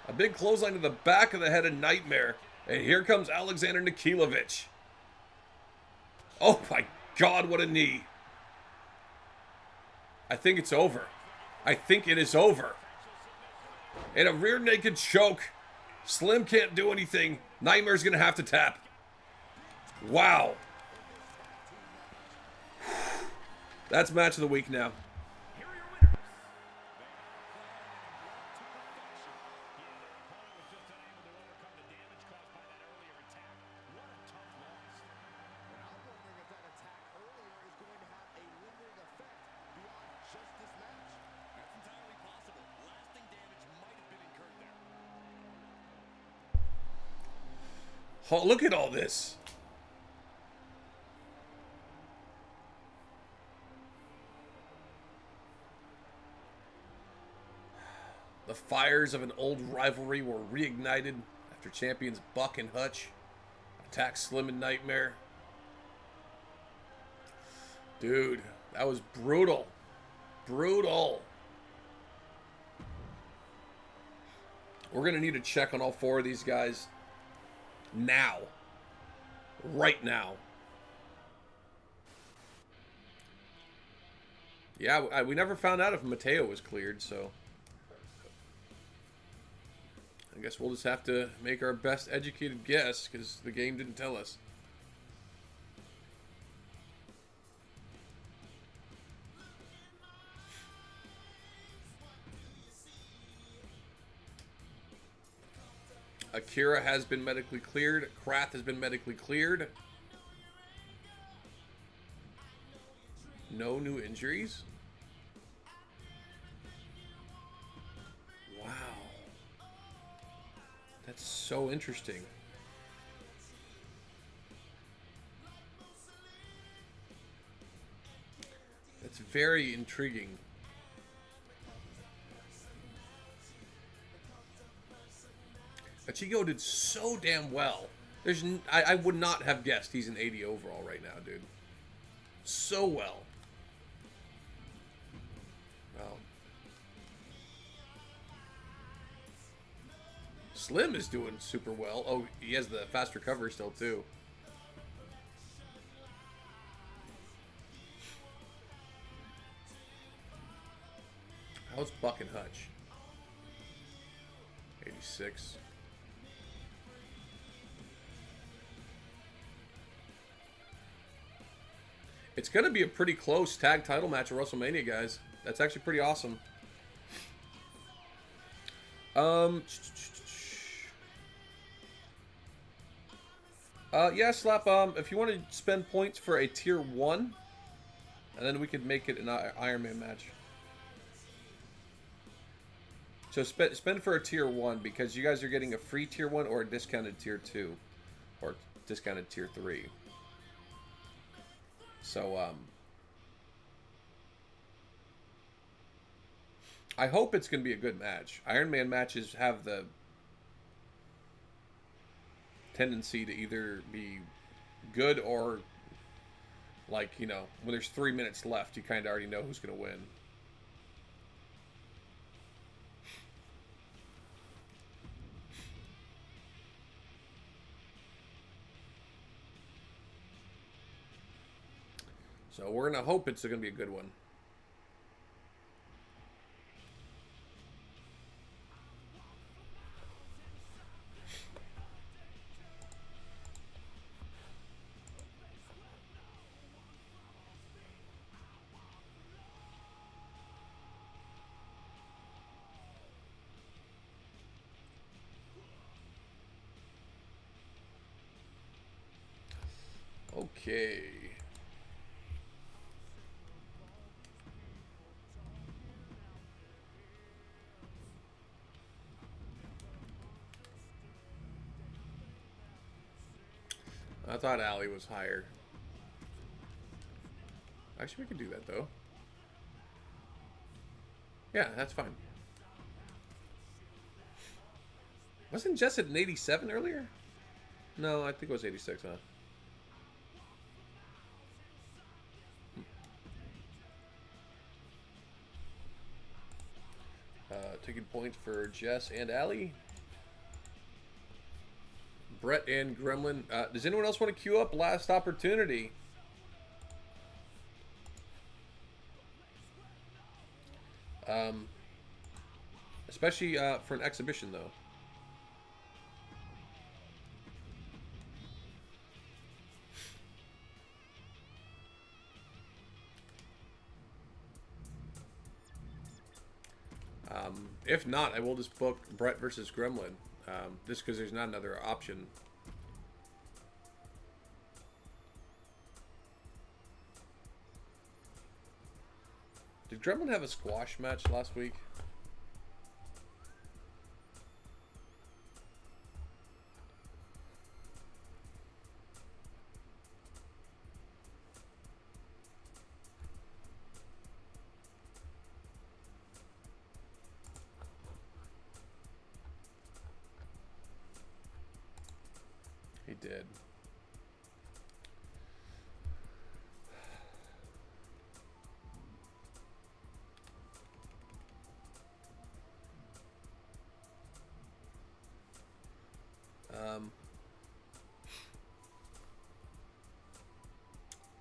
A big clothesline to the back of the head of Nightmare. And here comes Alexander Nikilovich. Oh my god, what a knee. I think it's over. I think it is over. And a rear naked choke. Slim can't do anything. Nightmare's going to have to tap. Wow. That's match of the week now. Here are your winners. Their opponent was just unable to overcome the damage caused by that earlier attack. What a tough loss. And I'm wondering if that attack earlier is going to have a lingering effect beyond just this match. That's entirely possible. Lasting damage might have been incurred there. Oh, look at all this. The fires of an old rivalry were reignited after champions Buck and Hutch attacked Slim and Nightmare. Dude, that was brutal. Brutal. We're going to need to check on all 4 of these guys now. Right now. Yeah, we never found out if Mateo was cleared, so I guess we'll just have to make our best educated guess because the game didn't tell us. Akira has been medically cleared. Krath has been medically cleared. No new injuries. Wow. That's so interesting. That's very intriguing. Ichigo did so damn well. I would not have guessed he's an 80 overall right now, dude. So well. Wow. Slim is doing super well. Oh, he has the fast recovery still, too. How's Buck and Hutch? 86. It's going to be a pretty close tag title match at WrestleMania, guys. That's actually pretty awesome. Yeah, Slap, if you want to spend points for a tier 1, and then we could make it an Iron Man match. So spend for a tier 1 because you guys are getting a free tier 1 or a discounted tier 2 or discounted tier 3. So I hope it's going to be a good match. Iron Man matches have the tendency to either be good or, like, you know, when there's 3 minutes left, you kind of already know who's going to win. So we're going to hope it's going to be a good one. Okay. I thought Allie was higher. Actually, we could do that, though. Yeah, that's fine. Wasn't Jess at an 87 earlier? No, I think it was 86, huh? Taking points for Jess and Allie. Brett and Gremlin. Does anyone else want to queue up? Last opportunity. Especially for an exhibition, though. If not, I will just book Brett versus Gremlin. Just because there's not another option. Did Gremlin have a squash match last week? He did.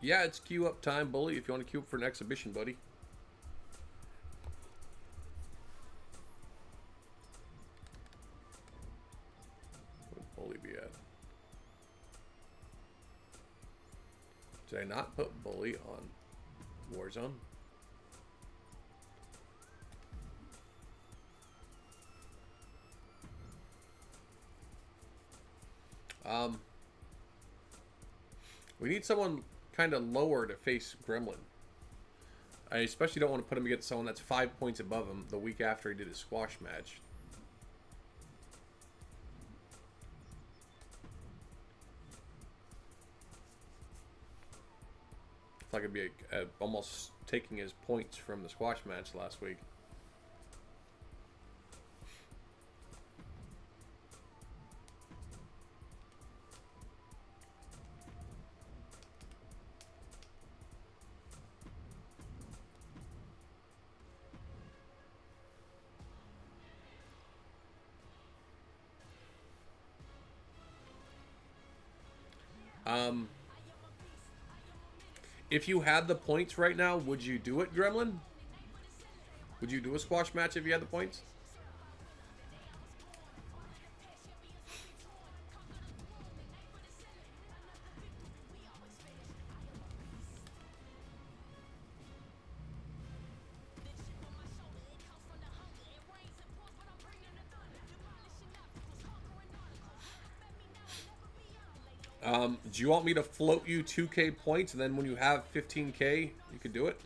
Yeah, it's queue up time, Bully, if you want to queue up for an exhibition, buddy. Where'd Bully be at? Did I not put Bully on Warzone? We need someone kind of lower to face Gremlin. I especially don't want to put him against someone that's 5 points above him the week after he did his squash match. It's like it'd be almost taking his points from the squash match last week. If you had the points right now, would you do it, Gremlin? Would you do a squash match if you had the points? Do you want me to float you 2K points, and then when you have 15K, you could do it?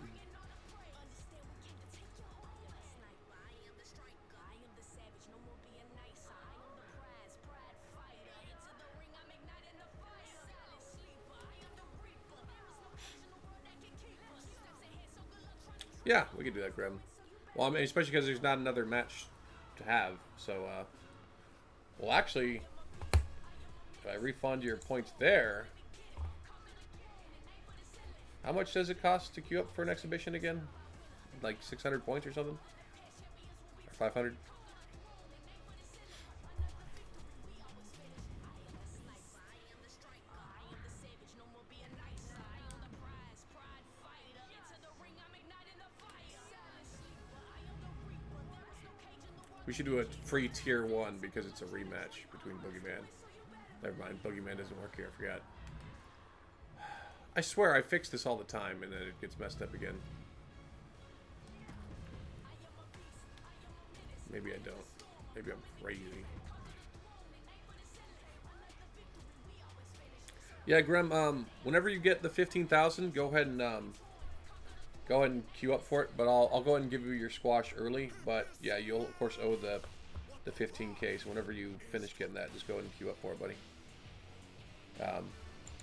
Yeah, we could do that, Graham. Well, I mean, especially because there's not another match to have. So, well, actually, if I refund your points there, how much does it cost to queue up for an exhibition again? Like 600 points or something? Or 500? We should do a free tier 1 because it's a rematch between Boogeyman. Never mind, Boogeyman doesn't work here, I forgot. I swear I fix this all the time and then it gets messed up again. Maybe I don't. Maybe I'm crazy. Yeah, Graham, whenever you get the 15,000, go ahead and queue up for it, but I'll go ahead and give you your squash early. But yeah, you'll of course owe the 15K. So whenever you finish getting that, just go ahead and queue up for it, buddy.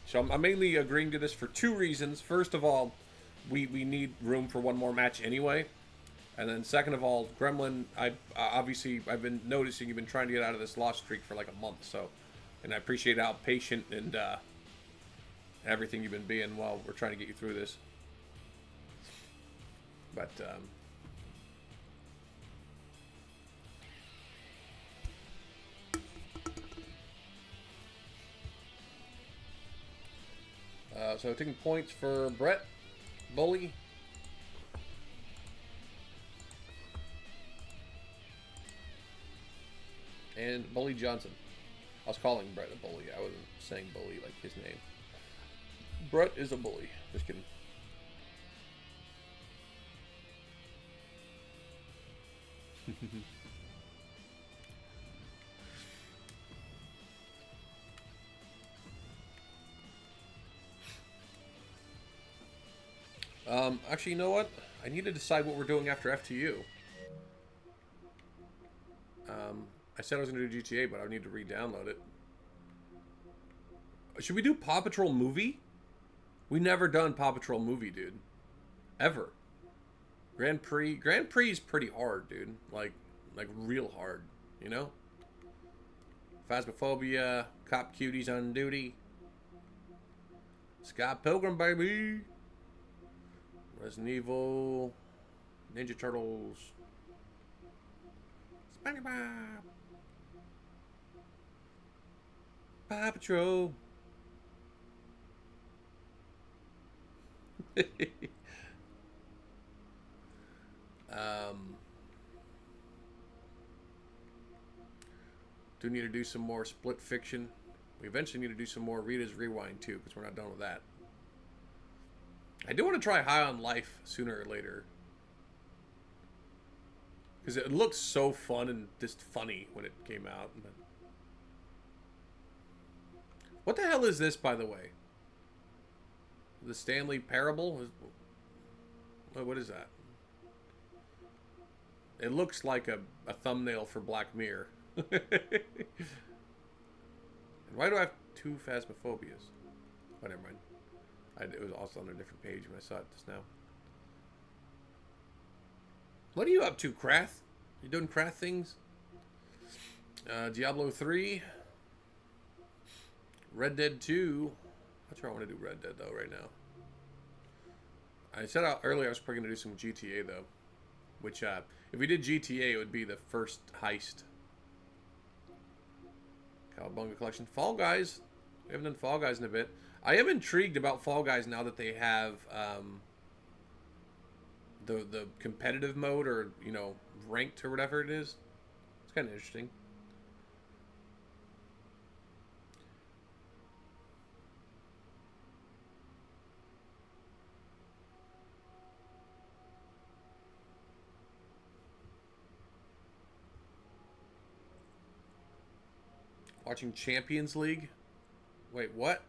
So I'm mainly agreeing to this for 2 reasons. First of all, we need room for 1 more match anyway, and then second of all, Gremlin, obviously I've been noticing you've been trying to get out of this loss streak for like a month, so, and I appreciate how patient and everything you've been being while we're trying to get you through this. But so taking points for Brett, Bully, and Bully Johnson. I was calling Brett a bully. I wasn't saying bully like his name. Brett is a bully. Just kidding. Actually, you know what? I need to decide what we're doing after FTU. I said I was going to do GTA, but I need to re-download it. Should we do Paw Patrol movie? We never done Paw Patrol movie, dude. Ever. Grand Prix is pretty hard, dude. Like real hard, you know? Phasmophobia, Cop Cuties on Duty, Scott Pilgrim, baby. Resident Evil, Ninja Turtles, SpongeBob, Paw Patrol. Do need to do some more Split Fiction. We eventually need to do some more Rita's Rewind too, because we're not done with that. I do want to try High on Life sooner or later, because it looks so fun and just funny when it came out. What the hell is this, by the way? The Stanley Parable? What is that? It looks like a thumbnail for Black Mirror. And why do I have 2 Phasmophobias? Oh, never mind. It was also on a different page when I saw it just now. What are you up to, Krath? You doing Krath things? Diablo 3. Red Dead 2. Not sure I want to do Red Dead, though, right now. I said earlier I was probably going to do some GTA, though. Which, if we did GTA, it would be the first heist. Cowabunga Collection. Fall Guys. We haven't done Fall Guys in a bit. I am intrigued about Fall Guys now that they have the competitive mode, or, you know, ranked or whatever it is. It's kind of interesting. Watching Champions League? Wait, what?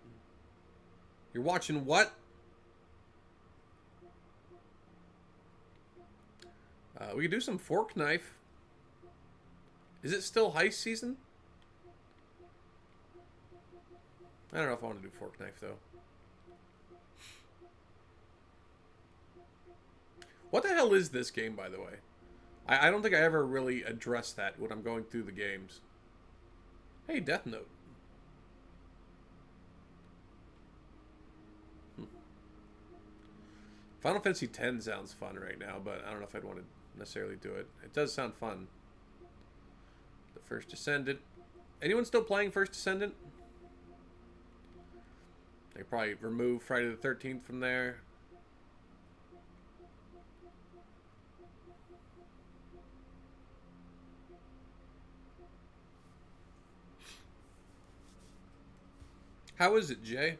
You're watching what? We could do some Fork Knife. Is it still heist season? I don't know if I want to do Fork Knife, though. What the hell is this game, by the way? I don't think I ever really addressed that when I'm going through the games. Hey, Death Note. Final Fantasy X sounds fun right now, but I don't know if I'd want to necessarily do it. It does sound fun. The First Descendant. Anyone still playing First Descendant? They probably remove Friday the 13th from there. How is it, Jay?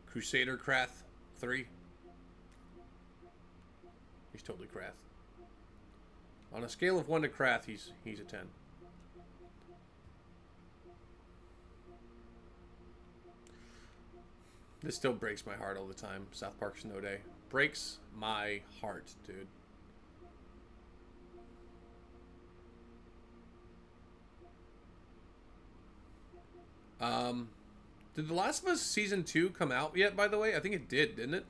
Crusader Krath 3. He's totally Krath. On a scale of 1 to Krath, he's a 10. This still breaks my heart all the time. South Park Snow Day. Breaks my heart, dude. Did The Last of Us Season 2 come out yet, by the way? I think it did, didn't it?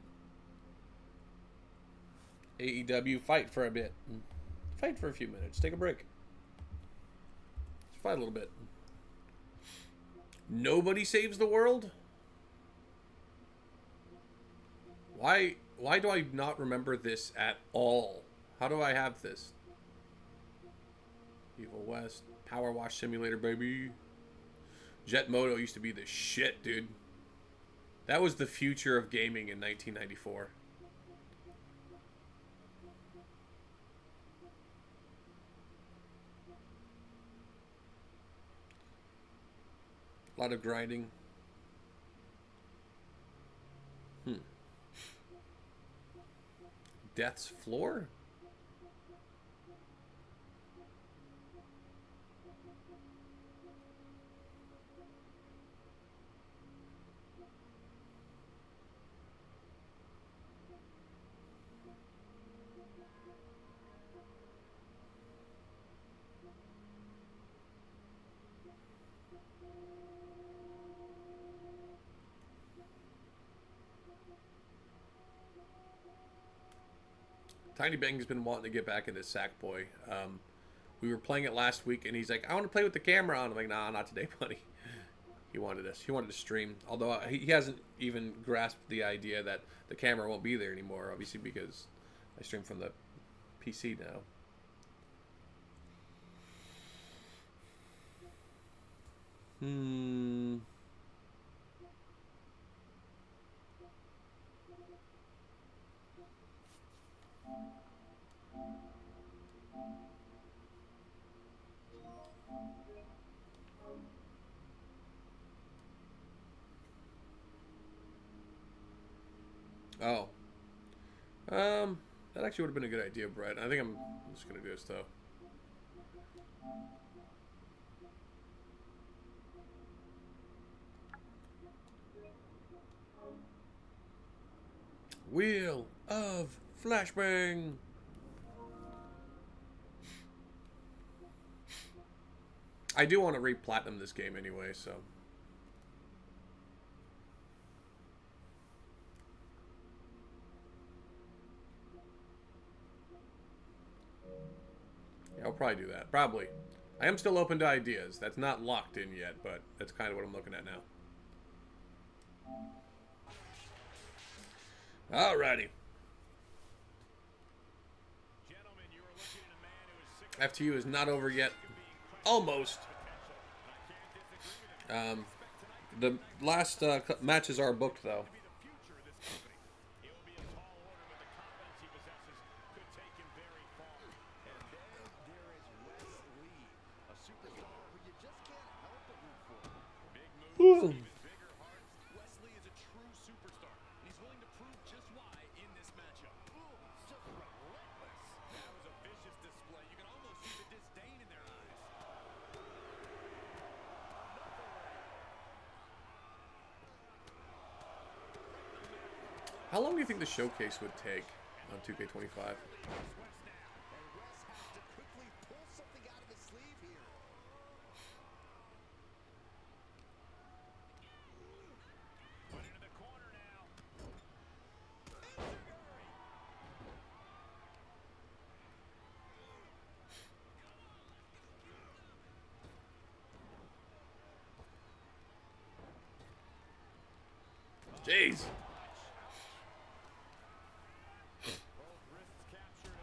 AEW, fight for a bit. Fight for a few minutes. Take a break. Let's fight a little bit. Nobody saves the world? Why do I not remember this at all? How do I have this? Evil West. Power Wash Simulator, baby. Jet Moto used to be the shit, dude. That was the future of gaming in 1994. A lot of grinding. Death's Floor? Tiny Bang's been wanting to get back into Sackboy. We were playing it last week, and he's like, "I want to play with the camera on." I'm like, "Nah, not today, buddy." He wanted to stream. Although he hasn't even grasped the idea that the camera won't be there anymore, obviously, because I stream from the PC now. Oh. That actually would have been a good idea, Brett. I think I'm just going to do this, though. Wheel of Flashbang. I do want to re-platinum this game anyway, so... Yeah, I'll probably do that. Probably. I am still open to ideas. That's not locked in yet, but that's kind of what I'm looking at now. Alrighty. FTU is not over yet. Almost. The last matches are booked, though. Ooh. How long do you think the showcase would take on 2K25? Jeez. Both wrists captured.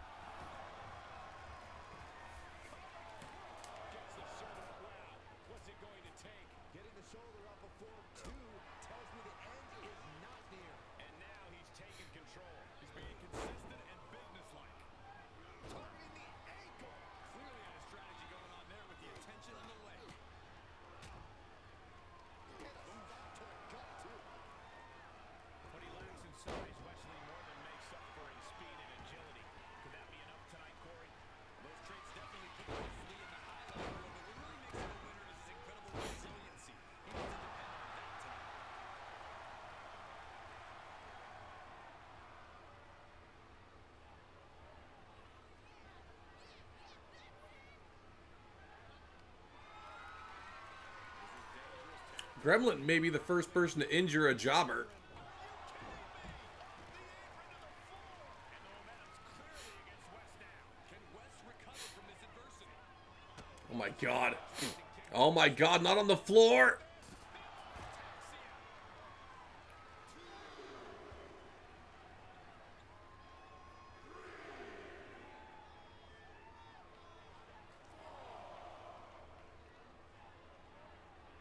Gets the shoulder up. Wow. What's it going to take? Getting the shoulder up before 2 tells me the end is not near. And now he's taking control. He's being consistent and businesslike. Targeting the ankle. Clearly had a strategy going on there with the attention on the leg. When he lacks in size, Wesley more than makes up for his speed and agility. Could that be enough tonight, Corey? Those traits definitely keep Wesley in the high level, but what really makes him a winner is his incredible resiliency. He needs to depend on that tonight. Gremlin may be the first person to injure a jobber. Oh my god. Oh my god, not on the floor!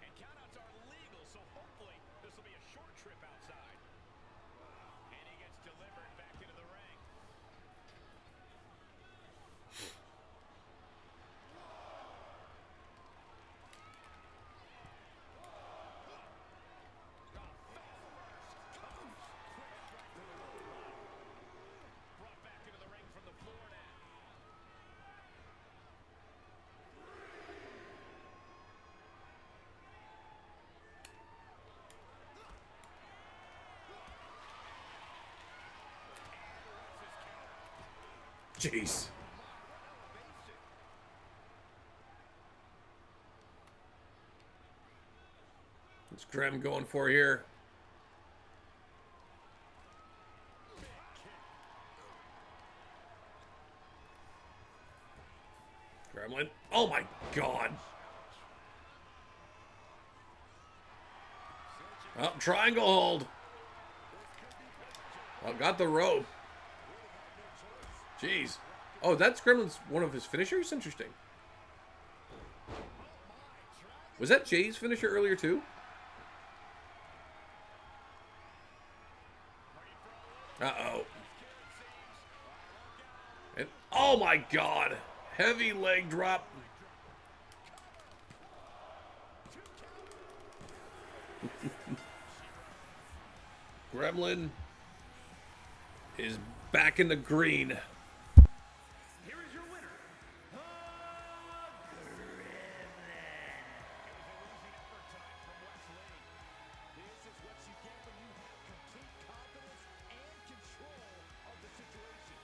And countouts are legal, so hopefully this will be a short trip outside. And he gets delivered back into the ring. Brought back into the ring from the floor now. Jeez. What's Grem going for here? Gremlin. Oh my god. Oh, triangle hold. Oh, got the rope. Jeez. Oh, that's Gremlin's one of his finishers? Interesting. Was that Jay's finisher earlier too? Uh-oh. And oh my god. Heavy leg drop. Gremlin is back in the green. Here is your winner, the Gremlin. It was a losing effort tonight from Wesley. This is what you get when you have complete confidence and control of the situation.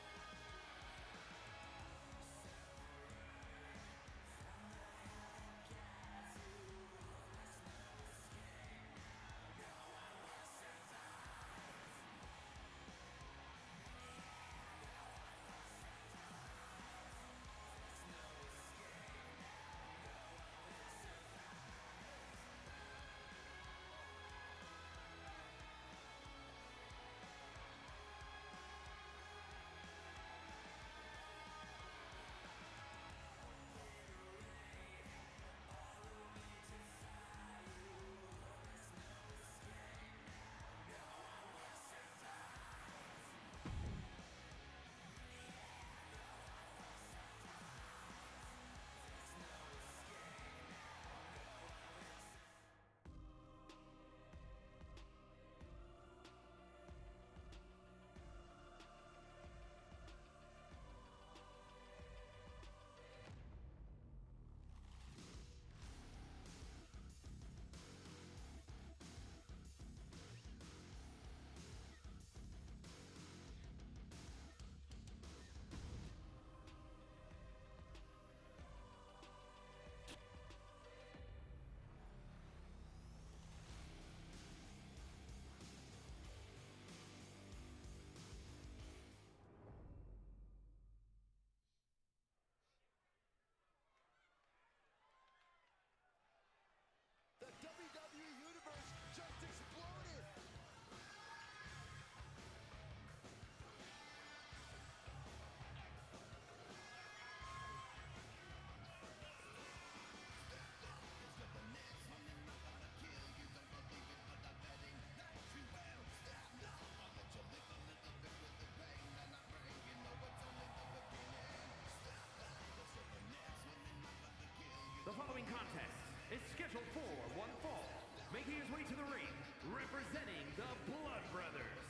making his way to the ring, representing the Blood Brothers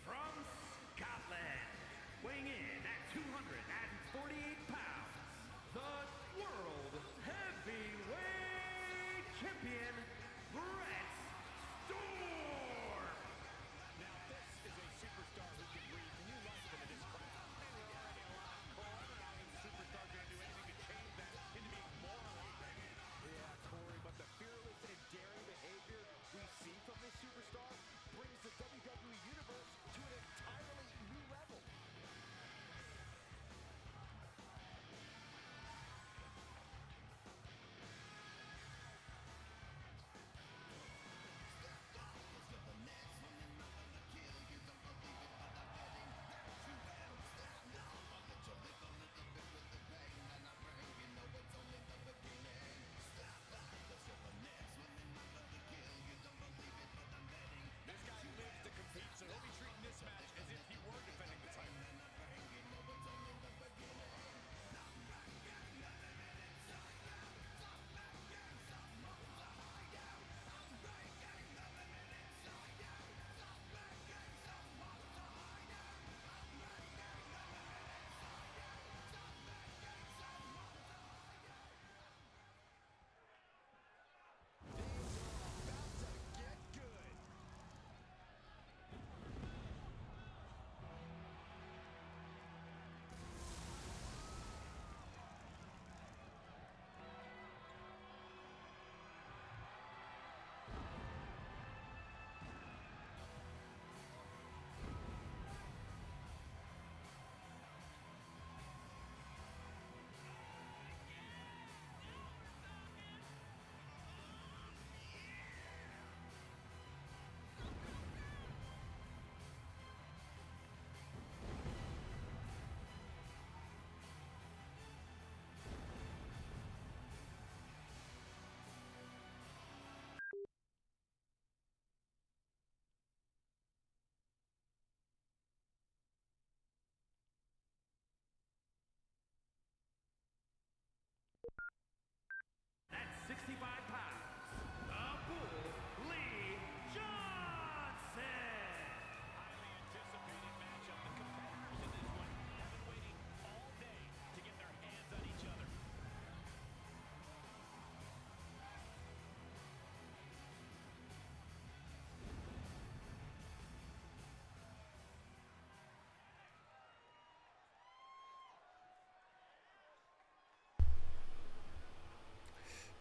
from Scotland, weighing in at 248 pounds, the World Heavyweight Champion, Brett Storm. Now this is a superstar who can breathe new life into this crowd. And we're already a lot calmer. I think the superstar's going to do anything to change that into being more alive. Yeah, Corey, but the fearless and daring behavior we see from this superstar brings the WWE Universe to an entirely new level. This guy lives to compete, so he'll be treating this match as if he were defending the title. About to get good. At 65 pounds, the Bull Lee Johnson. Highly anticipated matchup. The competitors in this one have been waiting all day to get their hands on each other.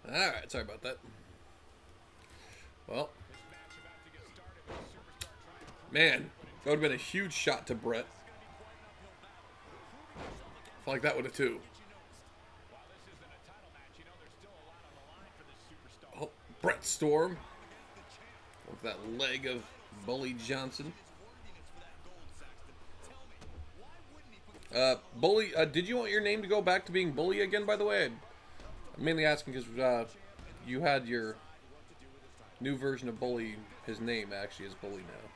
Alright, sorry about that. Well, This match about to get started with a superstar trying to prove man, that would have been a huge shot to Brett. I feel like that would have too. while this isn't a title match, you know there's still a lot on the line for this superstar. Oh, Brett Storm. With that leg of Bully Johnson. Bully, did you want your name to go back to being Bully again, by the way? I'm mainly asking because you had your new version of Bully, his name actually is Bully now.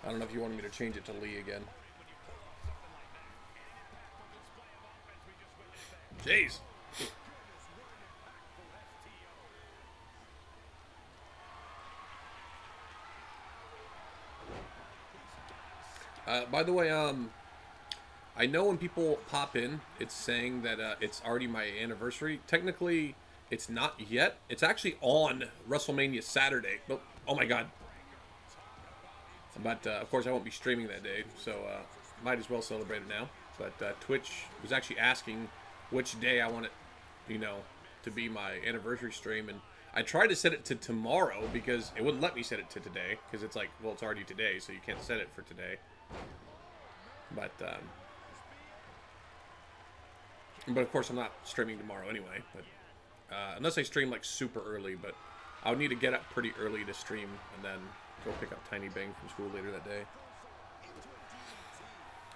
I don't know if you wanted me to change it to Lee again. Jeez. By the way, I know when people pop in, it's saying that it's already my anniversary. Technically, it's not yet. It's actually on WrestleMania Saturday. But, oh my god. But, of course, I won't be streaming that day, so might as well celebrate it now. But Twitch was actually asking which day I want it, you know, to be my anniversary stream. And I tried to set it to tomorrow because it wouldn't let me set it to today. Because it's like, well, it's already today, so you can't set it for today. But of course I'm not streaming tomorrow anyway. But unless I stream like super early, but I would need to get up pretty early to stream and then go pick up Tiny Bang from school later that day.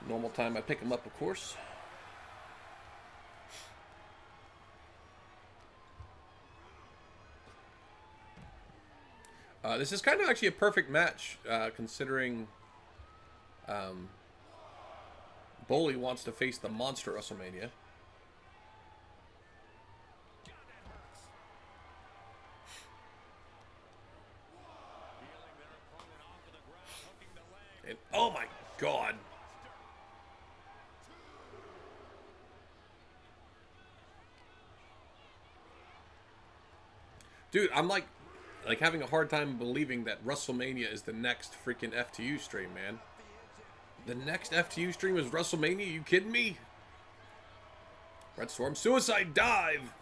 Normal time I pick him up, of course. This is kind of actually a perfect match, considering Bully wants to face the Monster WrestleMania. And oh my God. Dude, I'm like having a hard time believing that WrestleMania is the next freaking FTU stream, man. The next FTU stream is WrestleMania? Are you kidding me? Red Storm Suicide Dive.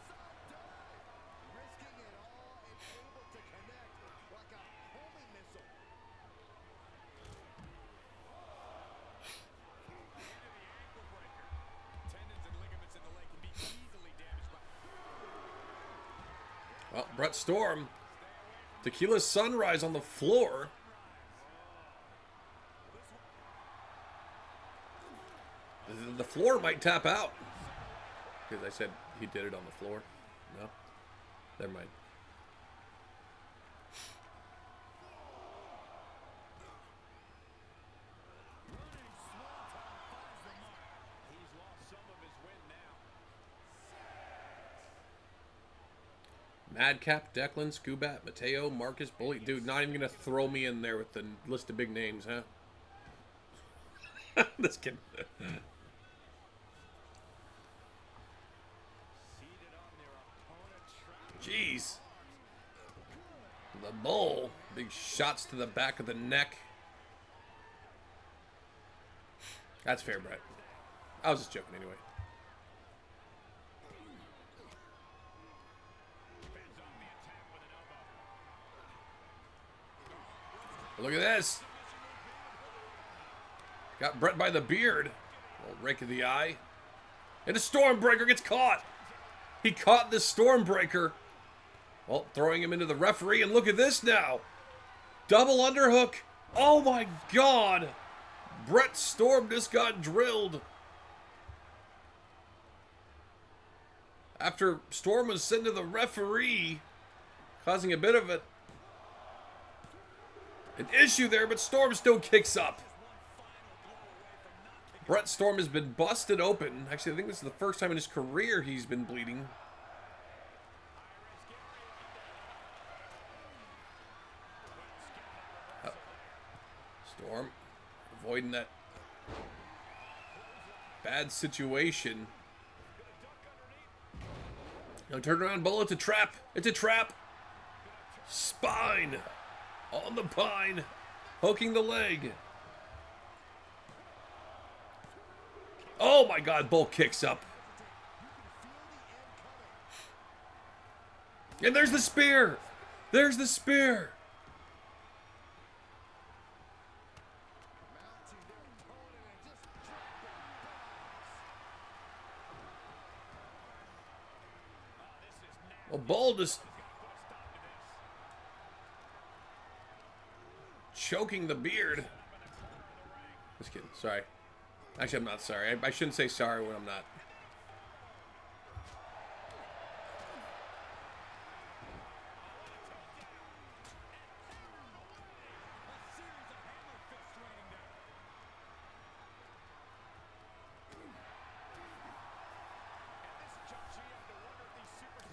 Well, Brett Storm. Tequila Sunrise on the floor. The floor might tap out. Because I said he did it on the floor. No? Never mind. Madcap, Declan, Scubat, Mateo, Marcus, Bully. Dude, not even going to throw me in there with the list of big names, huh? Just kidding. Jeez. The Bull. Big shots to the back of the neck. That's fair, Brett. I was just joking anyway. Look at this. Got Brett by the beard. Old rake of the eye. And the Stormbreaker gets caught. He caught the Stormbreaker. Well, throwing him into the referee. And look at this now. Double underhook. Oh my God. Brett Storm just got drilled. After Storm was sent to the referee, causing a bit of an issue there, but Storm still kicks up. Brett Storm has been busted open. Actually, I think this is the first time in his career he's been bleeding. Storm avoiding that bad situation. Now turn around, Bull. It's a trap. It's a trap. Spine on the pine, poking the leg. Oh my God, Bull kicks up. And there's the spear. There's the spear. Well, Bull just choking the beard. Just kidding. Sorry. Actually, I'm not sorry. I shouldn't say sorry when I'm not.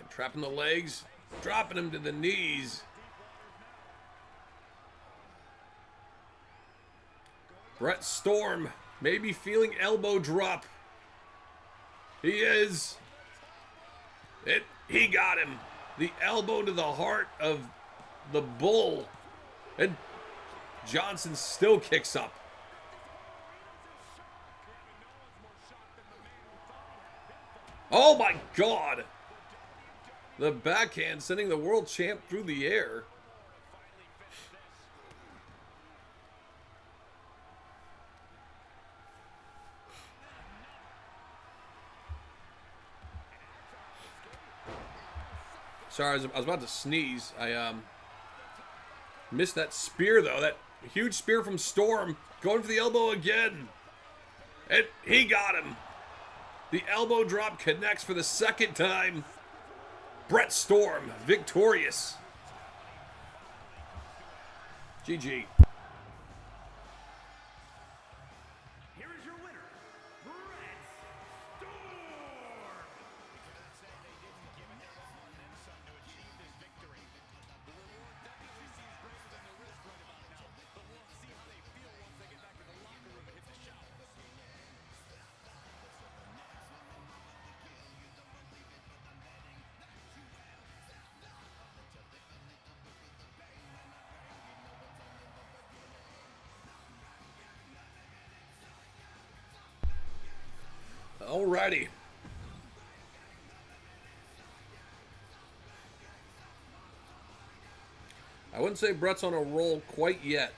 Trapping the legs, dropping him to the knees. Brett Storm maybe feeling elbow drop. He is. He got him. The elbow to the heart of the Bull. And Johnson still kicks up. Oh my God. The backhand sending the world champ through the air. Sorry, I was about to sneeze. I missed that spear, though. That huge spear from Storm. Going for the elbow again. And he got him. The elbow drop connects for the second time. Brett Storm, victorious. GG. Here is your winner, Brett Storm. Alrighty. I wouldn't say Brett's on a roll quite yet.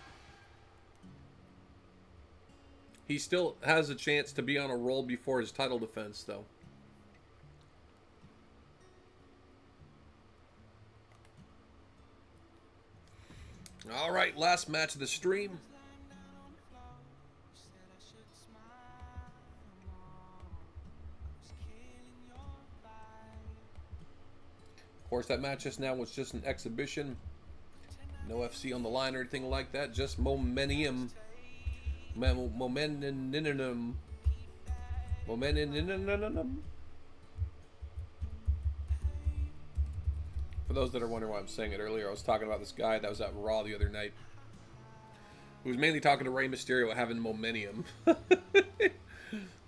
He still has a chance to be on a roll before his title defense, though. Alright, last match of the stream. Of course, that match just now was just an exhibition. No FC on the line or anything like that. Just momentum. Momentum. For those that are wondering why I'm saying it earlier, I was talking about this guy that was at Raw the other night, who was mainly talking to Rey Mysterio having momentum.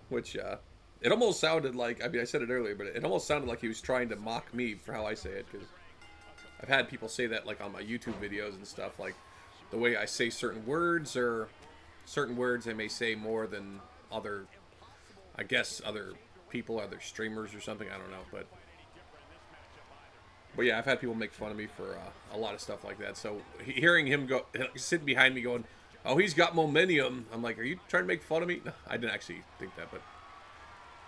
Which, it almost sounded like, I mean, I said it earlier, but it almost sounded like he was trying to mock me for how I say it, because I've had people say that, like, on my YouTube videos and stuff, like, the way I say certain words, or certain words I may say more than other, I guess, other people, other streamers or something, I don't know, but yeah, I've had people make fun of me for a lot of stuff like that, so hearing him go, sitting behind me going, oh, he's got momentum, I'm like, are you trying to make fun of me? No, I didn't actually think that, but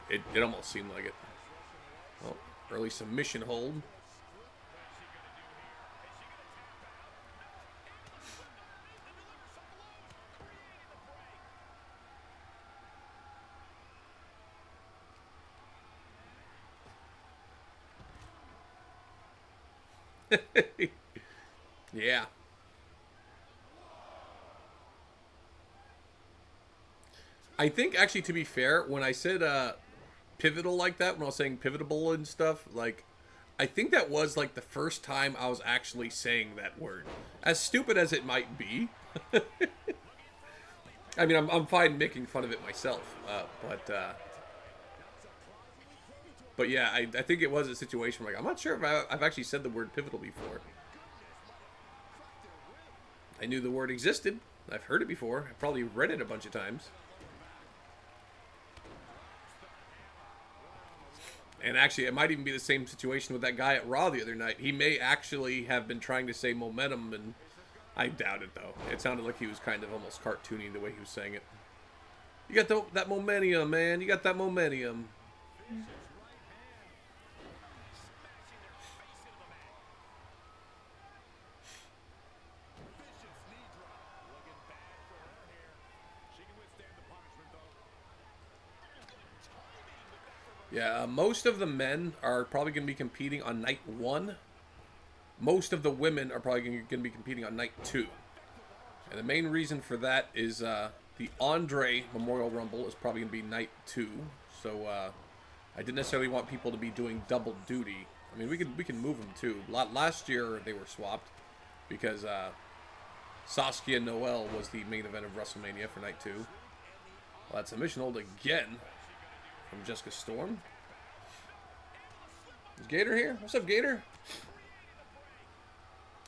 it almost seemed like it. Oh, early submission hold. Yeah. I think, actually, to be fair, when I said pivotal like that, when I was saying pivotable and stuff, like, I think that was, like, the first time I was actually saying that word. As stupid as it might be. I mean, I'm fine making fun of it myself, but yeah, I think it was a situation where, like, I'm not sure if I've actually said the word pivotal before. I knew the word existed. I've heard it before. I've probably read it a bunch of times. And actually, it might even be the same situation with that guy at Raw the other night. He may actually have been trying to say momentum, and I doubt it, though. It sounded like he was kind of almost cartoony the way he was saying it. You got that momentum, man. You got that momentum. Yeah, most of the men are probably going to be competing on night 1. Most of the women are probably going to be competing on night 2. And the main reason for that is the Andre Memorial Rumble is probably going to be night 2. So I didn't necessarily want people to be doing double duty. I mean, we can move them too. Last year they were swapped because Saskia Noel was the main event of WrestleMania for night 2. Well, that's submission hold again from Jessica Storm. Is Gator here? What's up, Gator?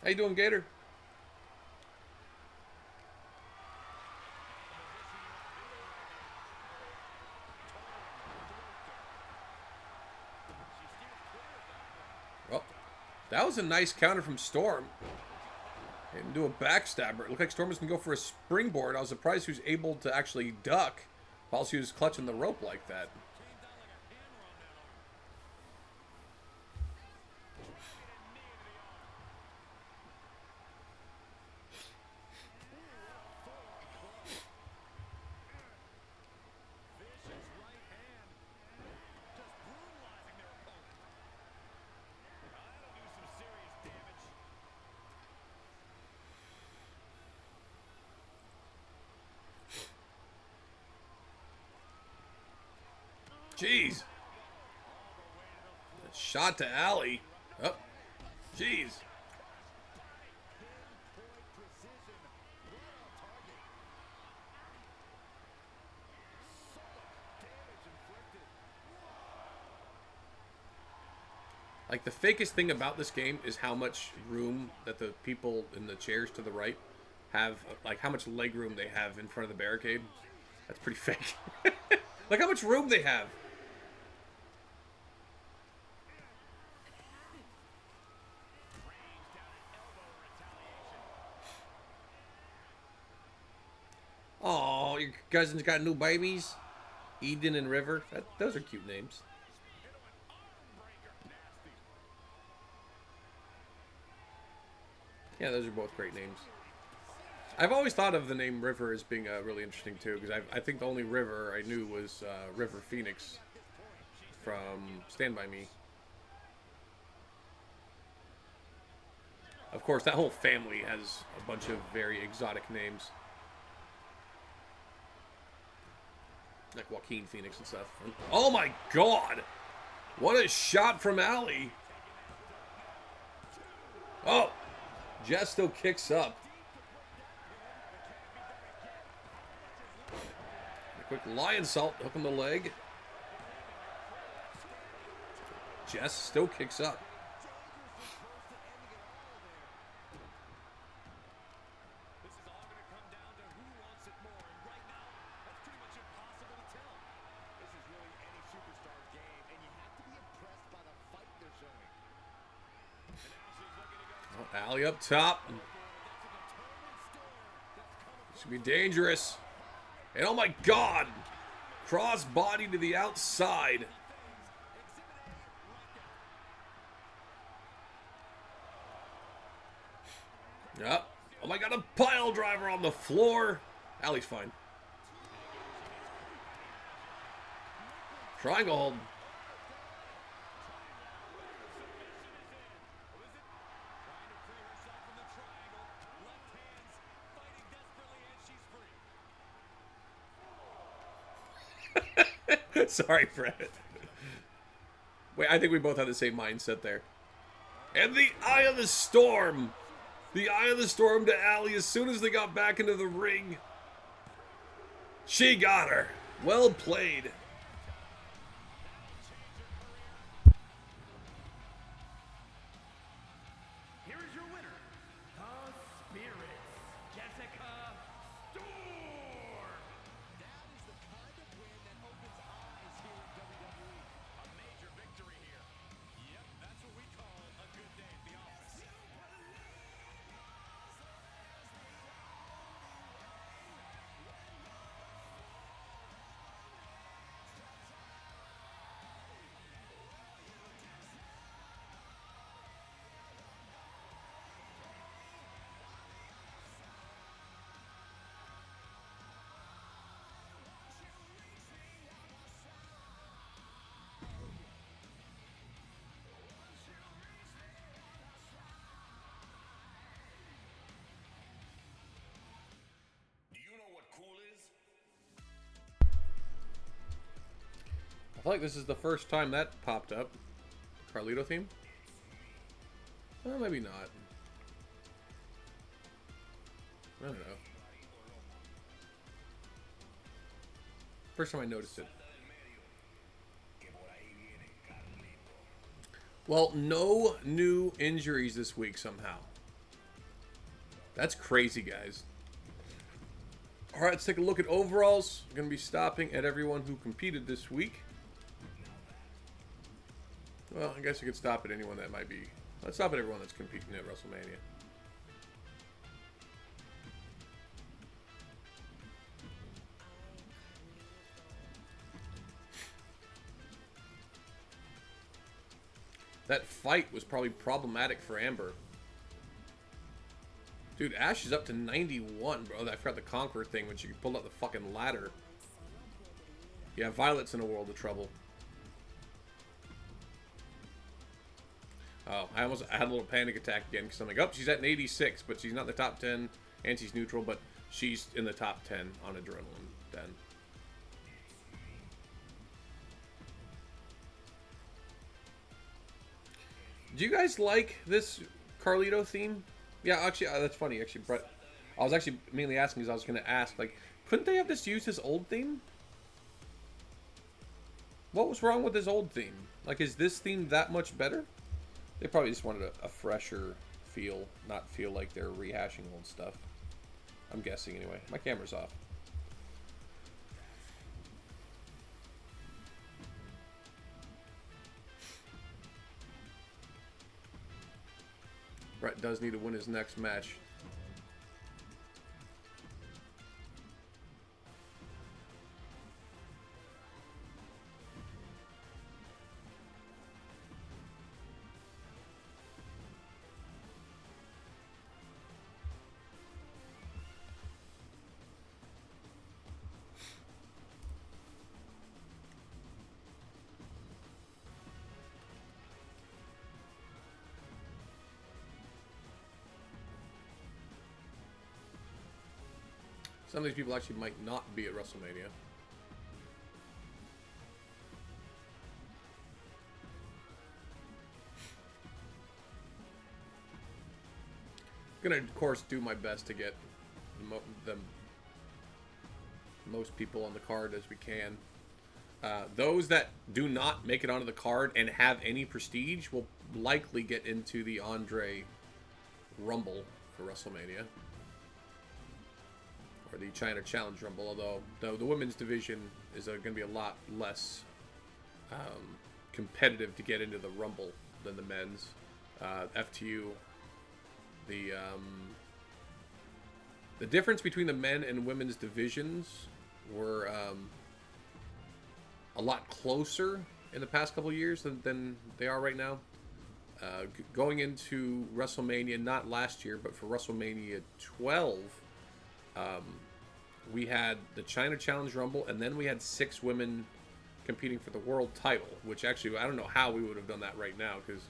How you doing, Gator? Well, that was a nice counter from Storm. And do a backstabber. It looked like Storm was going to go for a springboard. I was surprised she was able to actually duck while she was clutching the rope like that. Jeez. A shot to Alley. Oh, jeez. Like, the fakest thing about this game is how much room that the people in the chairs to the right have, like how much leg room they have in front of the barricade. That's pretty fake. Like how much room they have. your cousins got new babies? Eden and River. Those are cute names. Yeah, those are both great names. I've always thought of the name River as being really interesting too, because I think the only River I knew was River Phoenix from Stand By Me. Of course, that whole family has a bunch of very exotic names. Like Joaquin Phoenix and stuff. Oh my god! What a shot from Allie! Oh! Jess still kicks up. A quick lion salt, hook on the leg. Jess still kicks up. This is all going to come down to who wants it more, and right now, that's pretty much impossible to tell. This is really any superstar's game, and you have to be impressed by the fight they're showing. Oh, Allie up top. This could be dangerous. And oh my god! Cross body to the outside. Yep. Oh my god, a pile driver on the floor. Allie's fine. Triangle hold. Sorry, Brett. Wait, I think we both had the same mindset there. And the Eye of the Storm. The Eye of the Storm to Allie as soon as they got back into the ring. She got her. Well played. Here is your winner, the Spirits, Jessica Storm. That is the kind of win that opens eyes here in WWE. A major victory here. Yep, that's what we call a good day at the office. Do you know what cool is? I feel like this is the first time that popped up. Carlito theme? Well, maybe not. I don't know. First time I noticed it. Well, no new injuries this week somehow. That's crazy, guys. All right, let's take a look at overalls. I'm going to be stopping at everyone who competed this week. Well, I guess you could stop at anyone that might be. Let's stop at everyone that's competing at WrestleMania. That fight was probably problematic for Amber. Dude, Ash is up to 91, bro. I forgot the Conqueror thing when she pulled out the fucking ladder. Yeah, Violet's in a world of trouble. Oh, I had a little panic attack again because I'm like, oh, she's at an 86, but she's not in the top 10, and she's neutral, but she's in the top 10 on Adrenaline then. Do you guys like this Carlito theme? Yeah, actually, that's funny. Actually, Brett, I was actually mainly asking because I was going to ask, like, couldn't they have just used his old theme? What was wrong with his old theme? Like, is this theme that much better? They probably just wanted a fresher feel, not feel like they're rehashing old stuff. I'm guessing anyway. My camera's off. Brett does need to win his next match. Some of these people actually might not be at WrestleMania. I'm gonna, of course, do my best to get the most people on the card as we can. Those that do not make it onto the card and have any prestige will likely get into the Andre Rumble for WrestleMania. Or the China Challenge Rumble, although the women's division is going to be a lot less competitive to get into the Rumble than the men's. FTU, the difference between the men and women's divisions were a lot closer in the past couple of years than they are right now. Going into WrestleMania, not last year, but for WrestleMania 12, we had the China Challenge Rumble, and then we had 6 women competing for the world title, which actually, I don't know how we would have done that right now, because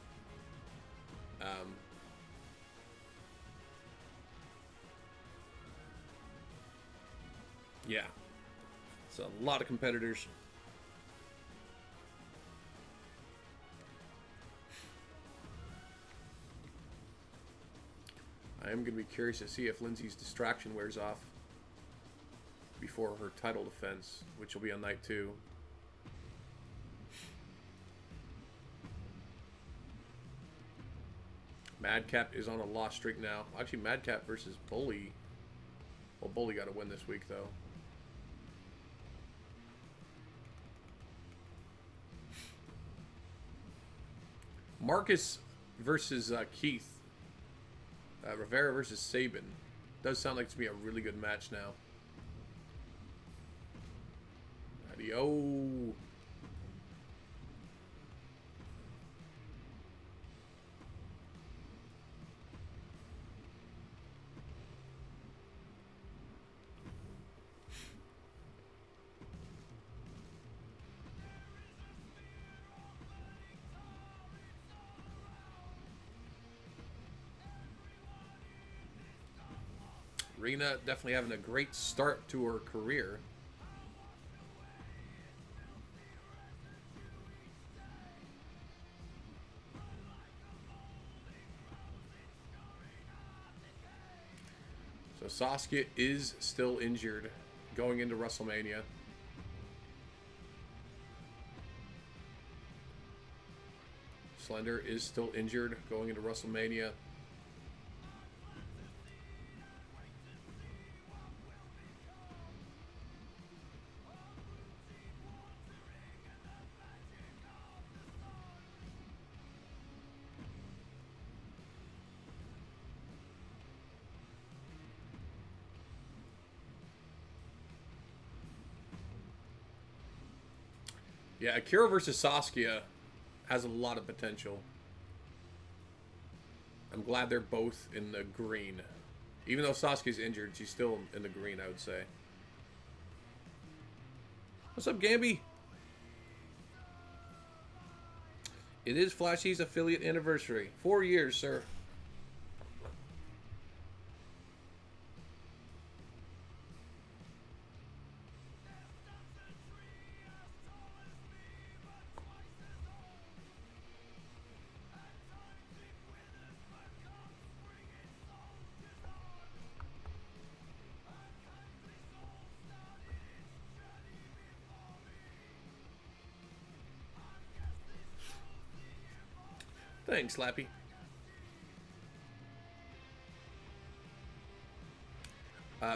yeah, it's a lot of competitors. I am going to be curious to see if Lindsay's distraction wears off before her title defense, which will be on night 2. Madcap is on a loss streak now. Actually, Madcap versus Bully. Well, Bully got a win this week, though. Marcus versus Keith. Rivera versus Sabin. Does sound like to be a really good match now. Adio. Rena definitely having a great start to her career. So Saskia is still injured going into WrestleMania. Slender is still injured going into WrestleMania. Yeah, Akira versus Saskia has a lot of potential. I'm glad they're both in the green. Even though Saskia's injured, she's still in the green, I would say. What's up, Gamby? It is Flashy's affiliate anniversary. 4 years, sir. Thanks, Slappy.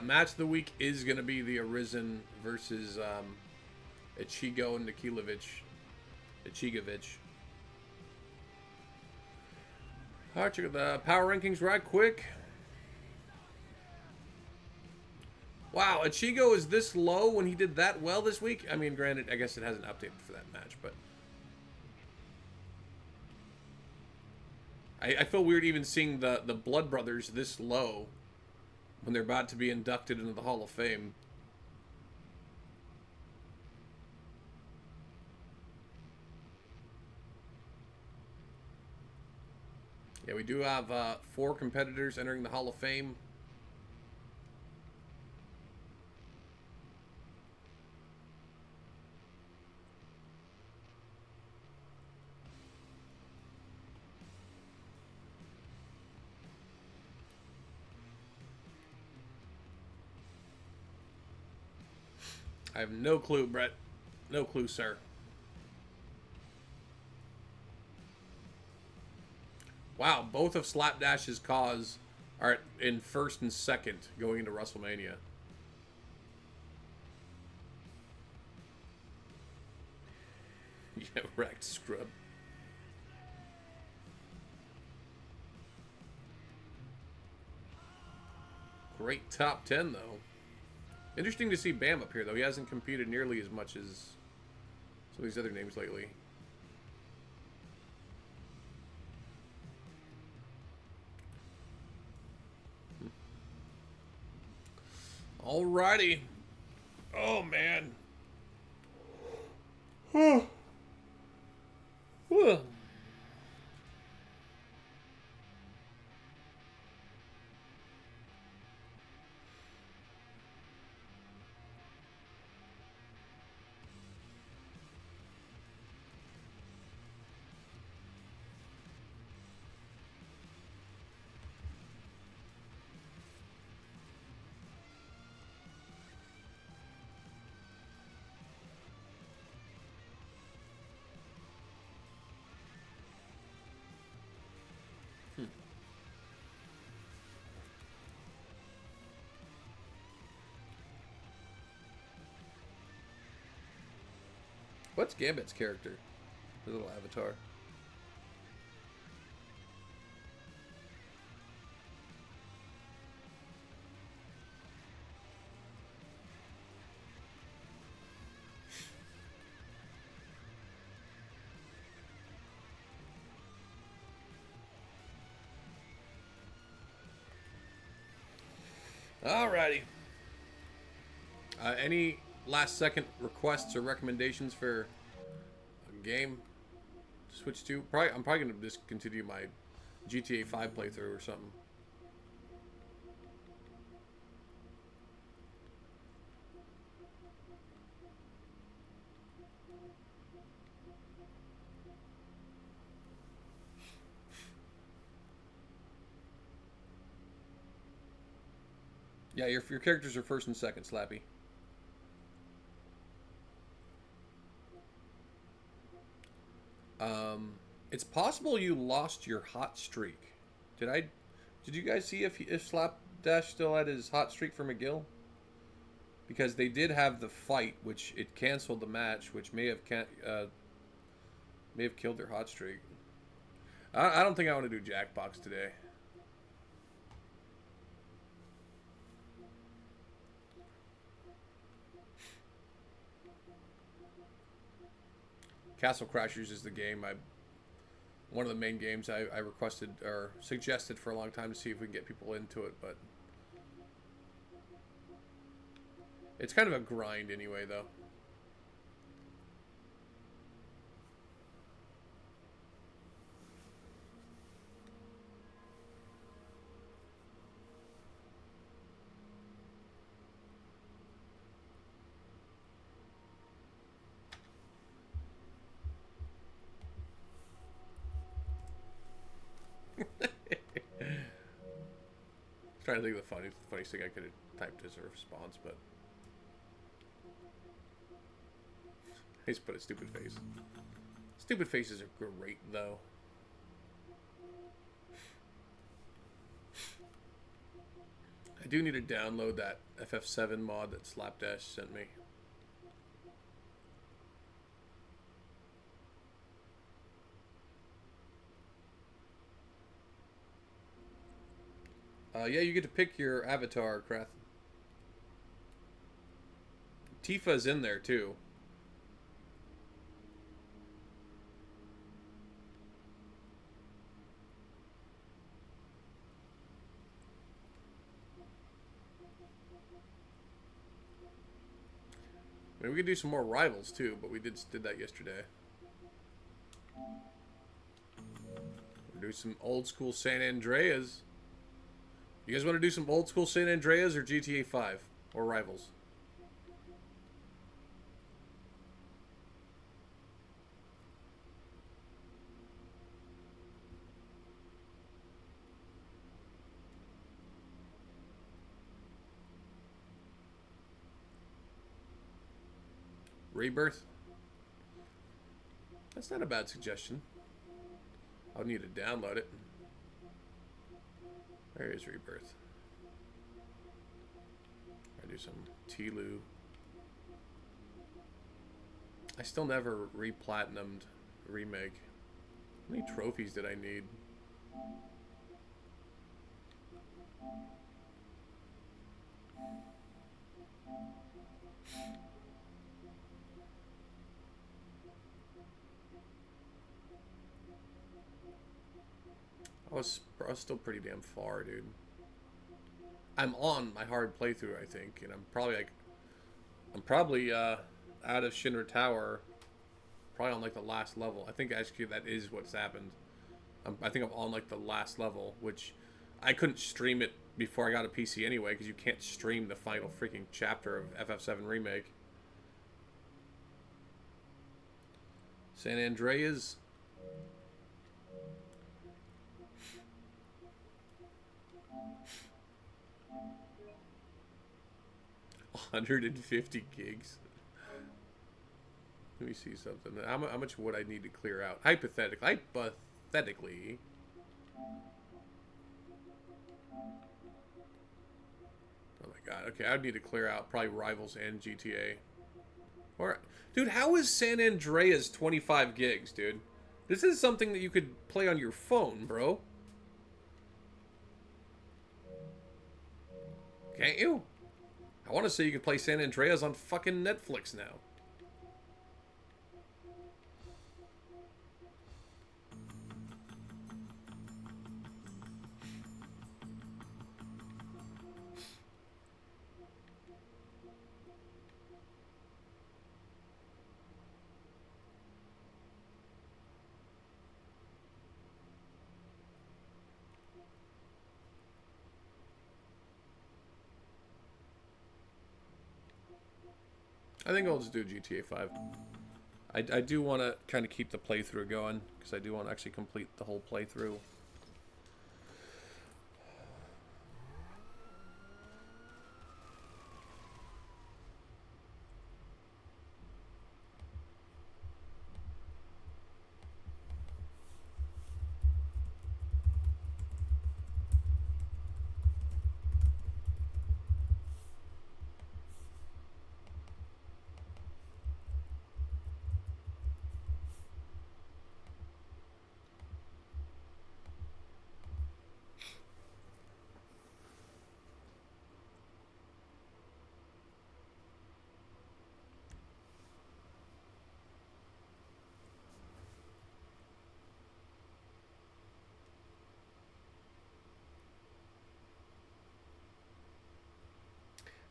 Match of the week is going to be the Arisen versus Ichigo and Ichigovich. Alright, check out the power rankings right quick. Wow, Ichigo is this low when he did that well this week? I mean, granted, I guess it hasn't updated for that match, but I feel weird even seeing the Blood Brothers this low when they're about to be inducted into the Hall of Fame. Yeah, we do have 4 competitors entering the Hall of Fame. I have no clue, Brett. No clue, sir. Wow, both of Slapdash's cause are in first and second going into WrestleMania. Yeah, wrecked scrub. Great top 10, though. Interesting to see Bam up here, though. He hasn't competed nearly as much as some of these other names lately. Alrighty. Oh, man. What's Gambit's character? His little avatar. Alrighty. Any last second requests or recommendations for a game to switch to? I'm probably going to discontinue my GTA 5 playthrough or something. Yeah, your characters are first and second, Slappy. It's possible you lost your hot streak. Did you guys see if Slapdash still had his hot streak for McGill? Because they did have the fight, which it canceled the match, which may have killed their hot streak. I don't think I want to do Jackbox today. Castle Crashers is the game one of the main games I requested or suggested for a long time to see if we can get people into it, but it's kind of a grind anyway, though. Trying to think of the funniest thing I could have typed as a response, but I just put a stupid face. Stupid faces are great, though. I do need to download that FF7 mod that Slapdash sent me. Yeah, you get to pick your avatar, Krath. Tifa's in there, too. I mean, we could do some more rivals, too, but we did that yesterday. We'll do some old school San Andreas. You guys want to do some old school San Andreas or GTA 5 or Rivals? Rebirth? That's not a bad suggestion. I'll need to download it. Where is Rebirth? I do some T-Lu. I still never re-platinumed Remake. How many trophies did I need? I was still pretty damn far, dude. I'm on my hard playthrough, I think, and I'm probably out of Shinra Tower, probably on like the last level. I think actually that is what's happened. I think I'm on like the last level, which I couldn't stream it before I got a PC anyway, because you can't stream the final freaking chapter of FF7 Remake. San Andreas. $150 gigs. Let me see something. How much would I need to clear out? Hypothetically. Oh my god. Okay, I'd need to clear out probably Rivals and GTA. Or, dude, how is San Andreas 25 gigs, dude? This is something that you could play on your phone, bro. Can't you? I want to say you can play San Andreas on fucking Netflix now. I think I'll just do GTA 5. I do want to kind of keep the playthrough going, because I do want to actually complete the whole playthrough.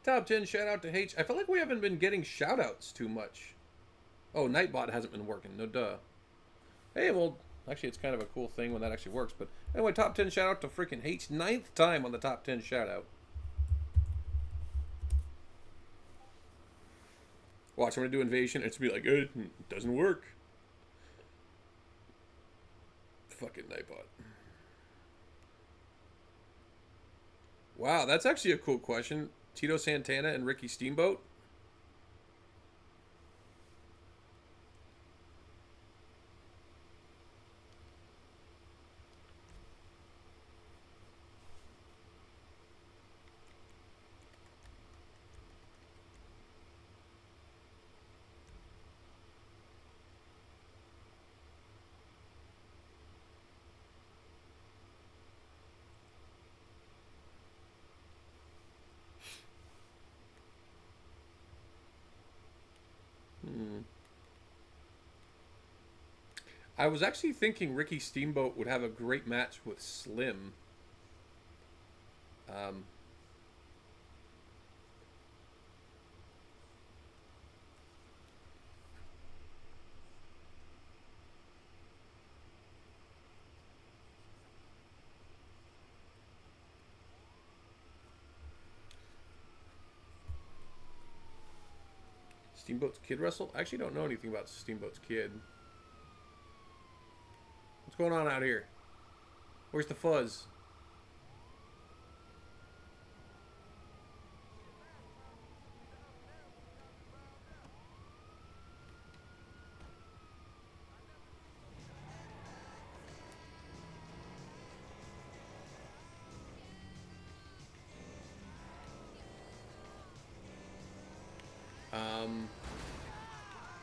Top 10 shout out to H. I feel like we haven't been getting shout outs too much. Oh, Nightbot hasn't been working. No duh. Hey, well, actually, it's kind of a cool thing when that actually works. But anyway, top 10 shout out to freaking H. 9th time on the top 10 shout out. Watch, I'm going to do Invasion. It's going to be like, it doesn't work. Fucking Nightbot. Wow, that's actually a cool question. Tito Santana and Ricky Steamboat. I was actually thinking Ricky Steamboat would have a great match with Slim. Steamboat's Kid wrestle? I actually don't know anything about Steamboat's Kid. What's going on out here? Where's the fuzz?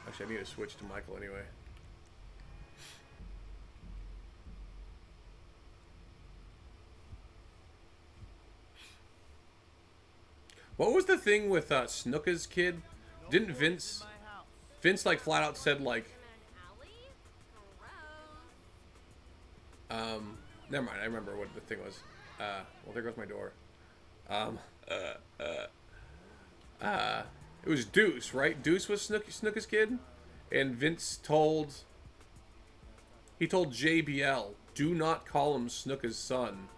Actually, I need to switch to Michael anyway. What was the thing with Snuka's kid? Didn't Vince like flat out said like, never mind, I remember what the thing was. Well, there goes my door. It was Deuce, right? Deuce was Snuka's kid, and Vince told JBL, do not call him Snuka's son.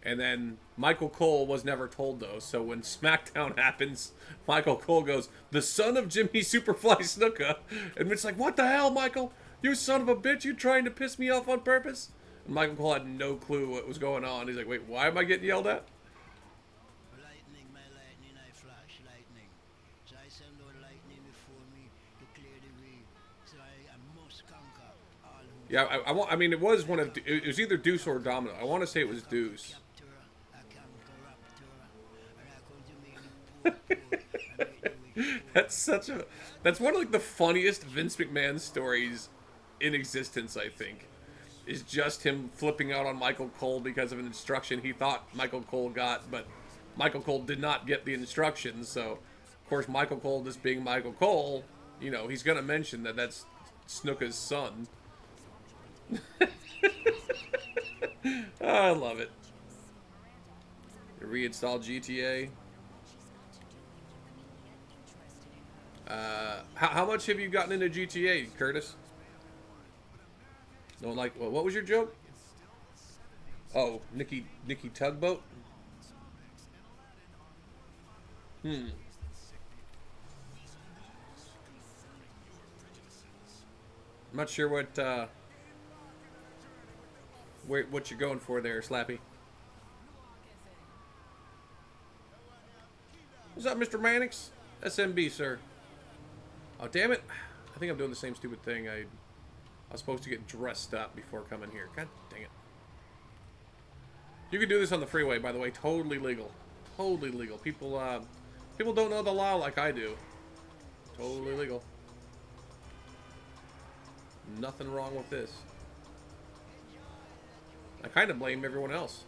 And then Michael Cole was never told though, so when SmackDown happens, Michael Cole goes, the son of Jimmy Superfly Snuka. And Vince's like, what the hell, Michael? You son of a bitch, you trying to piss me off on purpose? And Michael Cole had no clue what was going on. He's like, wait, why am I getting yelled at? Lightning, my lightning, I flash lightning. So I send out lightning before me to clear the way. So I must conquer all who Yeah, I mean, it was one of, it was either Deuce or Domino. I want to say it was Deuce. That's one of like the funniest Vince McMahon stories in existence, I think. Is just him flipping out on Michael Cole because of an instruction he thought Michael Cole got, but Michael Cole did not get the instructions. So, of course, Michael Cole, just being Michael Cole, you know, he's gonna mention that that's Snuka's son. Oh, I love it. Reinstall GTA. How much have you gotten into GTA, Curtis? No, like, well, what was your joke? Oh, Nikki Tugboat? I'm not sure what you're going for there, Slappy. What's up, Mr. Mannix? SMB, sir. Oh, damn it. I think I'm doing the same stupid thing. I was supposed to get dressed up before coming here. God dang it. You can do this on the freeway, by the way. Totally legal. Totally legal. People don't know the law like I do. Totally legal. Nothing wrong with this. I kind of blame everyone else.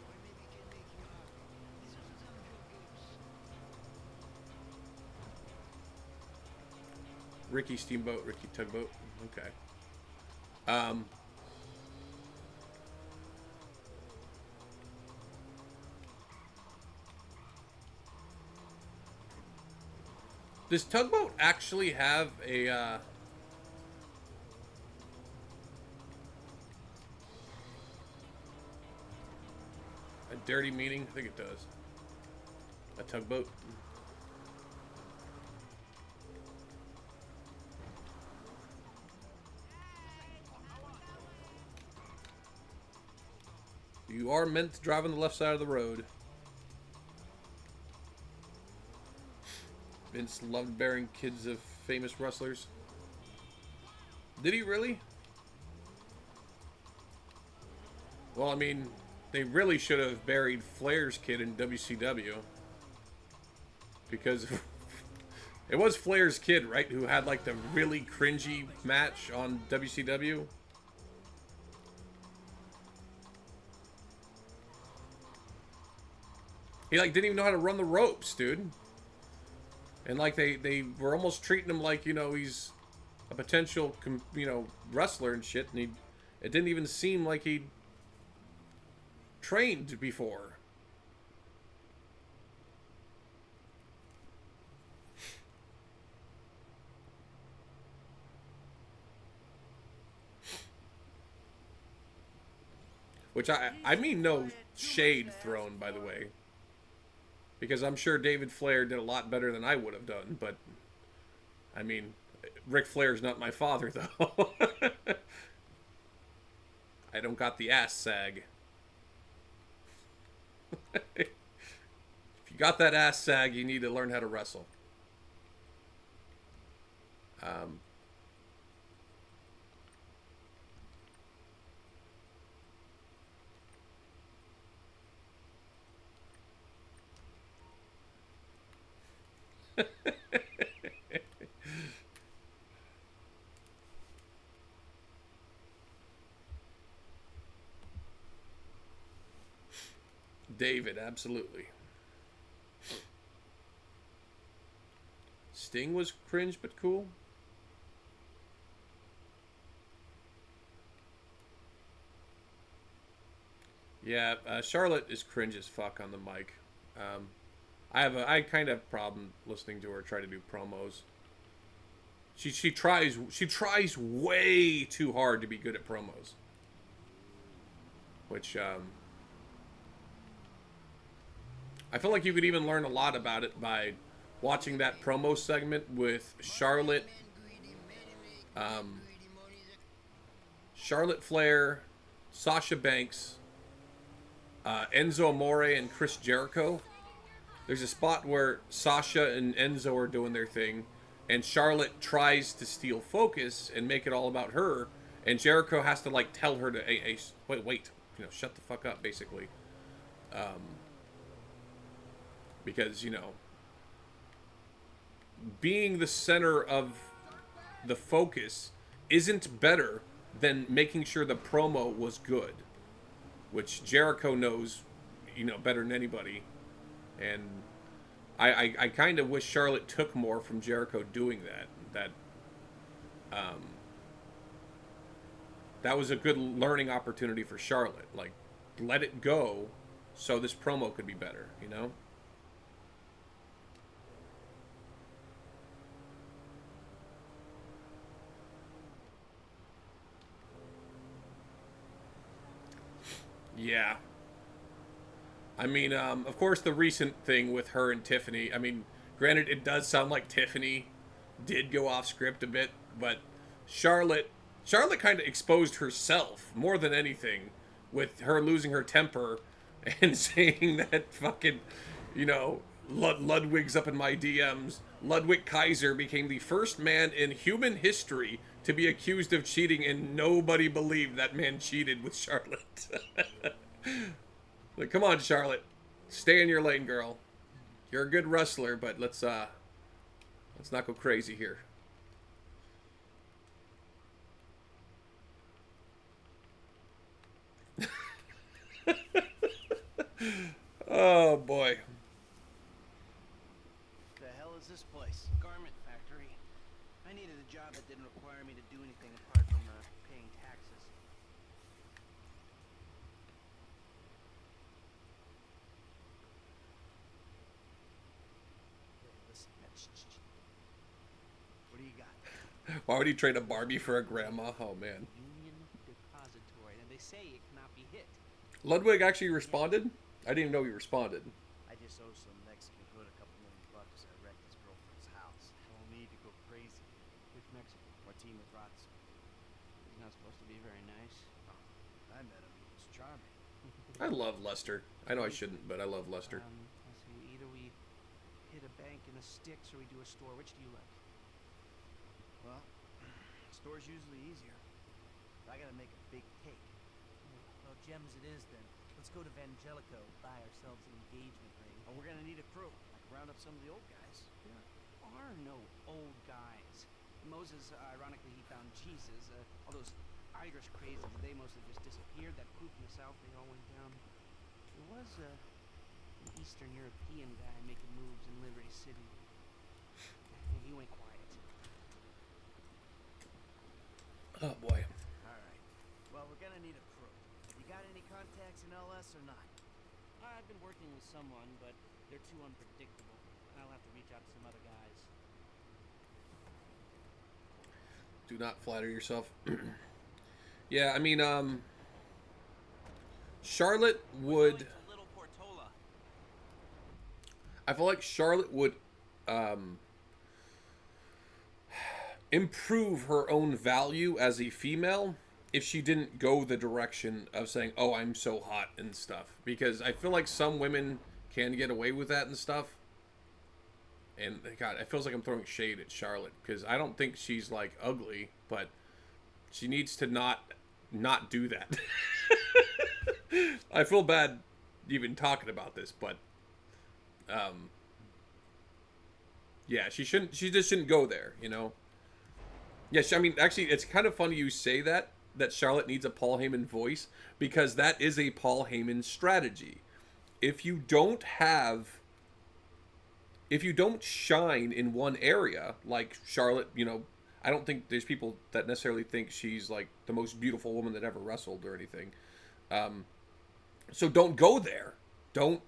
Ricky Steamboat, Ricky Tugboat. Okay. Does Tugboat actually have a dirty meaning? I think it does. A tugboat. You are meant to drive on the left side of the road. Vince loved burying kids of famous wrestlers. Did he really? Well, I mean, they really should have buried Flair's kid in WCW. Because it was Flair's kid, right? Who had like the really cringy match on WCW. He like didn't even know how to run the ropes, dude. And like they were almost treating him like, you know, he's a potential, you know, wrestler and shit. And it didn't even seem like he trained before. Which I mean no shade thrown, by the way. Because I'm sure David Flair did a lot better than I would have done, but I mean, Ric Flair's not my father, though. I don't got the ass sag. If you got that ass sag, you need to learn how to wrestle. David, absolutely. Sting was cringe but cool. Yeah, Charlotte is cringe as fuck on the mic. I kind of have a problem listening to her try to do promos. She tries way too hard to be good at promos. Which I feel like you could even learn a lot about it by watching that promo segment with Charlotte, Charlotte Flair, Sasha Banks, Enzo Amore, and Chris Jericho. There's a spot where Sasha and Enzo are doing their thing, and Charlotte tries to steal focus and make it all about her, and Jericho has to like tell her to, hey, wait, you know, shut the fuck up, basically. Because, you know, being the center of the focus isn't better than making sure the promo was good, which Jericho knows, you know, better than anybody. And I kind of wish Charlotte took more from Jericho doing that. That was a good learning opportunity for Charlotte. Like, let it go so this promo could be better, you know? Yeah. I mean, of course, the recent thing with her and Tiffany, I mean, granted, it does sound like Tiffany did go off script a bit, but Charlotte kind of exposed herself more than anything with her losing her temper and saying that fucking, you know, Ludwig's up in my DMs. Ludwig Kaiser became the first man in human history to be accused of cheating, and nobody believed that man cheated with Charlotte. Like, come on, Charlotte, stay in your lane, girl. You're a good wrestler, but let's not go crazy here. Oh boy. The hell is this place? Garment factory. I needed a job that didn't require me to do anything apart from paying taxes. Listen, what do you got? Why would he trade a Barbie for a grandma? Oh man. Union Depository, and they say it cannot be hit. Ludwig actually responded? I didn't even know he responded. I just owe some Mexican hood a couple $1,000,000. I wrecked his girlfriend's house. No need to go crazy. Which Mexican? Martina Bratz. He's not supposed to be very nice. I met him. He was charming. I love Lester. I know I shouldn't, but I love Lester. Let's see. Either we hit a bank in a Styx or we do a store. Which do you like? Well, store's usually easier. I gotta make a big take. Well, gems it is then. Let's go to Vangelico, buy ourselves an engagement ring. And we're gonna need a crew. I can round up some of the old guys. There are no old guys. Moses, ironically, he found Jesus. All those Irish crazies, they mostly just disappeared. That group in the South, they all went down. There was an Eastern European guy making moves in Liberty City. He went quiet. Oh boy. Alright. Well, we're gonna need a crew. You got any contacts in LS or not? I've been working with someone, but they're too unpredictable. I'll have to reach out to some other guys. Do not flatter yourself. Yeah, I mean, Charlotte would. Little Portola. I feel like Charlotte would improve her own value as a female if she didn't go the direction of saying, "Oh, I'm so hot" and stuff. Because I feel like some women can get away with that and stuff. And God, it feels like I'm throwing shade at Charlotte because I don't think she's like ugly, but she needs to not do that. I feel bad even talking about this, but yeah, she just shouldn't go there, you know. Yeah, I mean, actually, it's kind of funny you say that Charlotte needs a Paul Heyman voice, because that is a Paul Heyman strategy. if you don't shine in one area, like Charlotte, I don't think there's people that necessarily think she's like the most beautiful woman that ever wrestled or anything. So don't go there. Don't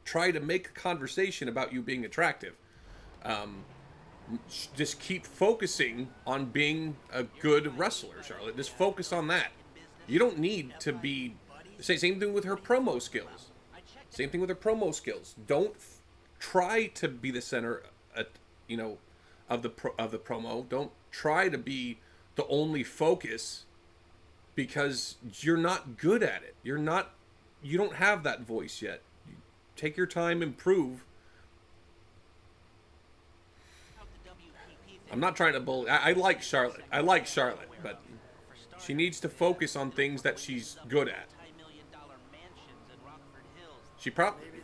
try to make a conversation about you being attractive. Just keep focusing on being a good wrestler, Charlotte. Just focus on that. You don't need to be. Same thing with her promo skills. Same thing with her promo skills. Don't try to be the center, of the promo. Don't try to be the only focus, because you're not good at it. You don't have that voice yet. Take your time, improve. I'm not trying to bully. I like Charlotte. But she needs to focus on things that she's good at.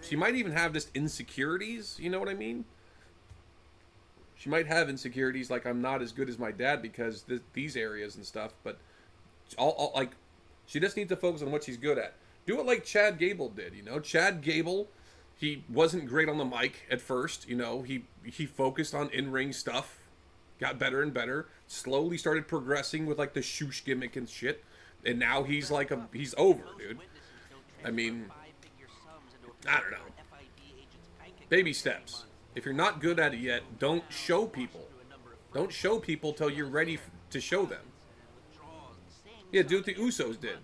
She might even have just insecurities, you know what I mean? She might have insecurities like, I'm not as good as my dad because these areas and stuff, but like, she just needs to focus on what she's good at. Do it like Chad Gable did, Chad Gable, he wasn't great on the mic at first, he focused on in-ring stuff, got better and better, slowly started progressing with like the shoosh gimmick and shit, and now he's like he's over, dude. I mean, I don't know. Baby steps. If you're not good at it yet, don't show people. Don't show people till you're ready to show them. Yeah, do what the Usos did.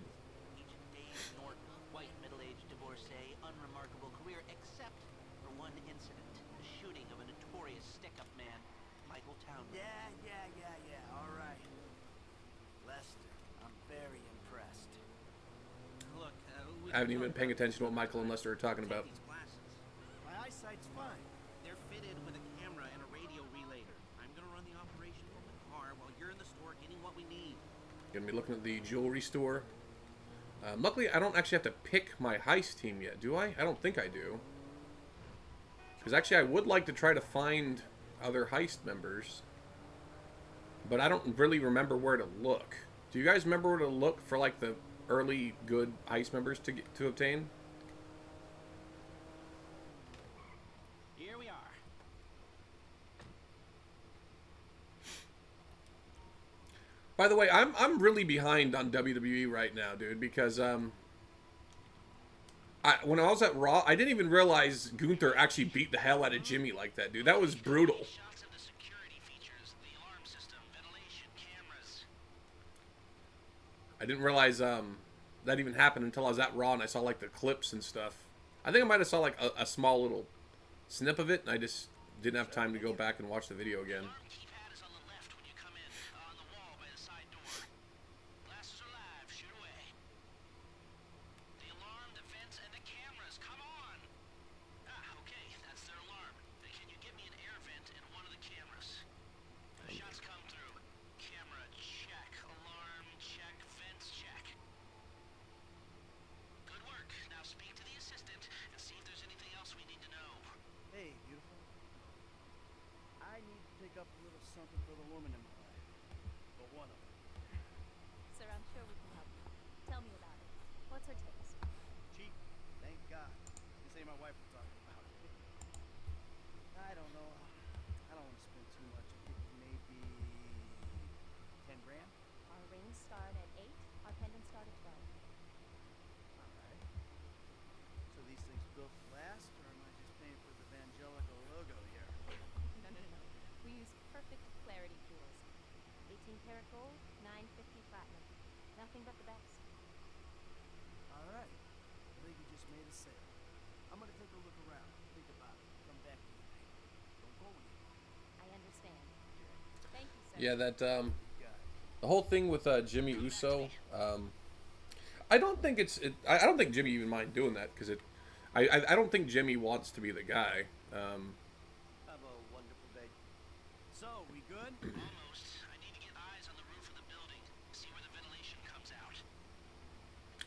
Yeah. All right. Lester, I'm very impressed. Look, I haven't even been paying attention to what Michael and Lester are talking about. My eyesight's fine. They're fitted with a camera and a radio relayer. I'm gonna run the operation from the car while you're in the store getting what we need. Gonna be looking at the jewelry store. Luckily, I don't actually have to pick my heist team yet, do I? I don't think I do. Because actually, I would like to try to find other heist members. But I don't really remember where to look. Do you guys remember where to look for, like, the early good heist members to obtain? Here we are. By the way, I'm really behind on WWE right now, dude, because when I was at Raw, I didn't even realize Gunther actually beat the hell out of Jimmy like that, dude. That was brutal. Shots of the security features, the alarm system, ventilation, cameras. I didn't realize that even happened until I was at Raw and I saw like the clips and stuff. I think I might have saw like a small little snip of it, and I just didn't have time to go back and watch the video again. Alarm keypad is on the left when you come in, on the wall by the side door. Blasters are live, shoot away. The alarm, the vents, and the cameras, come on! Okay, that's their alarm. Can you give me an air vent in one of the cameras? Shots come through. Camera, check. Alarm, check. Vents, check. Good work. Now speak to the assistant and see if there's anything else we need to know. Hey, beautiful. I need to pick up a little something for the woman in my life. For one of them. Sir, I'm sure we can help you. Tell me about it. What's her taste? Cheap, thank God. This ain't my wife we're talking about. I don't know. I don't want to spend too much. I think maybe 10 grand. Our rings start at 8. Our pendants start at 12. All right. So these things built to last, or am I just paying for the Vangelico logo here? No. We use perfect clarity jewels. 18 karat gold, 950 platinum. Nothing but the best. All right. The lady just made a sale. I'm gonna take a look around, think about it, come back to you. Don't go anywhere. I understand. Thank you, sir. Yeah, that You got it. the whole thing with Jimmy Uso. I don't think I don't think Jimmy even mind doing that because I don't think Jimmy wants to be the guy. Have a wonderful day. So, we good? Almost. I need to get eyes on the roof of the building. See where the ventilation comes out.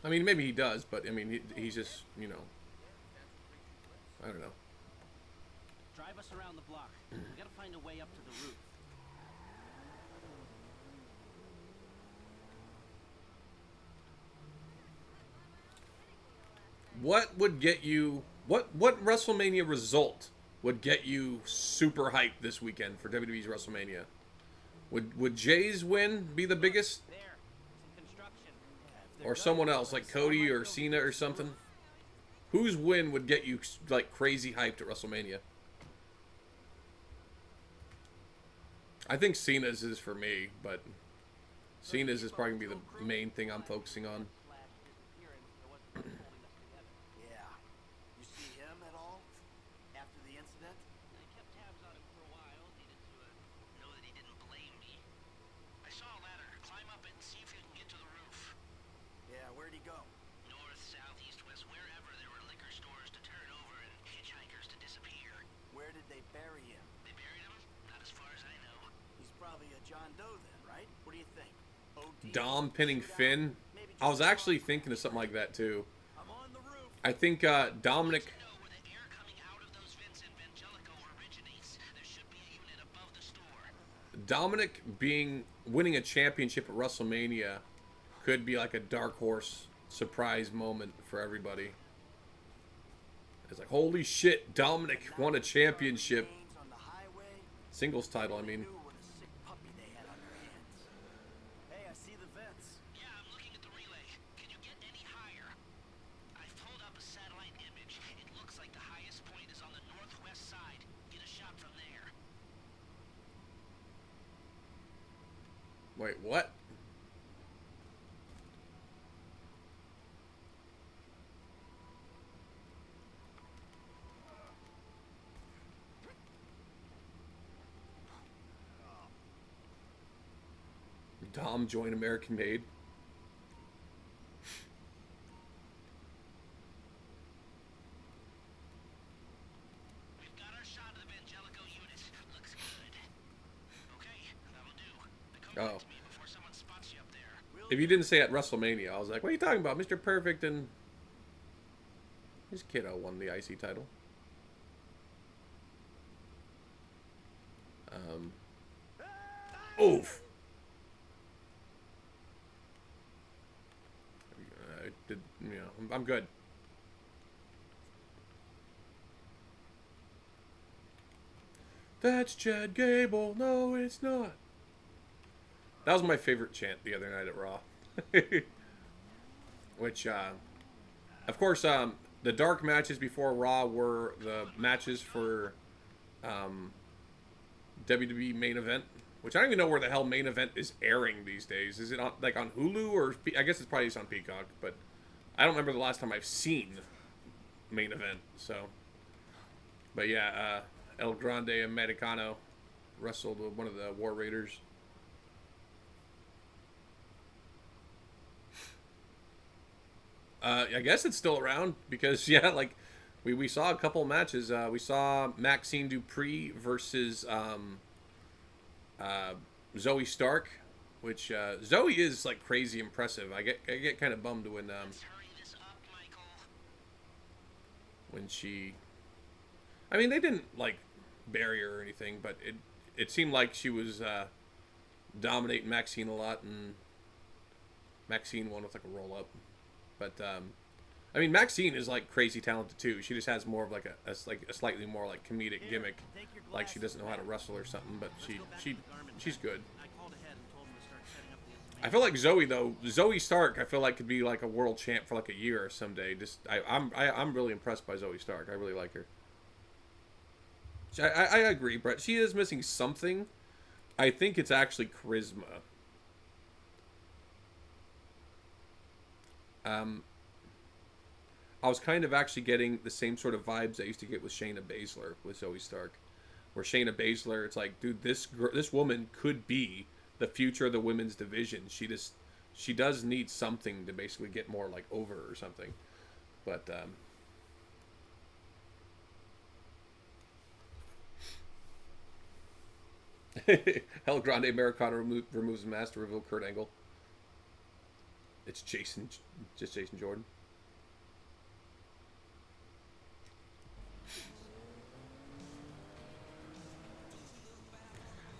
I mean, maybe he does, but I mean, he's just I don't know. Drive us around the block. We gotta find a way up to the roof. What would get you What WrestleMania result would get you super hyped this weekend for WWE's WrestleMania? Would Jay's win be the biggest, There, some construction. or someone else like Cody or Cena or something? Whose win would get you like crazy hyped at WrestleMania? I think Cena's is for me, but Cena's is probably gonna be the main thing I'm focusing on. Yeah. You see him at all? After the incident? I kept tabs on him for a while. Needed to know that he didn't blame me. I saw a ladder. Climb up it and see if you can get to the roof. Yeah, where'd he go? North, south, east, west, wherever there were liquor stores to turn over and hitchhikers to disappear. Where did they bury him? They buried him? Not as far as I know. He's probably a John Doe then, right? What do you think? OD? Dom pinning Shootout? Finn. Maybe I was just actually walk? thinking of something like that too. I'm on the roof. I think Dominic To know where the air coming out of those vents in Vangelico originates, there should be a unit above the store. Dominic winning a championship at WrestleMania could be like a dark horse surprise moment for everybody. It's like, holy shit, Dominic won a championship. Games on the highway. Singles title, I mean. Knew what a sick puppy they had on their hands. Hey, I see the vents. Yeah, I'm looking at the relay. Can you get any higher? I've pulled up a satellite image. It looks like the highest point is on the northwest side. Get a shot from there. Wait, what? Dom join American Made. We've got our shot of the Vangelico unit. Looks good. Okay, that'll do. Come back to me before someone spots you up there. If you didn't say at WrestleMania, I was like, what are you talking about? Mr. Perfect and his kiddo won the IC title. Oof. I did, I'm good. That's Chad Gable. No, it's not. That was my favorite chant the other night at Raw. Which, of course, the dark matches before Raw were the matches for WWE main event. Which I don't even know where the hell main event is airing these days. Is it on on Hulu or I guess it's probably just on Peacock, but I don't remember the last time I've seen main event. So, but yeah, El Grande Americano wrestled with one of the War Raiders. I guess it's still around because yeah, like we saw a couple matches. We saw Maxine Dupree versus Zoe Stark, which Zoe is like crazy impressive. I get kind of bummed when Let's hurry this up, Michael. when she, I mean they didn't like bury her or anything, but it seemed like she was dominating Maxine a lot, and Maxine won with like a roll up. But I mean Maxine is like crazy talented too. She just has more of like a slightly more like comedic gimmick, like she doesn't know how to wrestle or something, but she's good. I called ahead and told him to start setting up the I feel like Zoe though, Zoe Stark, I feel like could be like a world champ for like a year or someday. Just I'm really impressed by Zoe Stark. I really like her. I agree, Brett. She is missing something. I think it's actually charisma. I was kind of actually getting the same sort of vibes I used to get with Shayna Baszler with Zoe Stark, where Shayna Baszler, it's like, dude, this woman could be the future of the women's division. She does need something to basically get more like over or something, but El Grande Americano removes the mask to reveal Kurt Angle. It's just Jason Jordan.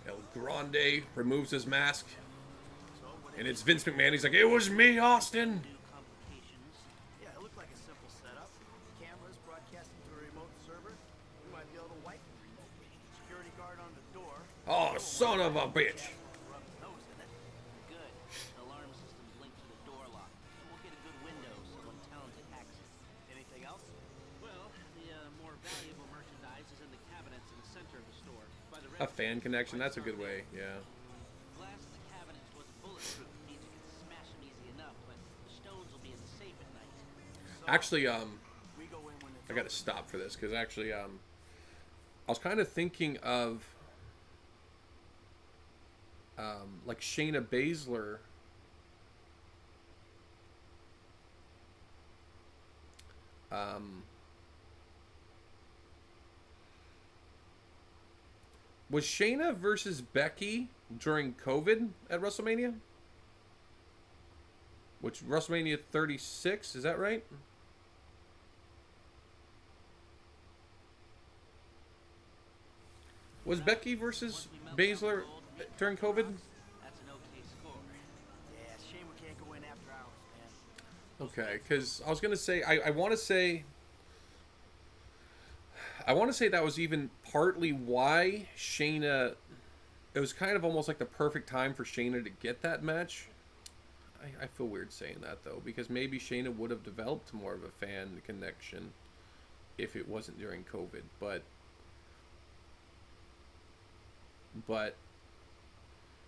El Grande removes his mask, and it's Vince McMahon. He's like, "It was me, Austin." Yeah, it looked like a simple setup. Cameras broadcasting Oh, son of a bitch. Rub his nose in it. Good. The alarm system's linked to the door lock, and we'll get a good window so when talented hacks it. Anything else? Well, the more valuable merchandise is in the cabinets in the center of the store. By the A fan connection. That's a good way. Yeah. glass in the cabinets wasn't bulletproof. Means you can smash them easy enough, but the stones will be in the safe at night. Actually, We go in when it's I got to stop for this because actually, I was kind of thinking of like Shayna Baszler. Was Shayna versus Becky during COVID at WrestleMania? Which WrestleMania 36, is that right? Was Becky versus Baszler during COVID? That's an okay score. Yeah, shame we can't go in after hours, man. Okay, because I was gonna say I want to say that was even partly why Shayna. It was kind of almost like the perfect time for Shayna to get that match. I feel weird saying that though, because maybe Shayna would have developed more of a fan connection if it wasn't during COVID, but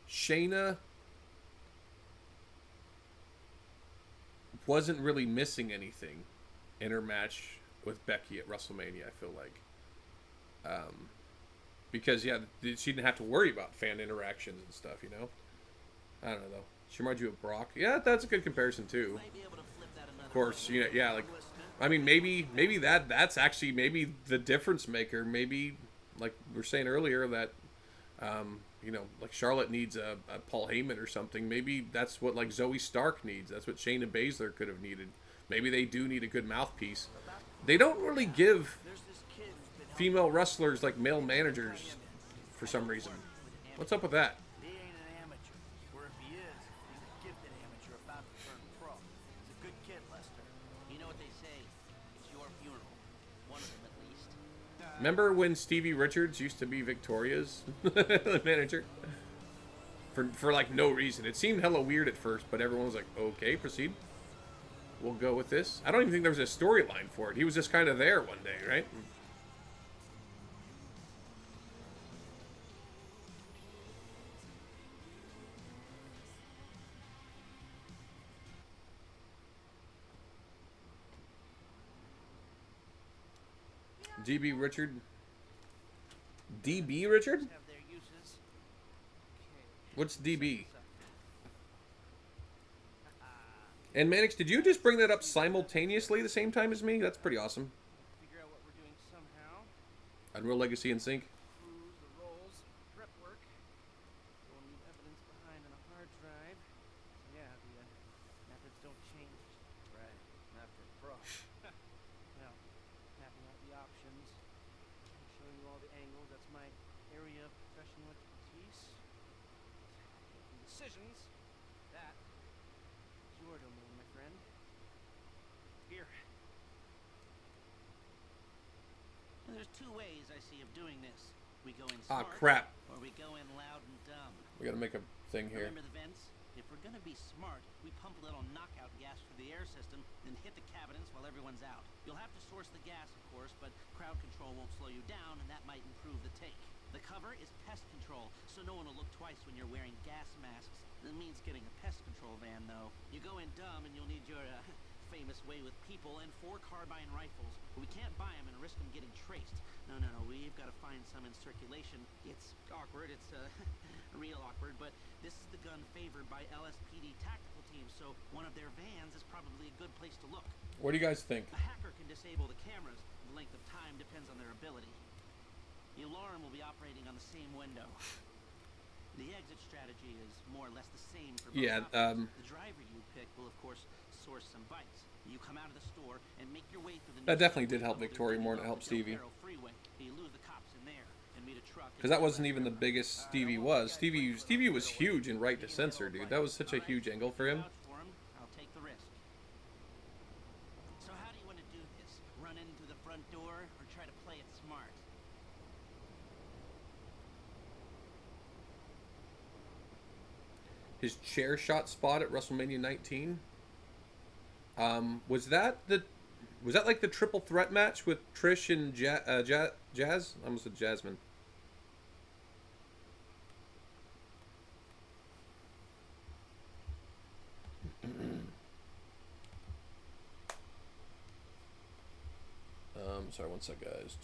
Shayna wasn't really missing anything in her match with Becky at WrestleMania, I feel like. Because, yeah, she didn't have to worry about fan interactions and stuff, you know? I don't know, though. She reminds you of Brock. Yeah, that's a good comparison, too. Might be able to flip that another Of course, way. you know, yeah, like, I mean, maybe that's actually maybe the difference maker. Maybe, like we were saying earlier, that, you know, like Charlotte needs a Paul Heyman or something. Maybe that's what, like, Zoe Stark needs. That's what Shayna Baszler could have needed. Maybe they do need a good mouthpiece. They don't really give There's this kid who's been female wrestlers, like, male managers for some reason. What's up with that? He ain't an amateur. Or if he is, he's a gifted amateur about to turn pro. He's a good kid, Lester. You know what they say? It's your funeral. One of them at least. Remember when Stevie Richards used to be Victoria's manager? For like no reason. It seemed hella weird at first, but everyone was like, okay, proceed. We'll go with this. I don't even think there was a storyline for it. He was just kind of there one day, right? DB Richard. DB Richard? Have their uses. What's DB? And Mannix, did you just bring that up simultaneously the same time as me? That's pretty awesome. Figure out what we're doing somehow. Unreal Legacy in sync. Clues, the rolls, prep work. We'll leave evidence behind on a hard drive. So yeah, the methods don't change. Right. Not for pro. Well, mapping out the options, and showing you all the angles. That's my area of professional expertise. Making decisions. That is your domain, my friend. Here. There's two ways I see of doing this. We go in Ah, smart, crap. or we go in loud and dumb. We gotta make a thing here. Remember the vents? If we're gonna be smart, we pump a little knockout gas through the air system, then hit the cabinets while everyone's out. You'll have to source the gas, of course, but crowd control won't slow you down, and that might improve the take. The cover is pest control, so no one will look twice when you're wearing gas masks. That means getting a pest control van, though. You go in dumb, and you'll need your famous way with people and 4 carbine rifles. But we can't buy them and risk them getting traced. No, we've got to find some in circulation. It's awkward, it's real awkward, but this is the gun favored by LSPD tactical teams, so one of their vans is probably a good place to look. What do you guys think? A hacker can disable the cameras. The length of time depends on their ability. The alarm will be operating on the same window. The exit strategy is more or less the same for both Yeah, options. The driver you pick will, of course, source some bites. You come out of the store and make your way through the That new definitely did help subway Victoria more than it tunnel helped to Del Stevie. Perro Freeway. You lose the cops in there and meet a truck. Because that wasn't even the biggest Stevie was. Stevie was huge in Right to Censor, dude. That was such a huge angle for him. I'll take the risk. So how do you want to do this? Run in through the front door or try to play it smart? his chair shot spot at WrestleMania 19. Was that like the triple threat match with Trish and Jazz? I almost said Jasmine. Sorry, one sec, guys.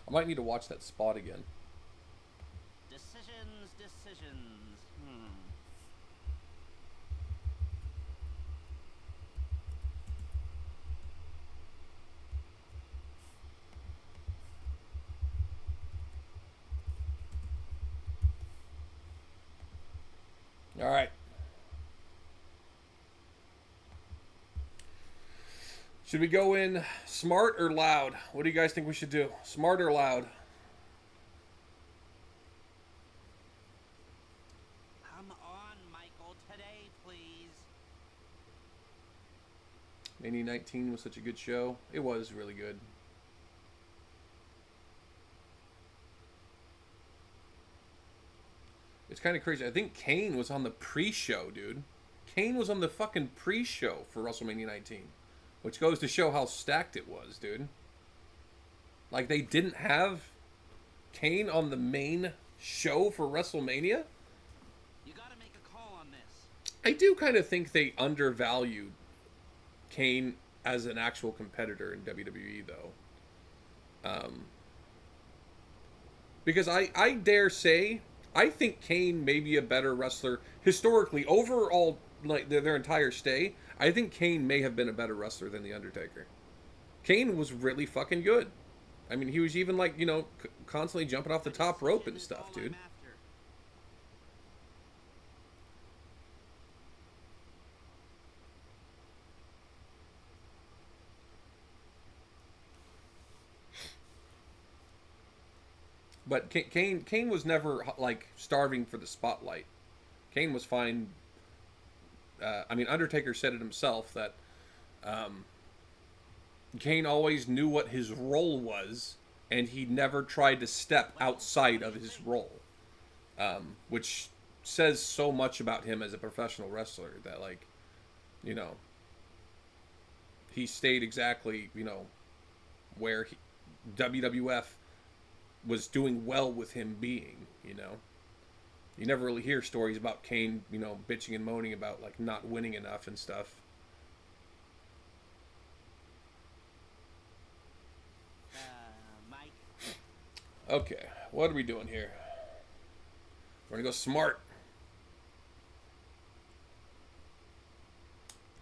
I might need to watch that spot again. Decisions. All right. Should we go in smart or loud? What do you guys think we should do? Smart or loud? Come on, Michael, today, please. Mania 19 was such a good show. It was really good. It's kind of crazy. I think Kane was on the pre-show, dude. Kane was on the fucking pre-show for WrestleMania 19. Which goes to show how stacked it was, dude. Like, they didn't have Kane on the main show for WrestleMania? You gotta make a call on this. I do kind of think they undervalued Kane as an actual competitor in WWE, though. Because I dare say, I think Kane may be a better wrestler historically overall, like their entire stay. I think Kane may have been a better wrestler than The Undertaker. Kane was really fucking good. I mean, he was even like, you know, constantly jumping off the top rope and stuff, dude. But Kane was never like starving for the spotlight. Kane was fine. I mean, Undertaker said it himself that Kane always knew what his role was, and he never tried to step outside of his role, which says so much about him as a professional wrestler. That, like, you know, he stayed exactly, you know, where WWF was doing well with him being, you know. You never really hear stories about Kane, you know, bitching and moaning about, like, not winning enough and stuff. Mike. Okay, what are we doing here? We're gonna go smart.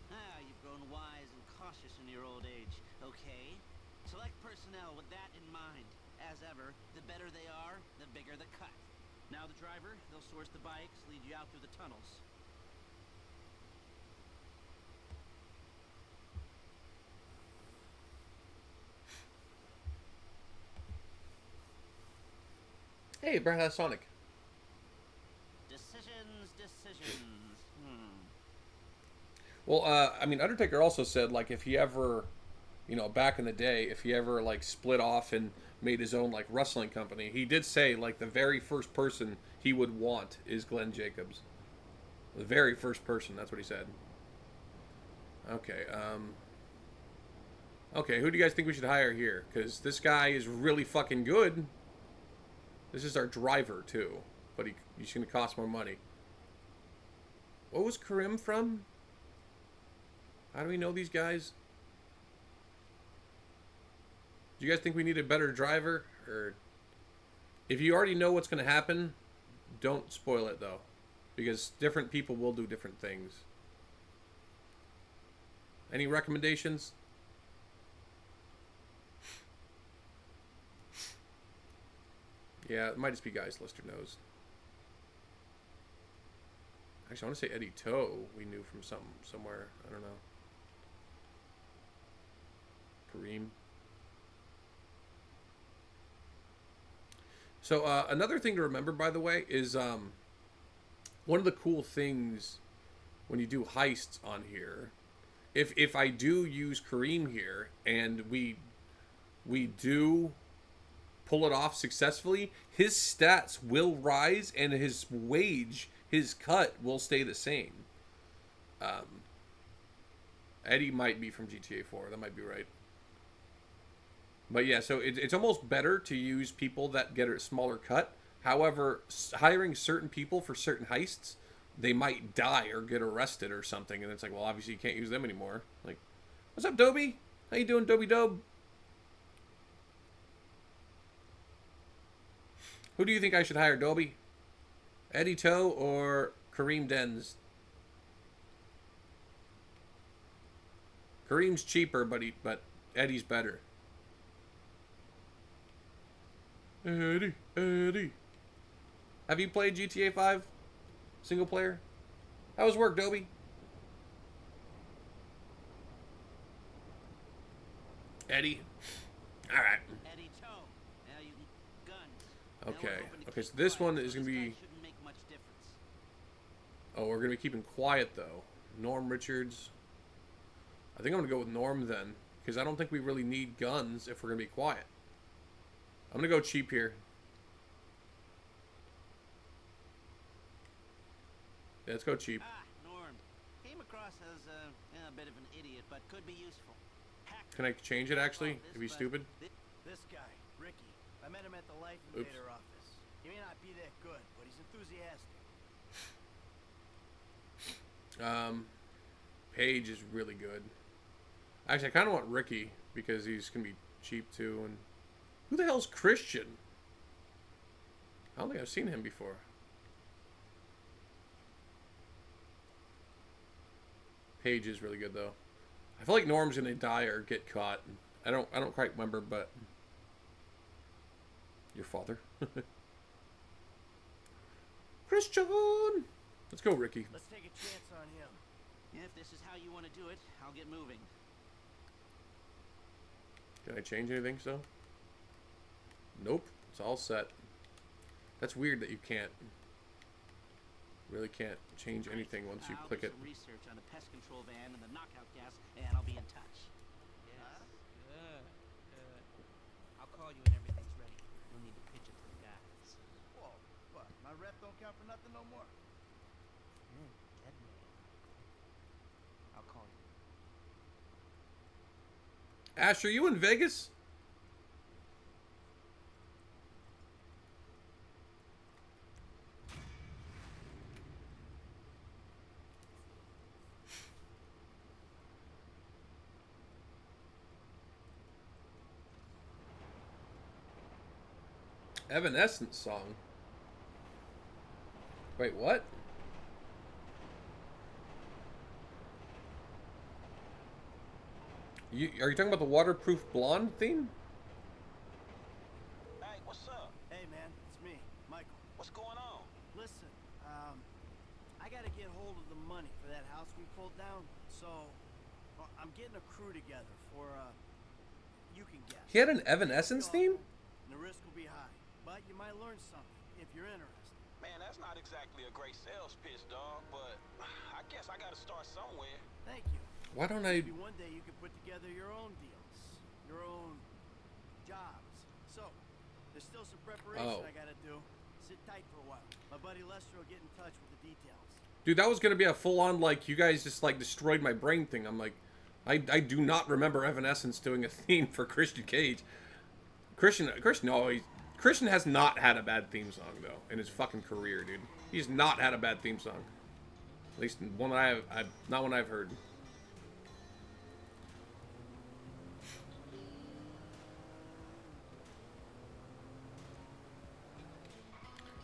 You've grown wise and cautious in your old age. Okay. Select personnel with that in mind. As ever, the better they are, the bigger the cut. Now the driver, they'll source the bikes, lead you out through the tunnels. Hey, Brad Sonic. Decisions. Well, I mean, Undertaker also said, like, if he ever, you know, back in the day, if he ever, like, split off and made his own, like, wrestling company, he did say, like, the very first person he would want is Glenn Jacobs. The very first person, that's what he said. Okay, okay, who do you guys think we should hire here? Because this guy is really fucking good. This is our driver, too. But he's going to cost more money. What was Karim from? How do we know these guys? Do you guys think we need a better driver? Or if you already know what's going to happen, don't spoil it, though. Because different people will do different things. Any recommendations? Yeah, it might just be guys Lister knows. Actually, I want to say Eddie Toe we knew from somewhere. I don't know. Kareem. So another thing to remember, by the way, is one of the cool things when you do heists on here, if I do use Kareem here and we do pull it off successfully, his stats will rise and his wage, his cut will stay the same. Eddie might be from GTA 4. That might be right. But yeah, so it's almost better to use people that get a smaller cut. However, hiring certain people for certain heists, they might die or get arrested or something. And it's like, well, obviously you can't use them anymore. Like, what's up, Dobie? How you doing, Dobie Dobe? Who do you think I should hire, Dobie? Eddie Toe or Kareem Denz? Kareem's cheaper, but Eddie's better. Eddie. Have you played GTA 5? Single player? How was work, Dobie? Eddie? Alright. Eddie Toe. Now you can guns. Okay. Okay, so this one is going to be... Shouldn't make much difference. Oh, we're going to be keeping quiet, though. Norm Richards. I think I'm going to go with Norm, then. Because I don't think we really need guns if we're going to be quiet. I'm going to go cheap here. Yeah, let's go cheap. Norm. Came across as a bit of an idiot, but could be useful. Can I change it, actually? If he's stupid? This guy, Ricky. I met him at the Life Invader office. He may not be that good, but he's enthusiastic. Paige is really good. Actually, I kind of want Ricky because he's going to be cheap, too. And who the hell's Christian? I don't think I've seen him before. Paige is really good, though. I feel like Norm's gonna die or get caught. I don't quite remember, but your father. Christian! Let's go, Ricky. Let's take a chance on him. If this is how you want to do it, I'll get moving. Can I change anything still? Nope. It's all set. That's weird that you really can't change anything once you click it. I'll do some research on the pest control van and the knockout gas, and I'll be in touch. Yes. Good. I'll call you when everything's ready. We'll need to pitch it to the guys. Whoa, what? My rep don't count for nothing no more. Dead man. I'll call you. Ash, are you in Vegas? Evanescence song. Wait, what? Are you talking about the waterproof blonde theme? Hey, what's up? Hey, man, it's me, Michael. What's going on? Listen, I gotta get hold of the money for that house we pulled down, so I'm getting a crew together for, you can guess. He had an Evanescence theme? And the risk will be high, but you might learn something if you're interested. Man, that's not exactly a great sales pitch, dog, but I guess I gotta start somewhere. Thank you. Why don't I... Maybe one day you can put together your own deals, your own jobs. So, there's still some preparation I gotta do. Sit tight for a while. My buddy Lester will get in touch with the details. Dude, that was gonna be a full-on, like, you guys just, like, destroyed my brain thing. I'm like, I do not remember Evanescence doing a theme for Christian Cage. Christian has not had a bad theme song, though, in his fucking career, dude. He's not had a bad theme song. At least one that not one I've heard.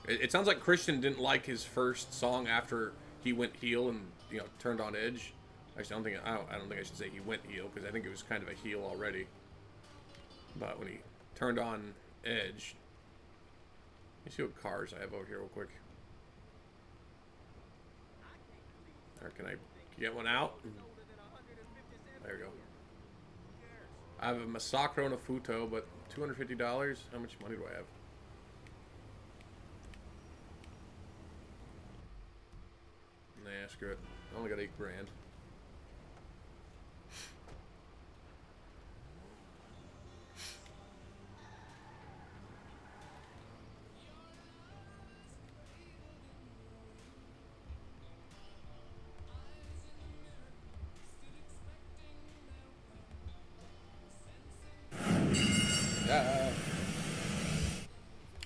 It sounds like Christian didn't like his first song after he went heel and, you know, turned on Edge. Actually, I don't think I should say he went heel, because I think it was kind of a heel already. But when he turned on Edge, let me see what cars I have over here real quick. Or can I get one out? There we go. I have a Masakro and a Futo, but $250. How much money do I have? Nah, screw it. I only got 8 grand.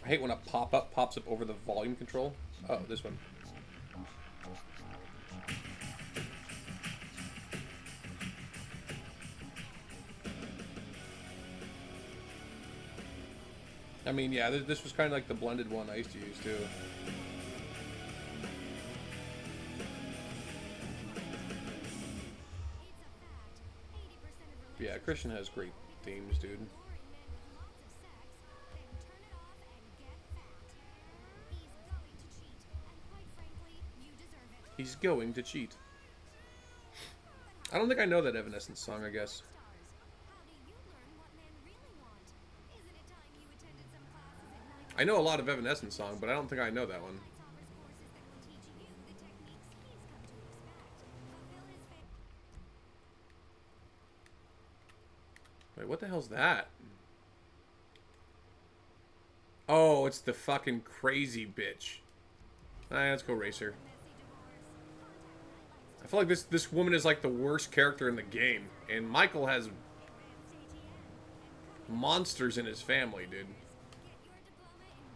I hate when a pop-up pops up over the volume control. Oh, this one. I mean, yeah, this was kind of like the blended one I used to use, too. Yeah, Christian has great themes, dude. He's going to cheat. I don't think I know that Evanescence song, I guess. I know a lot of Evanescence song, but I don't think I know that one. Wait, what the hell's that? Oh, it's the fucking crazy bitch. Alright, let's go racer. I feel like this woman is like the worst character in the game. And Michael has monsters in his family, dude.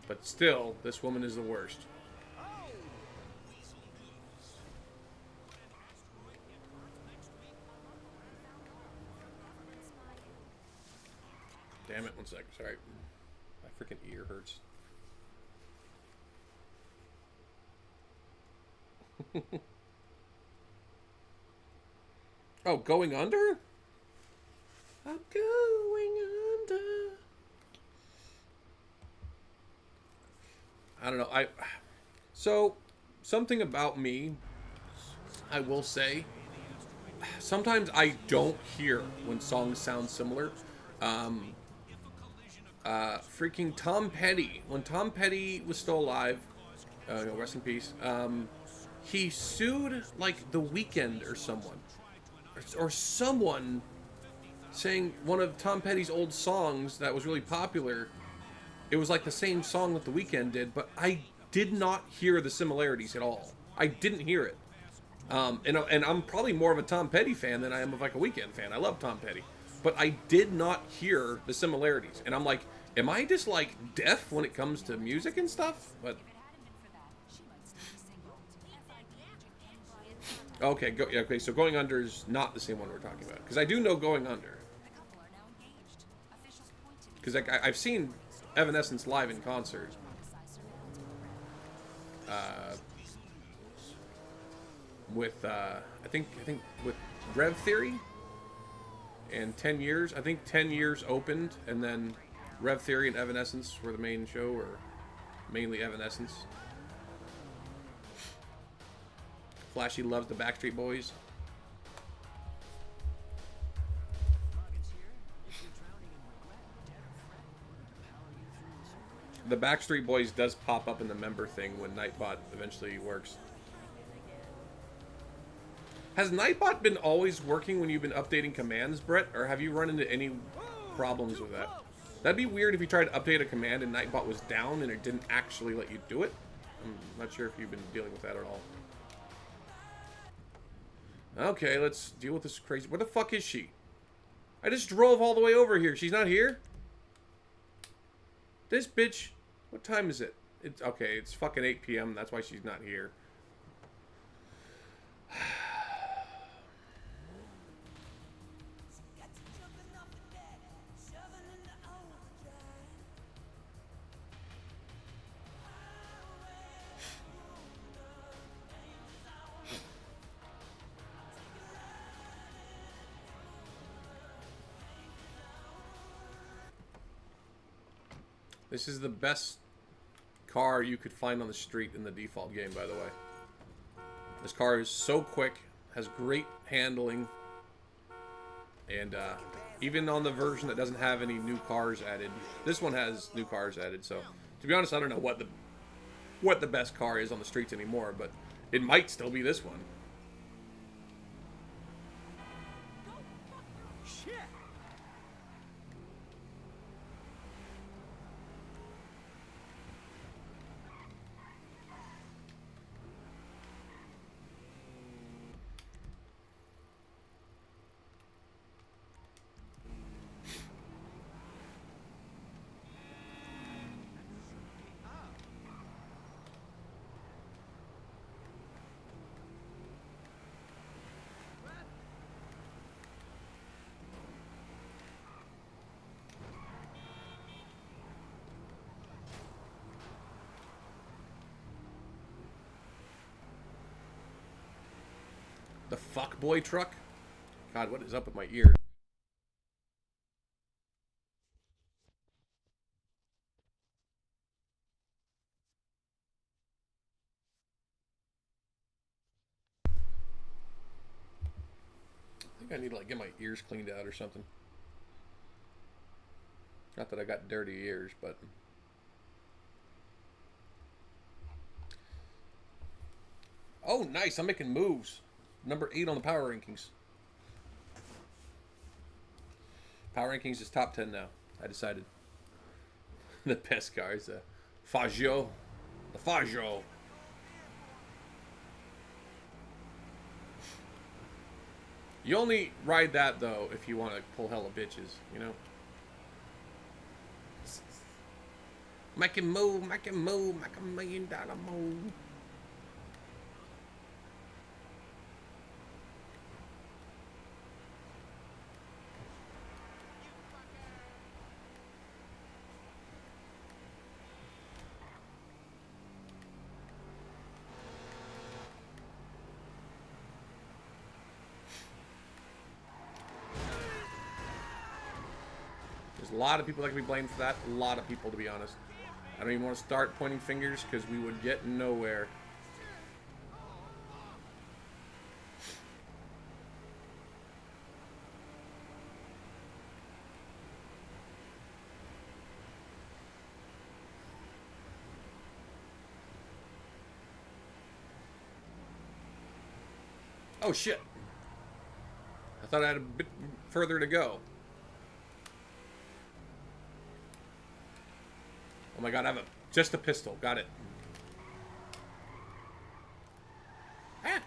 But still, this woman is the worst. Damn it, one sec. Sorry. My freaking ear hurts. Oh, going under? I'm going under. I don't know. So something about me, I will say, sometimes I don't hear when songs sound similar. Freaking Tom Petty. When Tom Petty was still alive, rest in peace. He sued like The Weeknd or someone, or someone saying one of Tom Petty's old songs that was really popular. It was like the same song that The Weeknd did, but I did not hear the similarities at all. I didn't hear it. And I'm probably more of a Tom Petty fan than I am of like a Weeknd fan. I love Tom Petty, but I did not hear the similarities. And I'm like, am I just like deaf when it comes to music and stuff? But okay, okay. So Going Under is not the same one we're talking about, because I do know Going Under. Because I've seen Evanescence live in concert. With I think with Rev Theory and 10 Years. I think 10 Years opened, and then Rev Theory and Evanescence were the main show, or mainly Evanescence. Flashy loves the Backstreet Boys. The Backstreet Boys does pop up in the member thing when Nightbot eventually works. Has Nightbot been always working when you've been updating commands, Brett? Or have you run into any problems with that? That'd be weird if you tried to update a command and Nightbot was down and it didn't actually let you do it. I'm not sure if you've been dealing with that at all. Okay, let's deal with this crazy... Where the fuck is she? I just drove all the way over here. She's not here? This bitch... What time is it? It's okay, it's fucking 8 p.m. That's why she's not here. This is the best car you could find on the street in the default game, by the way. This car is so quick, has great handling, and even on the version that doesn't have any new cars added, this one has new cars added. So, to be honest, I don't know what the best car is on the streets anymore, but It might still be this one. Shit! The fuckboy truck? God, what is up with my ear? I think I need to like get my ears cleaned out or something. Not that I got dirty ears, but oh, nice! I'm making moves. Number 8 on the power rankings. Power rankings is top 10 now. I decided. The best car is a Faggio. The Faggio. You only ride that though if you want to pull hella bitches, you know. Make him move, make him move, make $1 million move. There's a lot of people that can be blamed for that. A lot of people, to be honest. I don't even want to start pointing fingers because we would get nowhere. Oh shit. I thought I had a bit further to go. Oh my god, I have just a pistol. Got it. Ah. I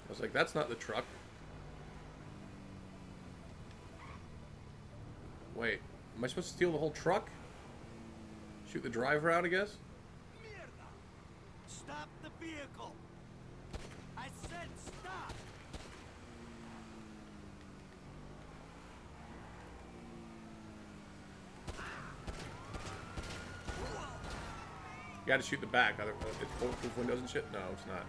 was like, that's not the truck. Wait, am I supposed to steal the whole truck? Shoot the driver out, I guess? Mierda! Stop the vehicle! I said stop! You gotta shoot the back. It's bulletproof windows and shit? No, it's not.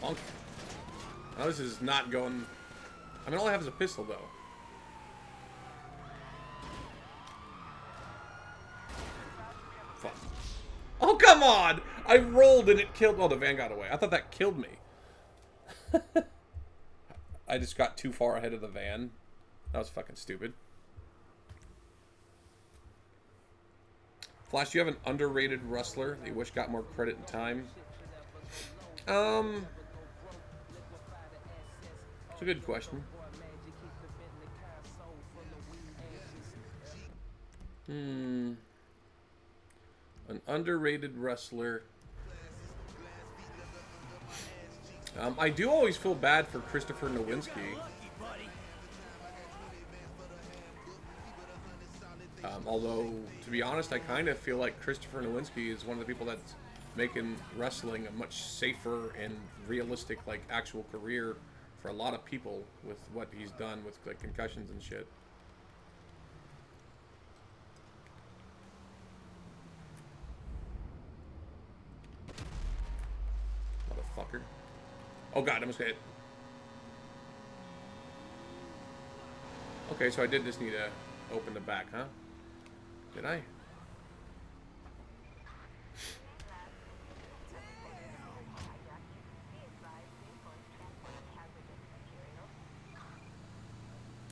Bonk. Now this is not going... I mean, all I have is a pistol, though. Fuck. Oh, come on! I rolled and it killed... Oh, the van got away. I thought that killed me. I just got too far ahead of the van. That was fucking stupid. Flash, do you have an underrated wrestler that you wish got more credit and time? It's a good question. An underrated wrestler. I do always feel bad for Christopher Nowinski. Although, to be honest, I kind of feel like Christopher Nowinski is one of the people that's making wrestling a much safer and realistic, like, actual career for a lot of people with what he's done with, like, concussions and shit. Motherfucker. Oh god, I almost got hit. Okay, so I did just need a open the back, huh? Did I?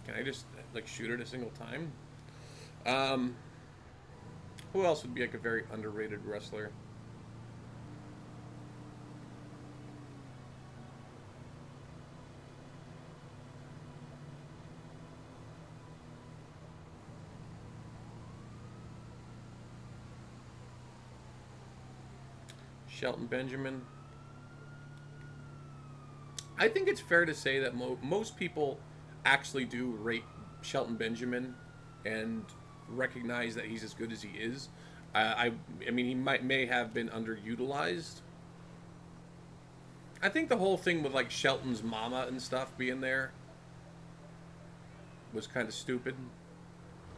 Can I just, like, shoot it a single time? Who else would be, like, a very underrated wrestler? Shelton Benjamin. I think it's fair to say that most people actually do rate Shelton Benjamin and recognize that he's as good as he is. I mean, he may have been underutilized. I think the whole thing with, like, Shelton's mama and stuff being there was kind of stupid.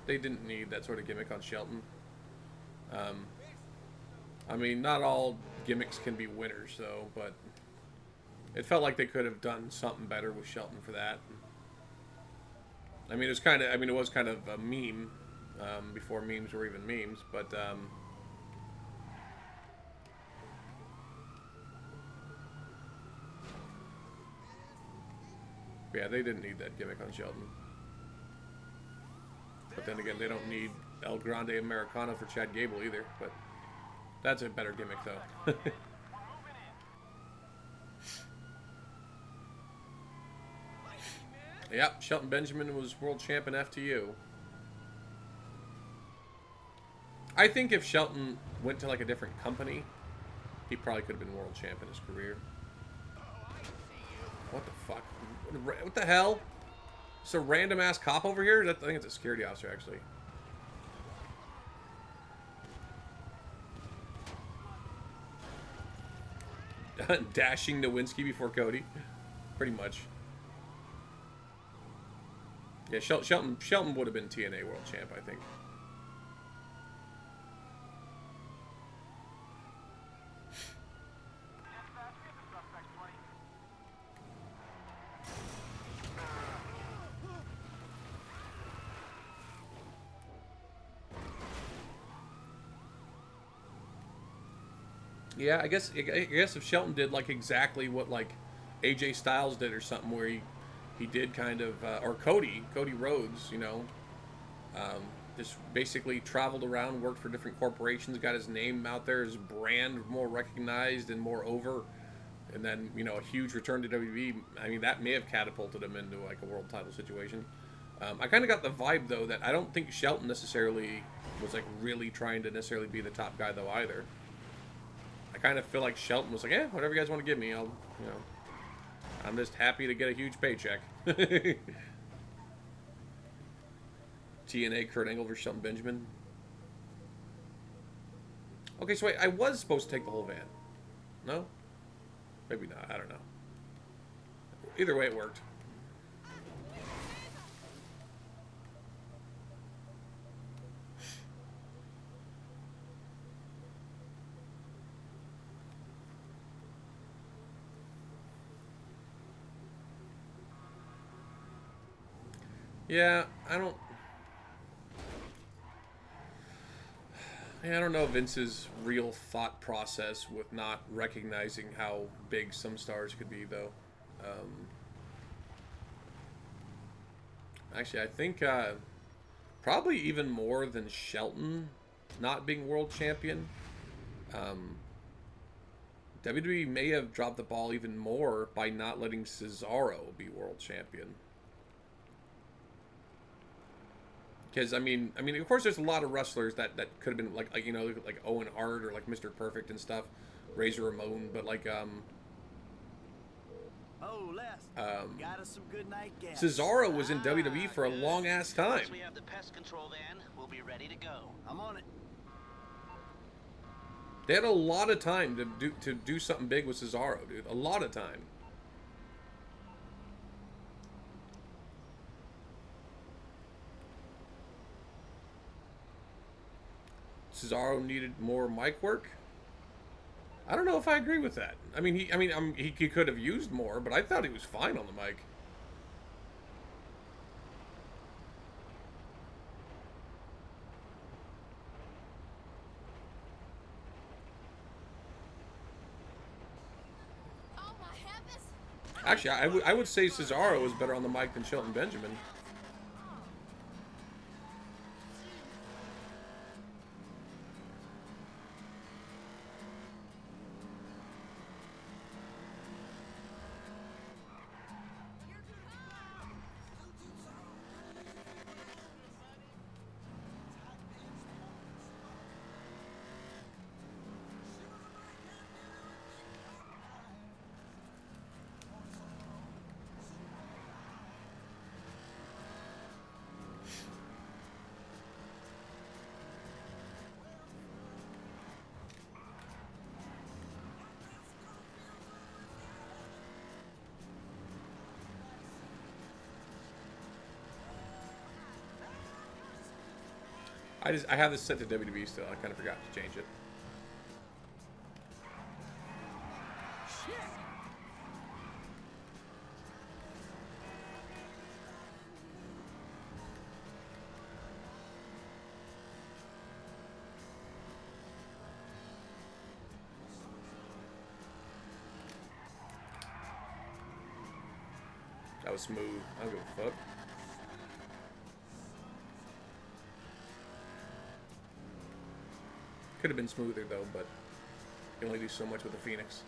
They didn't need that sort of gimmick on Shelton. I mean, not all gimmicks can be winners, though, but it felt like they could have done something better with Shelton for that. I mean, it was kind of, it was kind of a meme before memes were even memes, but yeah, they didn't need that gimmick on Shelton. But then again, they don't need El Grande Americano for Chad Gable either, but that's a better gimmick, though. Yep, Shelton Benjamin was world champ in FTU. I think if Shelton went to, like, a different company, he probably could have been world champ in his career. What the fuck? What the hell? It's a random ass cop over here? I think it's a security officer, actually. Dashing Nowinski before Cody. Pretty much. Yeah, Shelton would have been TNA world champ, I think. Yeah, I guess if Shelton did, like, exactly what, like, AJ Styles did or something, where he did kind of, or Cody Rhodes, you know, just basically traveled around, worked for different corporations, got his name out there, his brand more recognized and more over, and then, you know, a huge return to WWE. I mean, that may have catapulted him into, like, a world title situation. I kind of got the vibe, though, that I don't think Shelton necessarily was, like, really trying to necessarily be the top guy, though, either. I kind of feel like Shelton was like, whatever you guys want to give me, I'll, you know, I'm just happy to get a huge paycheck. TNA Kurt Angle versus Shelton Benjamin. Okay, so wait, I was supposed to take the whole van. No? Maybe not, I don't know. Either way, it worked. Yeah, I don't know Vince's real thought process with not recognizing how big some stars could be, though. Actually, I think probably even more than Shelton not being world champion. WWE may have dropped the ball even more by not letting Cesaro be world champion. Because I mean, of course, there's a lot of wrestlers that could have been like you know, like Owen Hart or like Mr. Perfect and stuff, Razor Ramon, but like Oh, Les, got us some good night gas. Cesaro was in WWE for a long ass time. Once we have the pest control van, we'll be ready to go. I'm on it. They had a lot of time to do something big with Cesaro, dude. A lot of time. Cesaro needed more mic work. I don't know if I agree with that. I mean, he could have used more, but I thought he was fine on the mic. Actually, I would say Cesaro is better on the mic than Shelton Benjamin. I have this set to WWE still. I kind of forgot to change it. That was smooth. I don't give a fuck. Could have been smoother though, but you can only do so much with the Phoenix.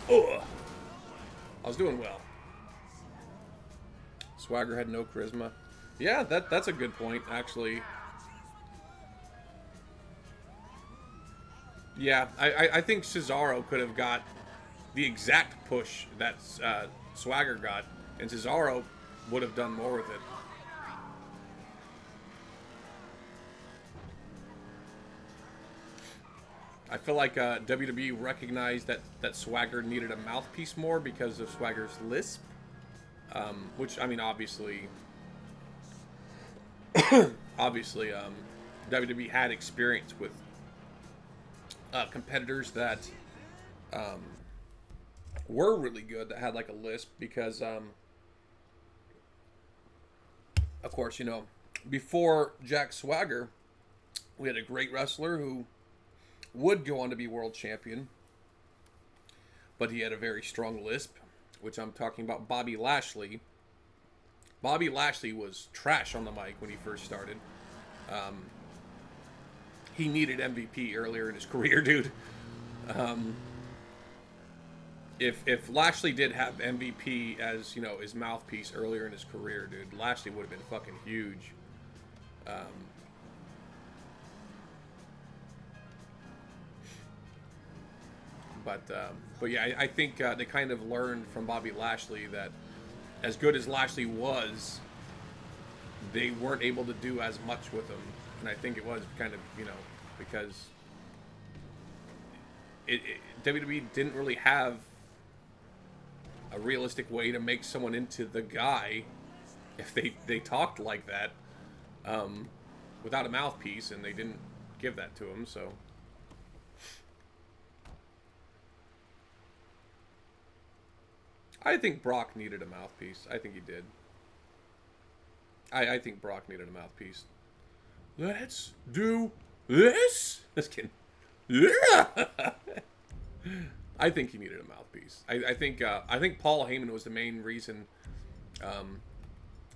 Oh, I was doing well. Swagger had no charisma. Yeah, that's a good point, actually. Yeah, I think Cesaro could have got the exact push that Swagger got, and Cesaro would have done more with it. I feel like WWE recognized that Swagger needed a mouthpiece more because of Swagger's lisp, which, I mean, obviously, WWE had experience with competitors that were really good that had like a lisp because, of course, you know, before Jack Swagger, we had a great wrestler who would go on to be world champion, but he had a very strong lisp, which I'm talking about Bobby Lashley. Bobby Lashley was trash on the mic when he first started. He needed MVP earlier in his career, dude. If Lashley did have MVP as, you know, his mouthpiece earlier in his career, dude, Lashley would have been fucking huge. But yeah, I think they kind of learned from Bobby Lashley that as good as Lashley was, they weren't able to do as much with him. And I think it was kind of, you know, because WWE didn't really have a realistic way to make someone into the guy if they talked like that without a mouthpiece, and they didn't give that to him, so. I think Brock needed a mouthpiece. I think he did. I think Brock needed a mouthpiece. Let's do this. Just kidding. Yeah. I think he needed a mouthpiece. I think Paul Heyman was the main reason.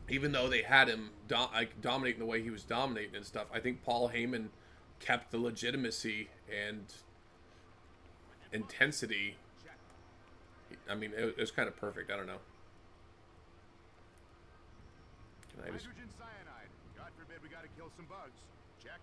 Even though they had him dominating the way he was dominating and stuff, I think Paul Heyman kept the legitimacy and intensity. I mean, it was kind of perfect. I don't know. Can I just... Hydrogen cyanide. God forbid we gotta kill some bugs. Check.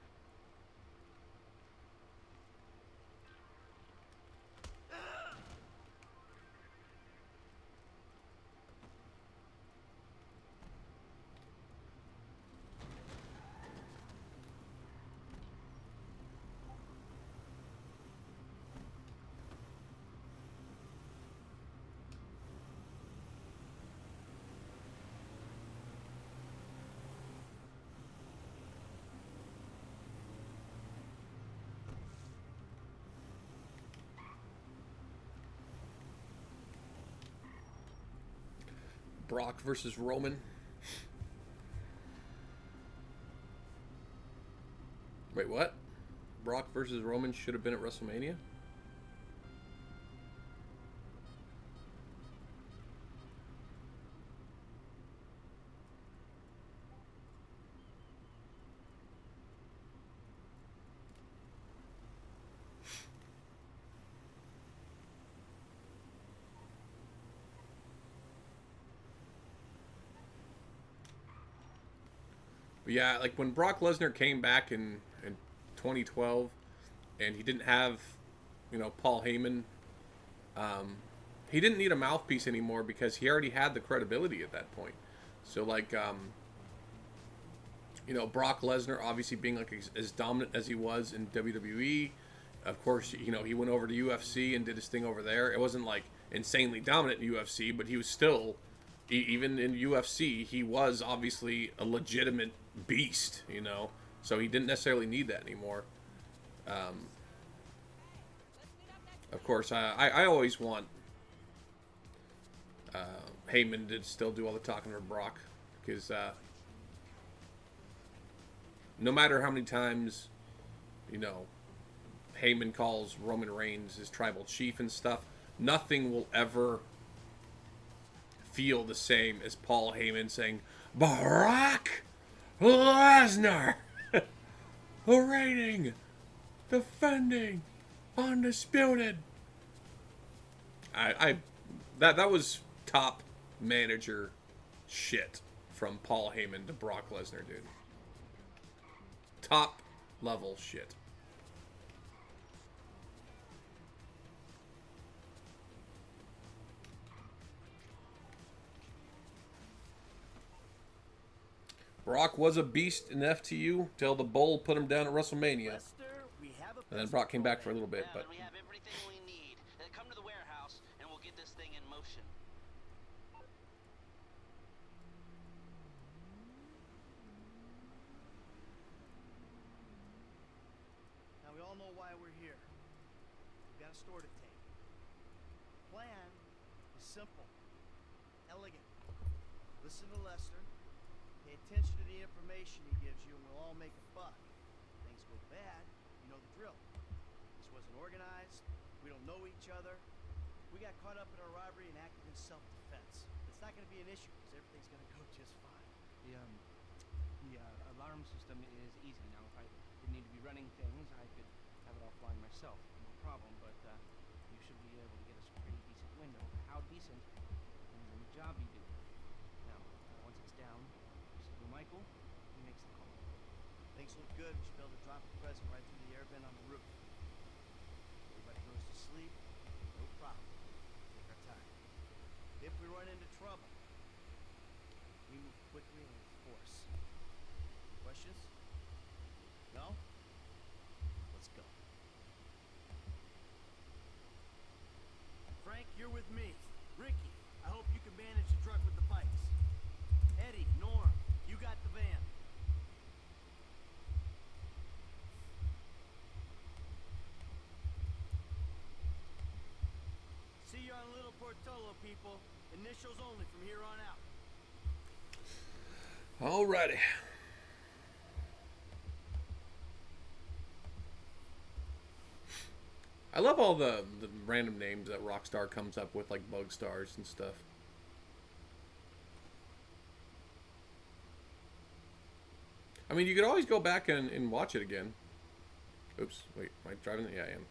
Brock versus Roman. Wait, what? Brock versus Roman should have been at WrestleMania? But yeah, like when Brock Lesnar came back in 2012 and he didn't have, you know, Paul Heyman, he didn't need a mouthpiece anymore because he already had the credibility at that point. So like, you know, Brock Lesnar obviously being like as dominant as he was in WWE. Of course, you know, he went over to UFC and did his thing over there. It wasn't like insanely dominant in UFC, but he was still, even in UFC, he was obviously a legitimate beast, you know. So he didn't necessarily need that anymore. Of course, I always want Heyman to still do all the talking for Brock, because no matter how many times, you know, Heyman calls Roman Reigns his tribal chief and stuff, nothing will ever feel the same as Paul Heyman saying, Brock Lesnar, the reigning, defending, undisputed. That was top manager shit from Paul Heyman to Brock Lesnar, dude. Top level shit. Brock was a beast in FTU till the Bull put him down at WrestleMania. And then Brock came back for a little bit, but We have everything we need. Come to the warehouse, and we'll get this thing in motion. Now we all know why we're here. We've got a store to take. The plan is simple, elegant. Listen to Lester. Pay attention to the information he gives you, and we'll all make a buck. If things go bad, you know the drill. This wasn't organized. We don't know each other. We got caught up in a robbery and acted in self-defense. It's not going to be an issue because everything's going to go just fine. The alarm system is easy now. If I didn't need to be running things, I could have it offline myself. No problem, but you should be able to get us a pretty decent window. How decent depends on the job you do. Now, once it's down, Michael, he makes the call. Things look good. We should be able to drop the present right through the air vent on the roof. Everybody goes to sleep. No problem. Take our time. If we run into trouble, we move quickly and with force. Questions? No? Let's go. Frank, you're with me. Ricky, I hope you can manage the truck with the pipes. Eddie, Norm, you got the van. See you on Little Portola, people. Initials only from here on out. alrighty. I love all the random names that Rockstar comes up with, like Bug Stars and stuff. I mean, you could always go back and watch it again. Oops, wait, am I driving? Yeah, I am.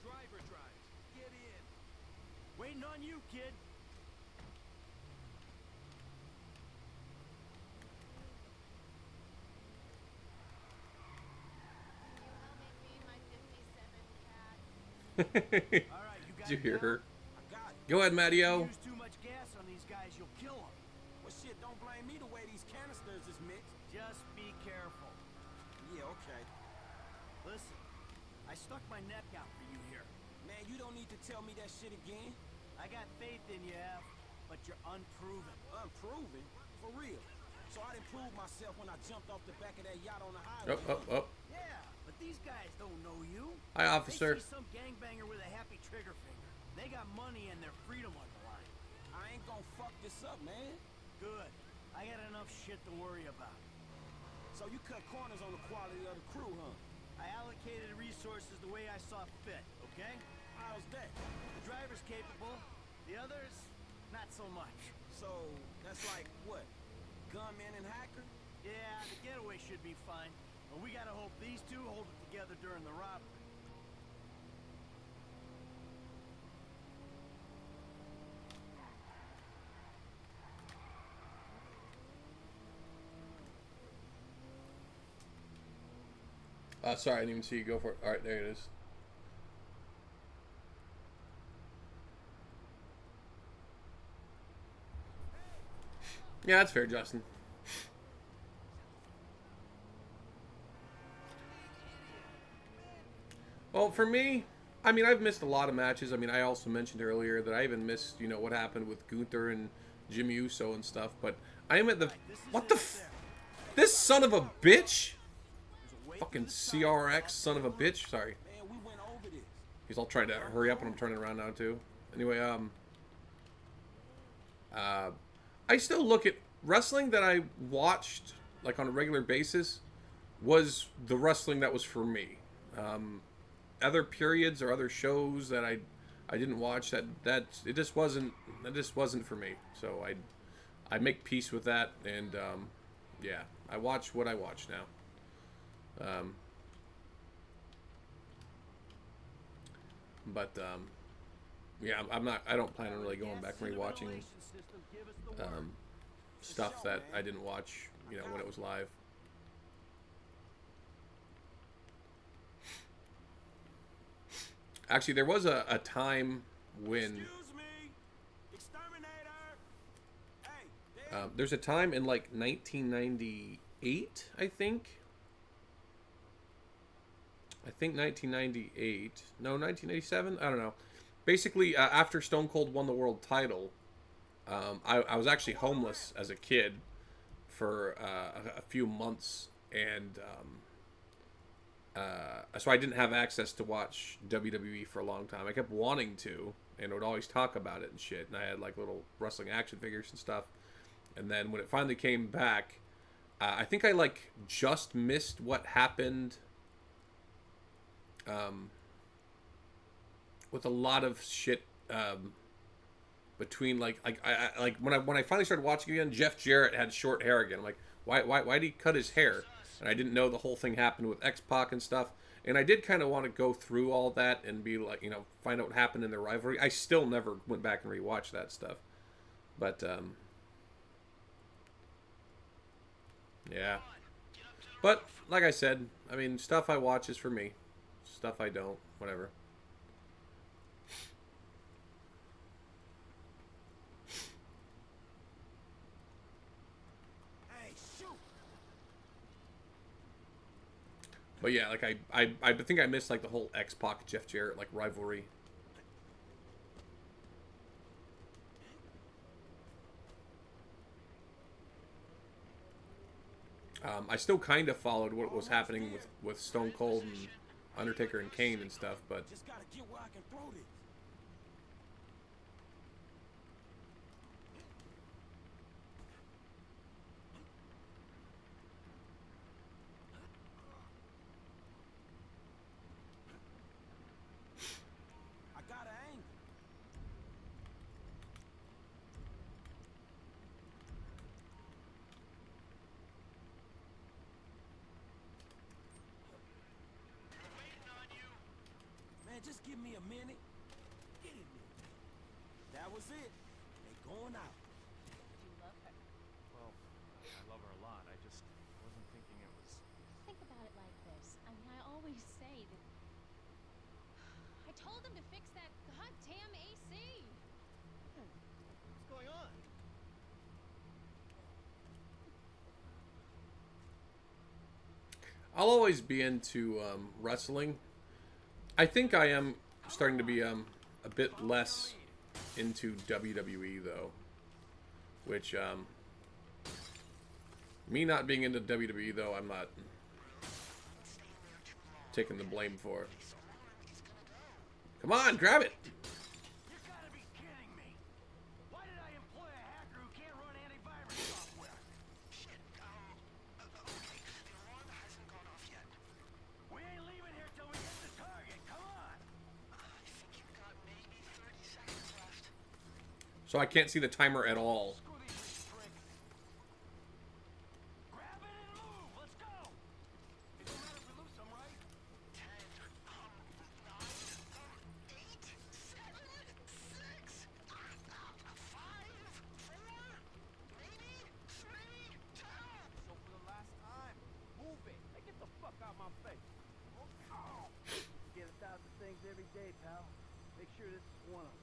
Driver drives. Get in. Waiting on you, kid. Can you help me feed my 57 cat? All right, you got Did you it hear now? her? I got it. Go ahead, Matteo. Use too much gas on these guys, you'll kill them. Well, shit, don't blame me the way these canisters is mixed. Just be careful. Yeah, okay. Listen, I stuck my neck out for you here. Man, you don't need to tell me that shit again. I got faith in you, F, but you're unproven. Unproven? For real. So I didn't prove myself when I jumped off the back of that yacht on the highway. Oh. Yeah, but these guys don't know you. Hi, officer. They see some gangbanger with a happy trigger finger. They got money and their freedom on the line. I ain't gonna fuck this up, man. Good. I got enough shit to worry about. So you cut corners on the quality of the crew, huh? I allocated resources the way I saw fit, okay? How's that? The driver's capable, the others, not so much. So that's like what? Gunman and hacker? Yeah, the getaway should be fine, but we gotta hope these two hold it together during the robbery. Sorry, I didn't even see you go for it. All right, there it is. Yeah, that's fair, Justin. Well, for me, I mean, I've missed a lot of matches. I mean, I also mentioned earlier that I even missed, you know, what happened with Gunther and Jimmy Uso and stuff. But I am at the... What the this son of a bitch? Fucking CRX son of a bitch. Sorry. Man, we went over this. He's all trying to hurry up, and I'm turning around now, too. Anyway, I still look at wrestling that I watched, like, on a regular basis, was the wrestling that was for me. Other periods or other shows that I didn't watch, that it just wasn't for me. So I make peace with that, and yeah, I watch what I watch now. Yeah, I don't plan on really going back and rewatching stuff that I didn't watch, you know, when it was live. Actually, there was a time when Excuse me, exterminator. Hey, there's a time in like 1998, I think 1998, no, 1987, I don't know. Basically, after Stone Cold won the world title, I was actually homeless as a kid for a few months, and so I didn't have access to watch WWE for a long time. I kept wanting to, and would always talk about it and shit, and I had like little wrestling action figures and stuff. And then when it finally came back, I think I like just missed what happened with a lot of shit between like when I finally started watching again, Jeff Jarrett had short hair again. I'm like, why did he cut his hair? And I didn't know the whole thing happened with X-Pac and stuff. And I did kind of want to go through all that and be like, you know, find out what happened in their rivalry. I still never went back and rewatched that stuff. But yeah. But like I said, I mean, stuff I watch is for me. Stuff I don't, whatever. hey, shoot. But yeah, like I think I missed like the whole X-Pac Jeff Jarrett like rivalry. I still kind of followed what was happening with Stone Cold and Undertaker and Kane and stuff, but Just gotta get where I can throw this. I got an angle. Man, just give me a minute. Get in there. That was it. They going out. Do you love her? Well, I love her a lot. I just wasn't thinking it was... Think about it like this. I mean, I always say that... I told him to fix that goddamn AC! What's going on? I'll always be into wrestling. I think I am starting to be a bit less into WWE though, which me not being into WWE though, I'm not taking the blame for. Come on, grab it. You gotta be kidding me! Why did I employ a hacker who can't run antivirus software? So I can't see the timer at all. Grab it and move. Let's go. It don't matter if we lose some, right? 10, 9, 8, 7, 6, 5, 4, maybe 3, 2. So for the last time, move it. Hey, get the fuck out my face. Oh. Get 1,000 things every day, pal. Make sure this is one of them.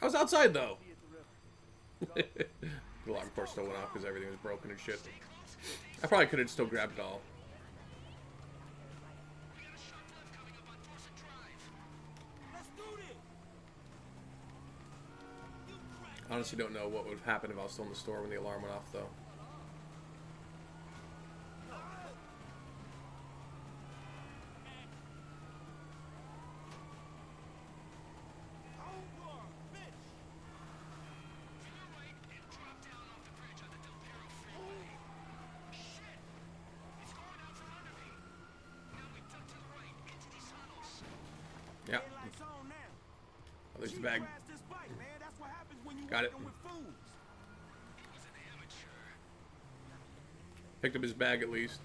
I was outside though. See you at the river. The alarm course still went off because everything was broken and shit. I probably could have still grabbed it all. Honestly, don't know what would have happened if I was still in the store when the alarm went off, though. Yeah. Oh, there's the bag. Got it. Picked up his bag at least.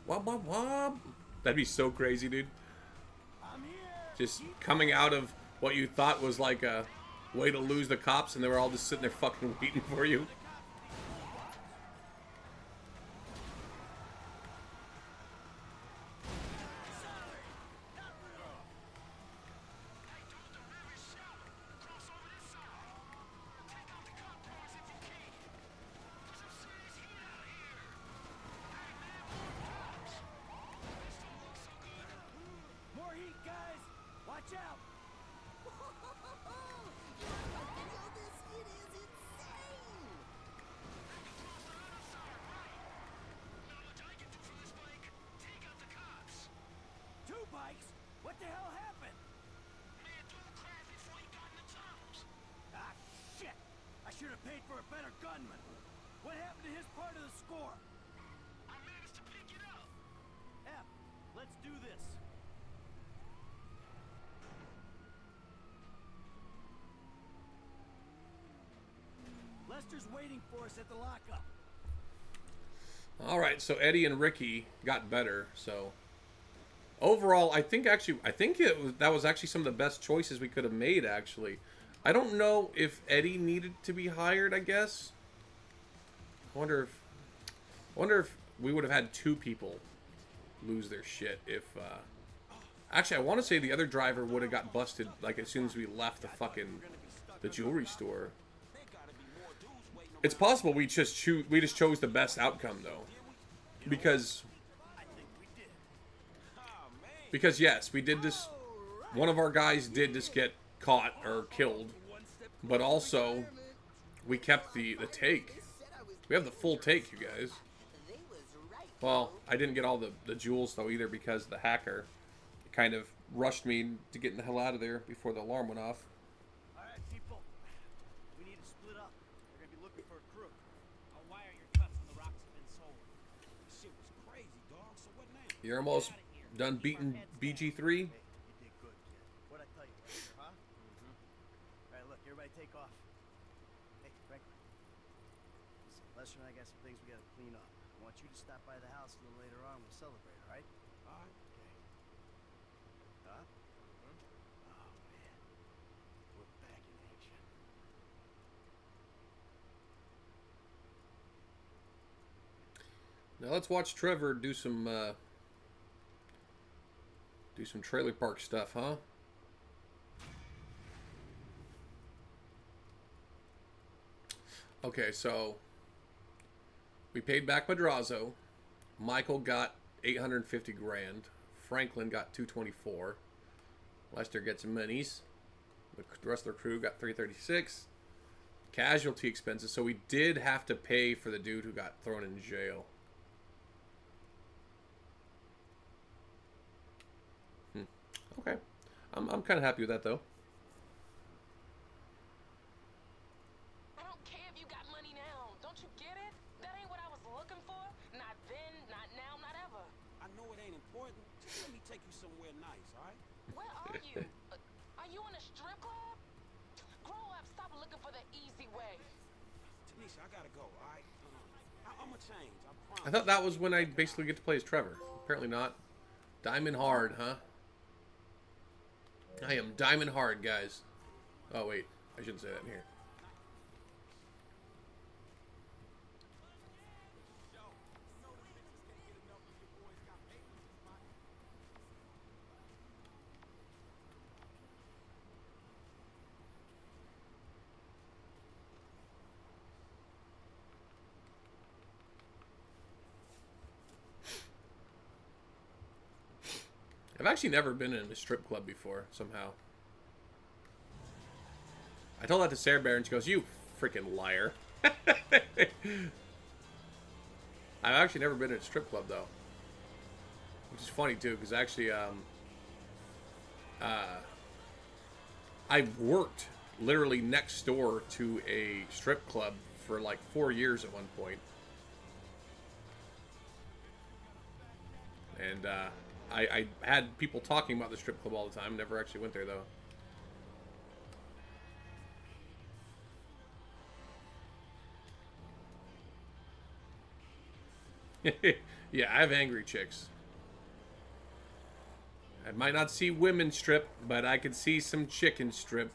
Wop, wop, wop. That'd be so crazy, dude. Just coming out of what you thought was like a way to lose the cops, and they were all just sitting there fucking waiting for you. More heat, guys! Watch out! Two bikes? What the hell happened? Ah, shit! I should have paid for a better gunman. What happened to his part of the score? I managed to pick it up. F, let's do this. Lester's waiting for us at the lockup. All right, so Eddie and Ricky got better. So overall, I think that was actually some of the best choices we could have made. Actually, I don't know if Eddie needed to be hired. I guess. I wonder if we would have had two people lose their shit. If actually, I want to say the other driver would have got busted like as soon as we left the jewelry store. It's possible we just chose the best outcome though, because yes, we did this. One of our guys did just get caught or killed, but also we kept the take. We have the full take, you guys. Well, I didn't get all the jewels though either because the hacker kind of rushed me to get the hell out of there before the alarm went off. Alright, people. We need to split up. We're gonna be looking for a crew. Why are your cuts and the rocks have been sold? Shit was crazy, dog. So what now? You're almost Done beating BG3. Hey, you did good, kid. What'd I tell you, Lester, huh? All right, look, everybody take off. Hey, Franklin. Listen, Lester and I got some things we gotta clean up. I want you to stop by the house a little later on. We'll celebrate, all right? All right. Okay. Huh? Oh, man. We're back in action. Now let's watch Trevor do some trailer park stuff, huh? Okay, so we paid back Madrazo. Michael got 850 grand. Franklin got 224. Lester gets some monies. The rest of the crew got 336. Casualty expenses. So we did have to pay for the dude who got thrown in jail. Okay. I'm kind of happy with that, though. I don't care if you got money now. Don't you get it? That ain't what I was looking for. Not then, not now, not ever. I know it ain't important. Just let me take you somewhere nice, all right? Where are you? Are you in a strip club? Grow up. Stop looking for the easy way. Tanisha, I gotta go, all right? I'ma change, I promise. I thought that was when I basically get to play as Trevor. Apparently not. Diamond hard, huh? I am diamond hard, guys. Oh, wait. I shouldn't say that in here. I've actually never been in a strip club before, somehow. I told that to Sarah Bear, and she goes, "You freaking liar." I've actually never been in a strip club, though. Which is funny, too, because actually, I worked literally next door to a strip club for like 4 years at one point. And, I had people talking about the strip club all the time. Never actually went there, though. Yeah, I have angry chicks. I might not see women strip, but I could see some chicken strip.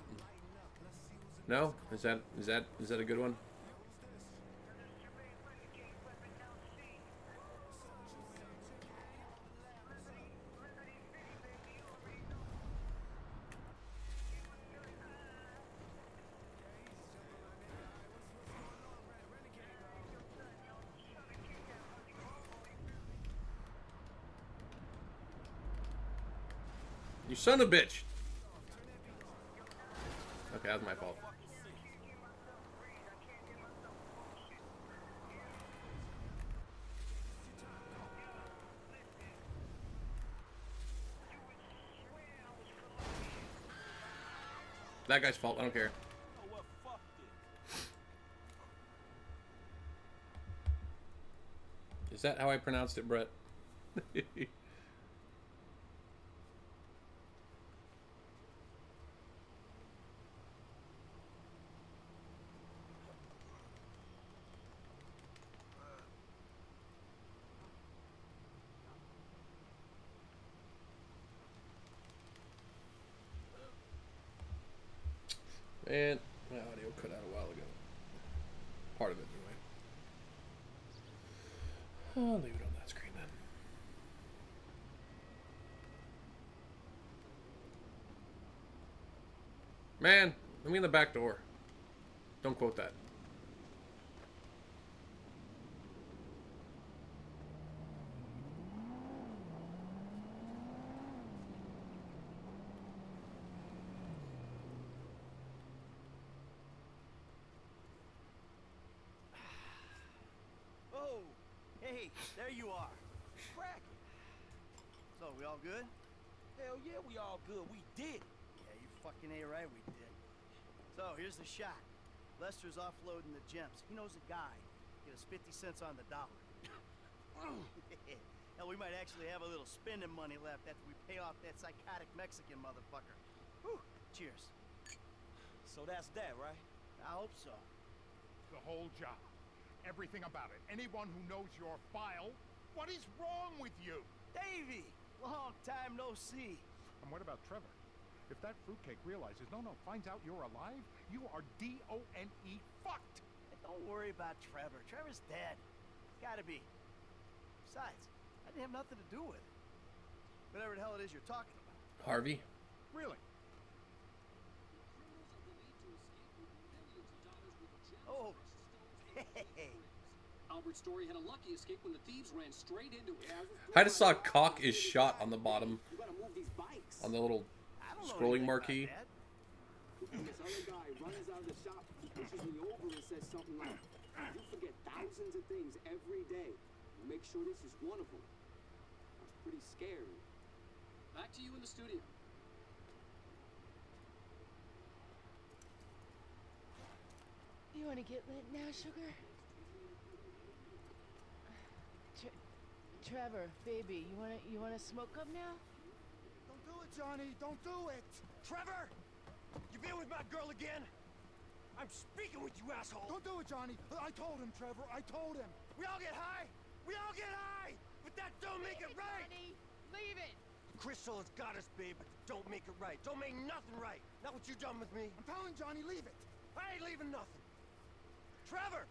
No? Is that a good one? You son of a bitch! Okay, that was my fault. That guy's fault. I don't care. Oh, well, fuck it. Is that how I pronounced it, Brett? And my audio cut out a while ago. Part of it, anyway. I'll leave it on that screen then. Man, let me in the back door. Don't quote that. Oh, hey, there you are. Crack. So, we all good? Hell yeah, we all good. We did it. Yeah, you fucking A right, we did. So, here's the shot. Lester's offloading the gems. He knows a guy. Get us 50 cents on the dollar. Hell, we might actually have a little spending money left after we pay off that psychotic Mexican motherfucker. Whew. Cheers. So that's that, right? I hope so. The whole job. Everything about it. Anyone who knows your file, what is wrong with you? Davey! Long time no see. And what about Trevor? If that fruitcake realizes, finds out you're alive, you are D-O-N-E fucked. Hey, don't worry about Trevor. Trevor's dead. Gotta be. Besides, I didn't have nothing to do with it. Whatever the hell it is you're talking about. Harvey? Really? Oh. Hey. Albert's story had a lucky escape when the thieves ran straight into it. I just saw cock is shot on the bottom. On the little scrolling marquee. This other guy runs out of the shop, pushes me over and says something like, "You forget thousands of things every day. Make sure this is one of them." I was pretty scared. Back to you in the studio. You want to get lit now, sugar? Trevor, baby, you wanna smoke up now? Don't do it, Johnny. Don't do it. Trevor! You been with my girl again? I'm speaking with you, asshole. Don't do it, Johnny. I told him, Trevor. I told him. We all get high. We all get high. But that don't make it right. Johnny, leave it. Crystal has got us, babe, but don't make it right. Don't make nothing right. Not what you done with me. I'm telling Johnny, leave it. I ain't leaving nothing. Trevor!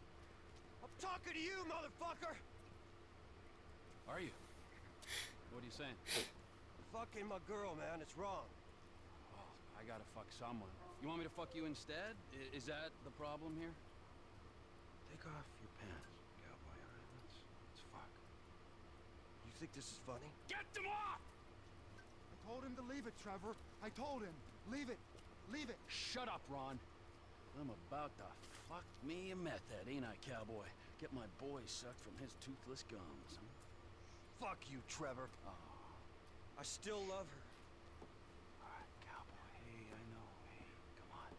I'm talking to you, motherfucker! Are you? What are you saying? Fucking my girl, man. It's wrong. Oh, I gotta fuck someone. You want me to fuck you instead? Is that the problem here? Take off your pants, cowboy. All right, let's fuck. You think this is funny? Get them off! I told him to leave it, Trevor. I told him. Leave it. Leave it. Shut up, Ron. I'm about to fuck me a meth head, ain't I, cowboy? Get my boy sucked from his toothless gums. Huh? Fuck you, Trevor. Oh. I still love her. All right, cowboy. Hey, I know. Hey, come on.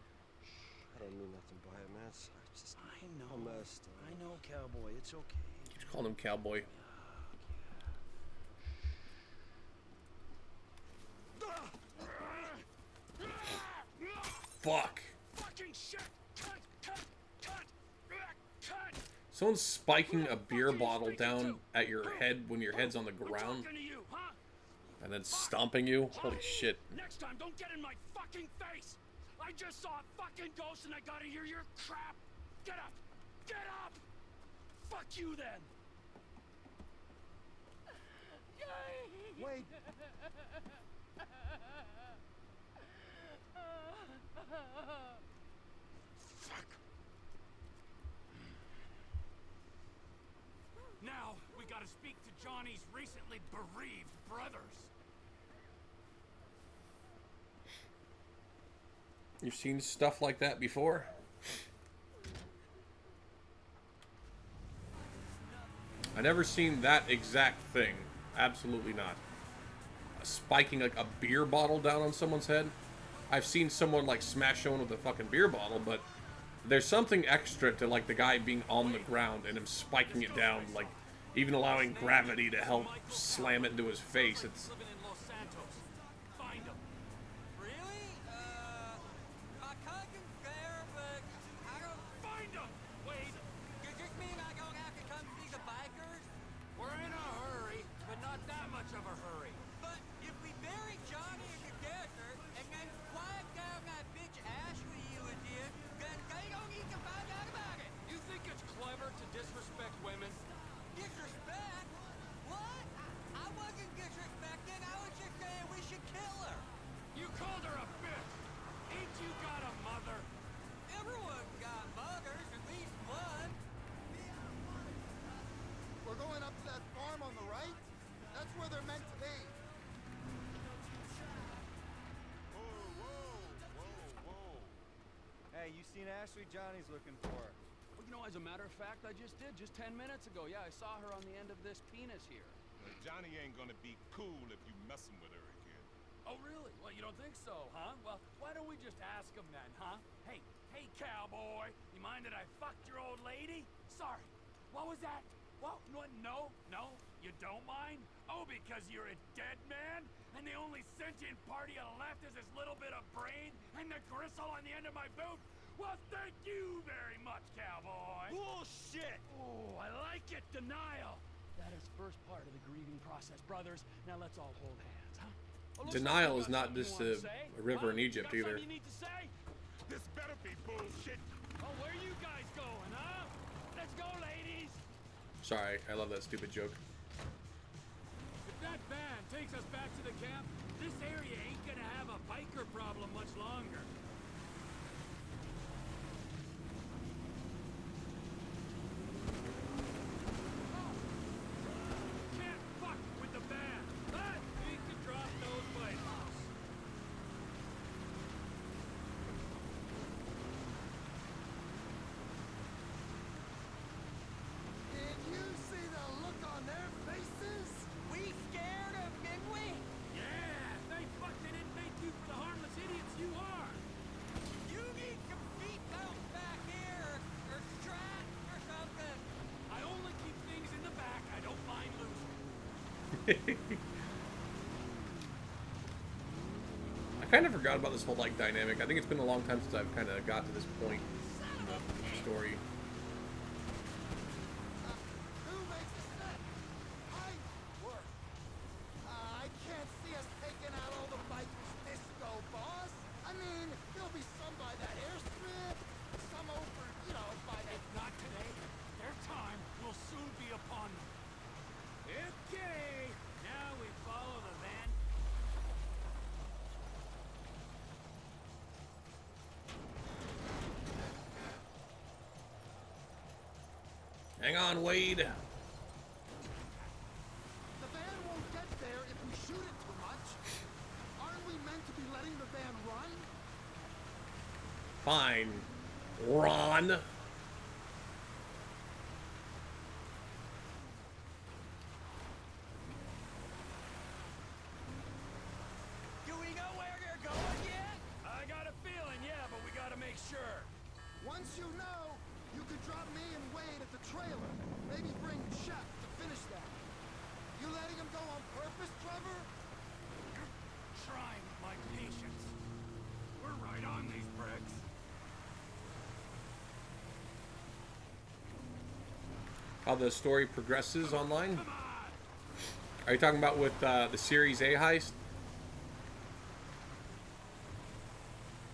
I don't mean nothing by it, man. I know. I'm messed up. I know, cowboy. It's okay. Just call him cowboy. Fuck. Fucking shit! Cut! Someone's spiking a beer bottle down at your head when your head's on the ground. And then stomping you. Holy shit. Next time, don't get in my fucking face! I just saw a fucking ghost and I gotta hear your crap! Get up! Get up! Fuck you then! Wait. Fuck. Now, we gotta speak to Johnny's recently bereaved brothers. You've seen stuff like that before? I never seen that exact thing. Absolutely not. Spiking like a beer bottle down on someone's head. I've seen someone like smash someone with a fucking beer bottle, but there's something extra to like the guy being on the ground and him spiking it down, like even allowing gravity to help slam it into his face. It's Ashley Johnny's looking for her. Well, you know, as a matter of fact, I just did, just 10 minutes ago. Yeah, I saw her on the end of this penis here. Johnny ain't gonna be cool if you messing with her again. Oh, really? Well, you don't think so, huh? Well, why don't we just ask him then, huh? Hey, cowboy, you mind that I fucked your old lady? Sorry. What was that? Well, no, you don't mind? Oh, because you're a dead man? And the only sentient part of you left is this little bit of brain and the gristle on the end of my boot? Well, thank you very much, cowboy. Bullshit! Oh, I like it, denial. That is first part of the grieving process, brothers. Now let's all hold hands, huh? Well, looks like Denial you is got not something just you a wanna say. river in Huh? Egypt Got either. something you need to say? This better be bullshit. Oh, where you guys going, huh? Let's go, ladies. Sorry, I love that stupid joke. If that van takes us back to the camp, this area ain't gonna have a biker problem much longer. Can't fuck with the van, but we can drop those bikers. Did you see the look on their faces? We scared them, didn't we? Yeah, they fucking didn't make you for the harmless idiots you are. You need some seat belts back here, or straps or something. I only keep things in the back I don't mind losing. I kind of forgot about this whole like dynamic. I think it's been a long time since I've kind of got to this point in the story. Who makes a set? I work. I can't see us taking out all the bikers this go, boss. I mean, there'll be some by that airstrip, some over, you know, by that. If not today, their time will soon be upon them. Okay, now we follow the van. Hang on, Wade. The van won't get there if we shoot it too much. Aren't we meant to be letting the van run? Fine, Ron. Do we know where you're going yet? I got a feeling, yeah, but we gotta make sure. Once you know, you could drop me and Wade at the trailer. Maybe bring Chef to finish that. You letting him go on purpose, Trevor? You're trying my patience. We're right on these bricks. How the story progresses online. Come on! Are you talking about with the Series A heist?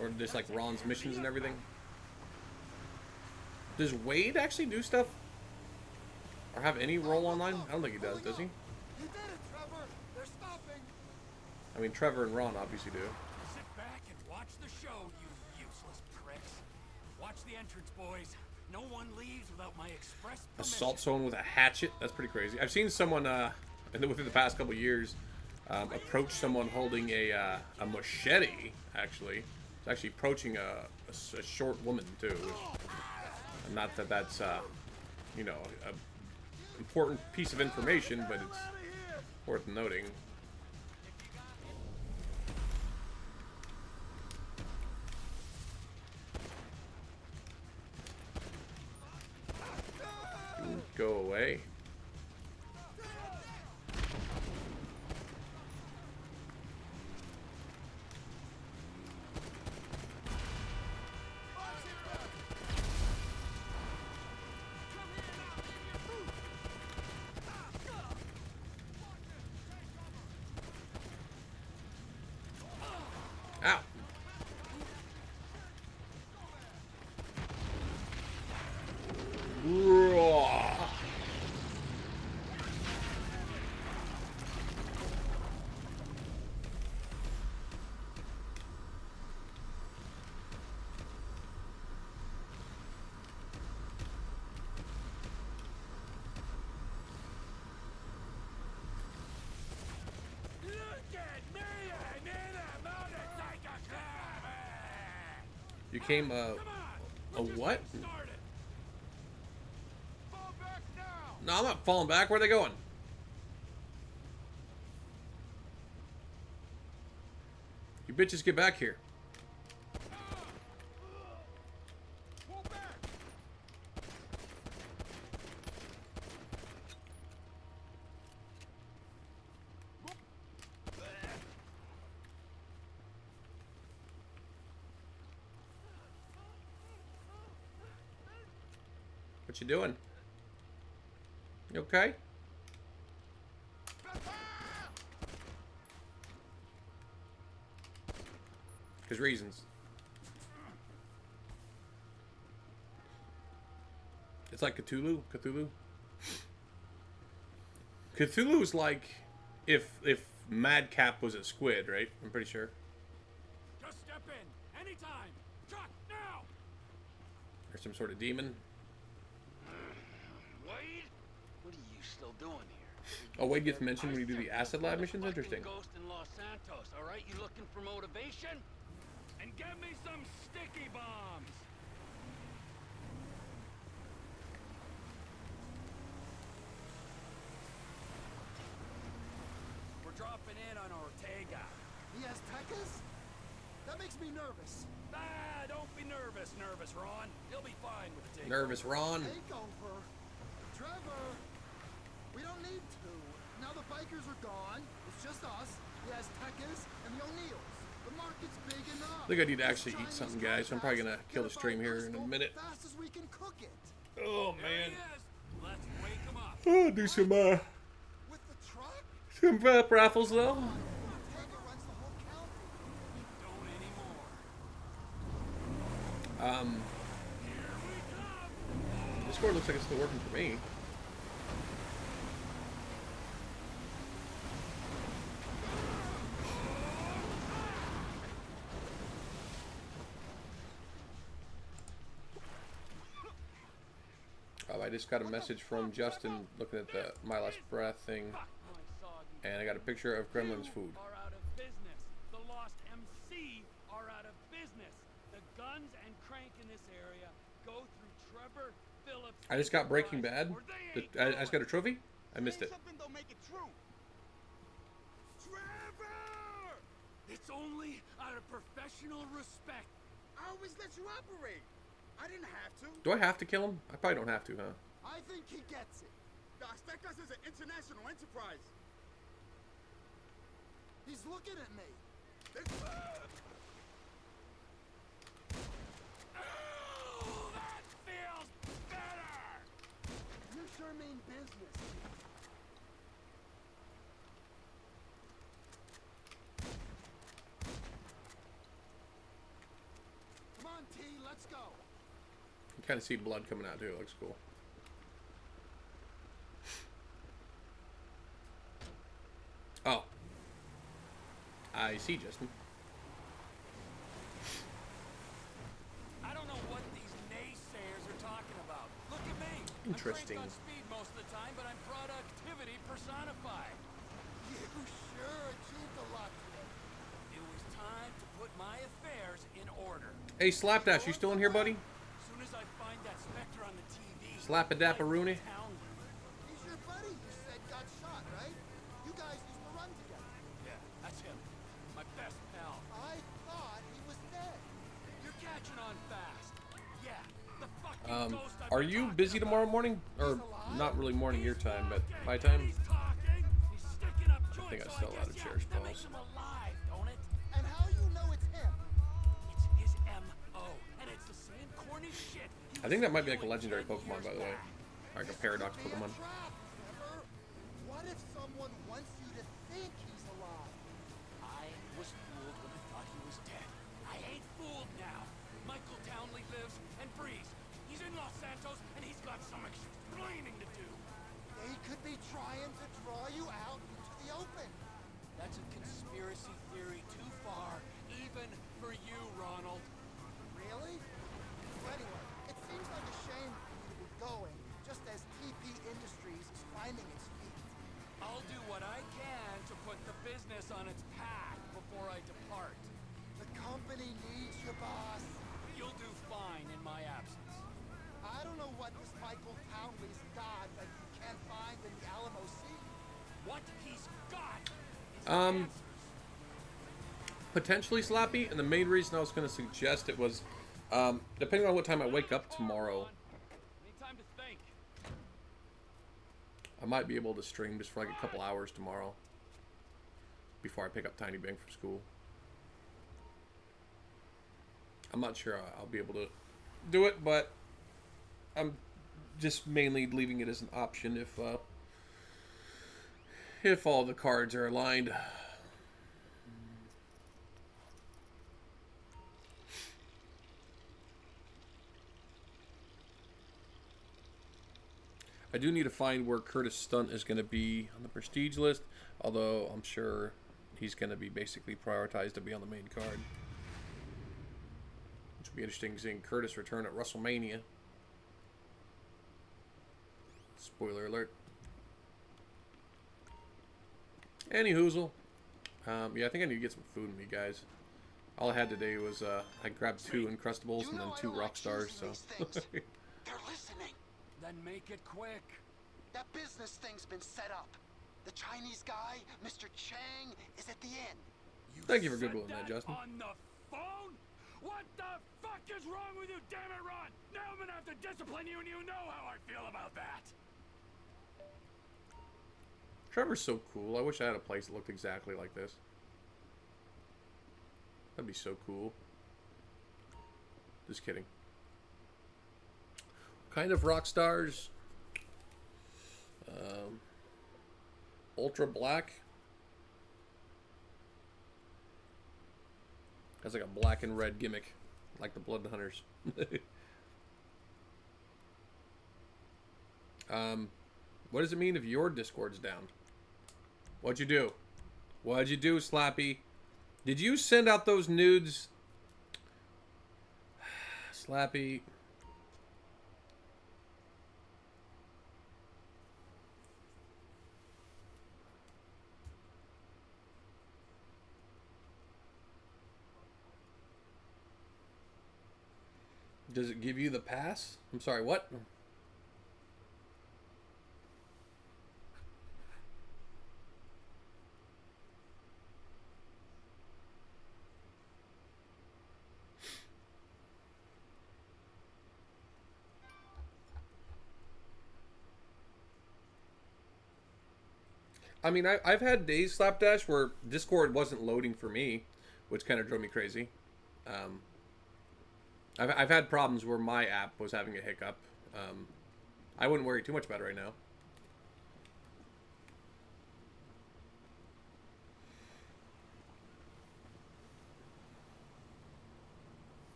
Or just like Ron's missions and everything? Does Wade actually do stuff? Or have any role online? I don't think he does he? You did it, Trevor. They're stopping. I mean, Trevor and Ron obviously do. Sit back and watch the show, you useless pricks. Watch the entrance, boys. No one leaves without my express permission. Assault someone with a hatchet? That's pretty crazy. I've seen someone, within the past couple years, approach someone holding a machete, actually. It's actually approaching a short woman, too. Which, not that that's, you know, a important piece of information, but it's worth noting. Go away. Ow. Roar. Look at me, I'm in a motorcycle club! You came, Come on, a what? started. Fall back now! No, I'm not falling back. Where are they going? You bitches get back here. Pull back! What you doing? You okay? Because reasons. It's like Cthulhu. Cthulhu is like if Madcap was a squid, right? I'm pretty sure. Just step in. Anytime. Truck, now! Or some sort of demon. Wade? What are you still doing here? Oh, Wade gets mentioned when you do the acid lab missions? Interesting. Ghost in Los Santos, all right? You looking for motivation? And get me some sticky bombs. We're dropping in on Ortega. The Aztecas? That makes me nervous. Ah, don't be nervous, Ron. He'll be fine with the takeover. Nervous Ron. Takeover? Trevor! We don't need to. Now the bikers are gone. It's just us, the Aztecas, and the O'Neills. The market's big enough. I think I need to actually eat something, guys. So I'm probably gonna kill the stream here in a minute. Fast as we can cook it. Oh man. Let's wake him up. Oh, do some With the truck? some raffles though. Ortega runs the whole county. Don't anymore. Discord looks like it's still working for me. I just got a message from Justin looking at the My Last Breath thing, and I got a picture of Gremlin's food. Are out of business. The Lost MC are out of business. The guns and crank in this area go through Trevor Phillips. I just got Breaking Bad. I just got a trophy. I missed it. Something don't make it true. Trevor! It's only out of professional respect. I always let you operate. I didn't have to. Do I have to kill him? I probably don't have to, huh? I think he gets it. The Aztecas is an international enterprise. He's looking at me. Oh, that feels better! You sure mean business. Come on, T, let's go. You kind of see blood coming out too. It looks cool. Oh. I see, Justin. I don't know what these naysayers are talking about. Look at me. Interesting. I'm cranked on speed most of the time, but I'm productivity personified. You sure achieved a lot today. It was time to put my affairs in order. Hey, Slapdash, you still in here, buddy? As soon as I find that Spectre on the TV. Slap-a-dapper-rooney. He's your buddy you said got shot, right? You guys used to run together. Yeah, that's him. My best pal. I thought he was dead. You're catching on fast. Yeah, the fucking ghost I've Are been you talking busy about. tomorrow morning? Or not really morning your time, but my time? He's talking. He's sticking up I think I joints, still so out of guess cherish that makes balls. him alive, don't it? And how you know it's him? It's his M.O. And it's the same corny shit. I think that might be like a legendary Pokemon, by the way. Like a Paradox Be a Pokemon. trap, Trevor. What if someone wants you to think he's alive? I was fooled when I thought he was dead. I ain't fooled now. Michael Townley lives and breathes. He's in Los Santos, and he's got some explaining to do. They could be trying to draw you out into the open. That's a conspiracy theory too far, even for you, Ronald. Really? Well, anyway, it seems like a shame for you to be going, just as TP Industries is finding its feet. I'll do what I can to put the business on its path before I depart. The company needs you, boss. You'll do fine in my absence. I don't know what this Michael Townley's got that you can't find in the Alamo Sea. What he's got is Um, potentially Slappy, and the main reason I was going to suggest it was, depending on what time I wake up tomorrow, Need time to think. I might be able to stream just for like a couple hours tomorrow before I pick up Tiny Bang from school. I'm not sure I'll be able to do it, but I'm just mainly leaving it as an option if all the cards are aligned. I do need to find where Curtis Stunt is going to be on the prestige list, although I'm sure he's going to be basically prioritized to be on the main card. Which will be interesting seeing Curtis return at WrestleMania. Spoiler alert. Any hoozle. Yeah, I think I need to get some food in me, guys. All I had today was I grabbed 2 Uncrustables and then 2 rock stars. So. They're listening. Then make it quick. That business thing's been set up. The Chinese guy, Mr. Chang, is at the inn. Thank you for googling that, Justin. On the phone? What the fuck is wrong with you, damn it, Ron? Now I'm gonna have to discipline you, and you know how I feel about that. Trevor's so cool. I wish I had a place that looked exactly like this. That'd be so cool. Just kidding. Kind of rock stars. Ultra black. Has like a black and red gimmick, like the Blood Hunters. What does it mean if your Discord's down? What'd you do? What'd you do, Slappy? Did you send out those nudes? Slappy. Does it give you the pass? I'm sorry, what? I mean, I've had days, Slapdash, where Discord wasn't loading for me, which kind of drove me crazy. I've had problems where my app was having a hiccup. I wouldn't worry too much about it right now.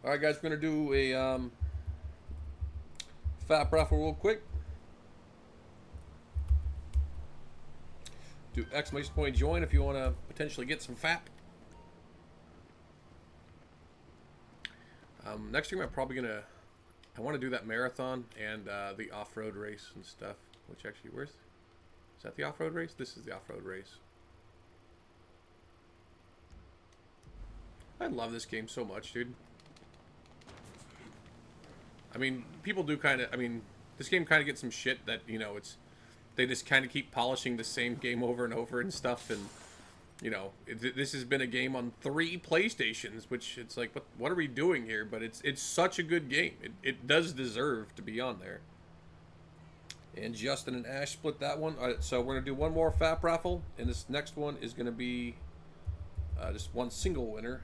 All right, guys, we're going to do a fat raffle real quick. Do exclamation point join if you want to potentially get some FAP. Next stream I'm probably gonna I want to do that marathon and the off-road race and stuff. Which actually, is that the off-road race? This is the off-road race. I love this game so much, dude. I mean, people do kind of. I mean, this game kind of gets some shit that, you know, they just kind of keep polishing the same game over and over and stuff, and you know, this has been a game on 3 PlayStations, which it's like, what are we doing here? But it's such a good game. It does deserve to be on there. And Justin and Ash split that one. All right, so we're gonna do one more FAP raffle, and this next one is gonna be just one single winner.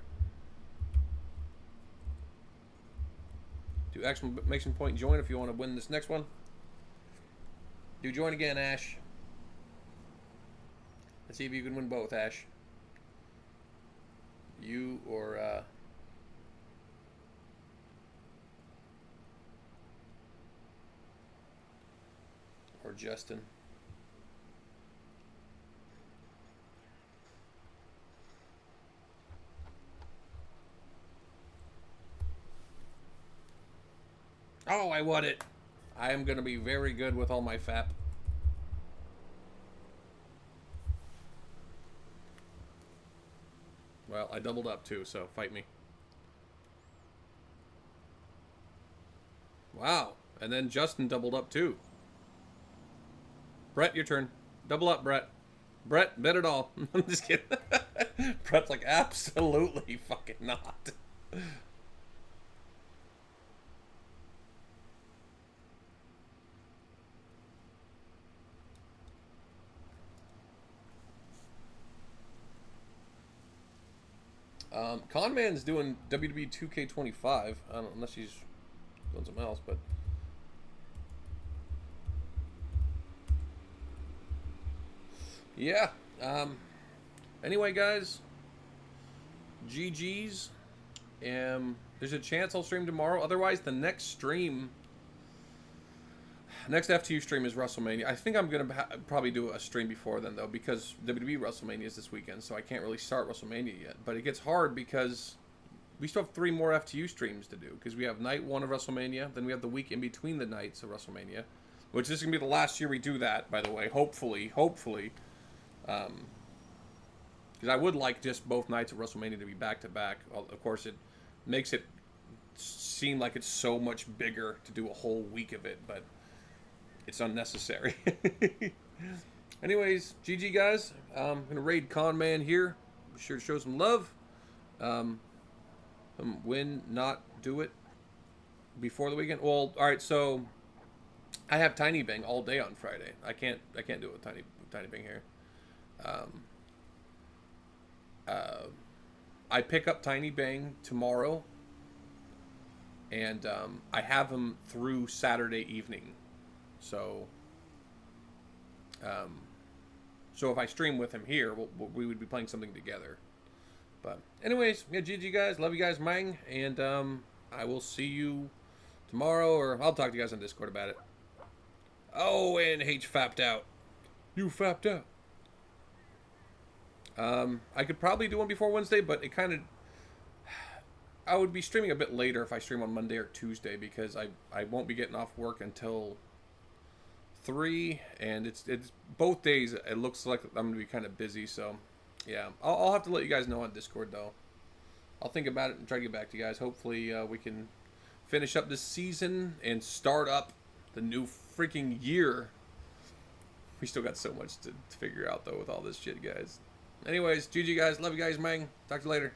Do exclamation point join if you want to win this next one. Do join again, Ash. Let's see if you can win both, Ash. You or Justin. Oh, I won it. I am going to be very good with all my FAP. Well, I doubled up too, so fight me. Wow. And then Justin doubled up too. Brett, your turn. Double up, Brett. Brett, bet it all. I'm just kidding. Brett's like, absolutely fucking not. Conman's doing WWE 2K25. I don't know, unless he's doing something else, but Yeah. Anyway, guys, GG's. There's a chance I'll stream tomorrow. Otherwise, the next FTU stream is WrestleMania. I think I'm going to probably do a stream before then, though, because WWE WrestleMania is this weekend, so I can't really start WrestleMania yet. But it gets hard because we still have 3 more FTU streams to do, because we have night 1 of WrestleMania, then we have the week in between the nights of WrestleMania, which is going to be the last year we do that, by the way, hopefully. Because I would like just both nights of WrestleMania to be back-to-back. Of course, it makes it seem like it's so much bigger to do a whole week of it, but it's unnecessary. Anyways, GG, guys. I'm going to raid Con Man here. Be sure to show some love. Win, not do it before the weekend. Well, all right, so I have Tiny Bang all day on Friday. I can't do it with Tiny Bang here. I pick up Tiny Bang tomorrow, and I have him through Saturday evening. So if I stream with him here, we would be playing something together. But anyways, yeah, GG, guys. Love you guys, Mang. And I will see you tomorrow, or I'll talk to you guys on Discord about it. Oh, and H fapped out. You fapped out. I could probably do one before Wednesday, but it kind of... I would be streaming a bit later if I stream on Monday or Tuesday, because I won't be getting off work until 3, and it's both days. It looks like I'm going to be kind of busy, so... Yeah, I'll have to let you guys know on Discord, though. I'll think about it and try to get back to you guys. Hopefully, we can finish up this season and start up the new freaking year. We still got so much to figure out, though, with all this shit, guys. Anyways, GG, guys. Love you guys, Mang. Talk to you later.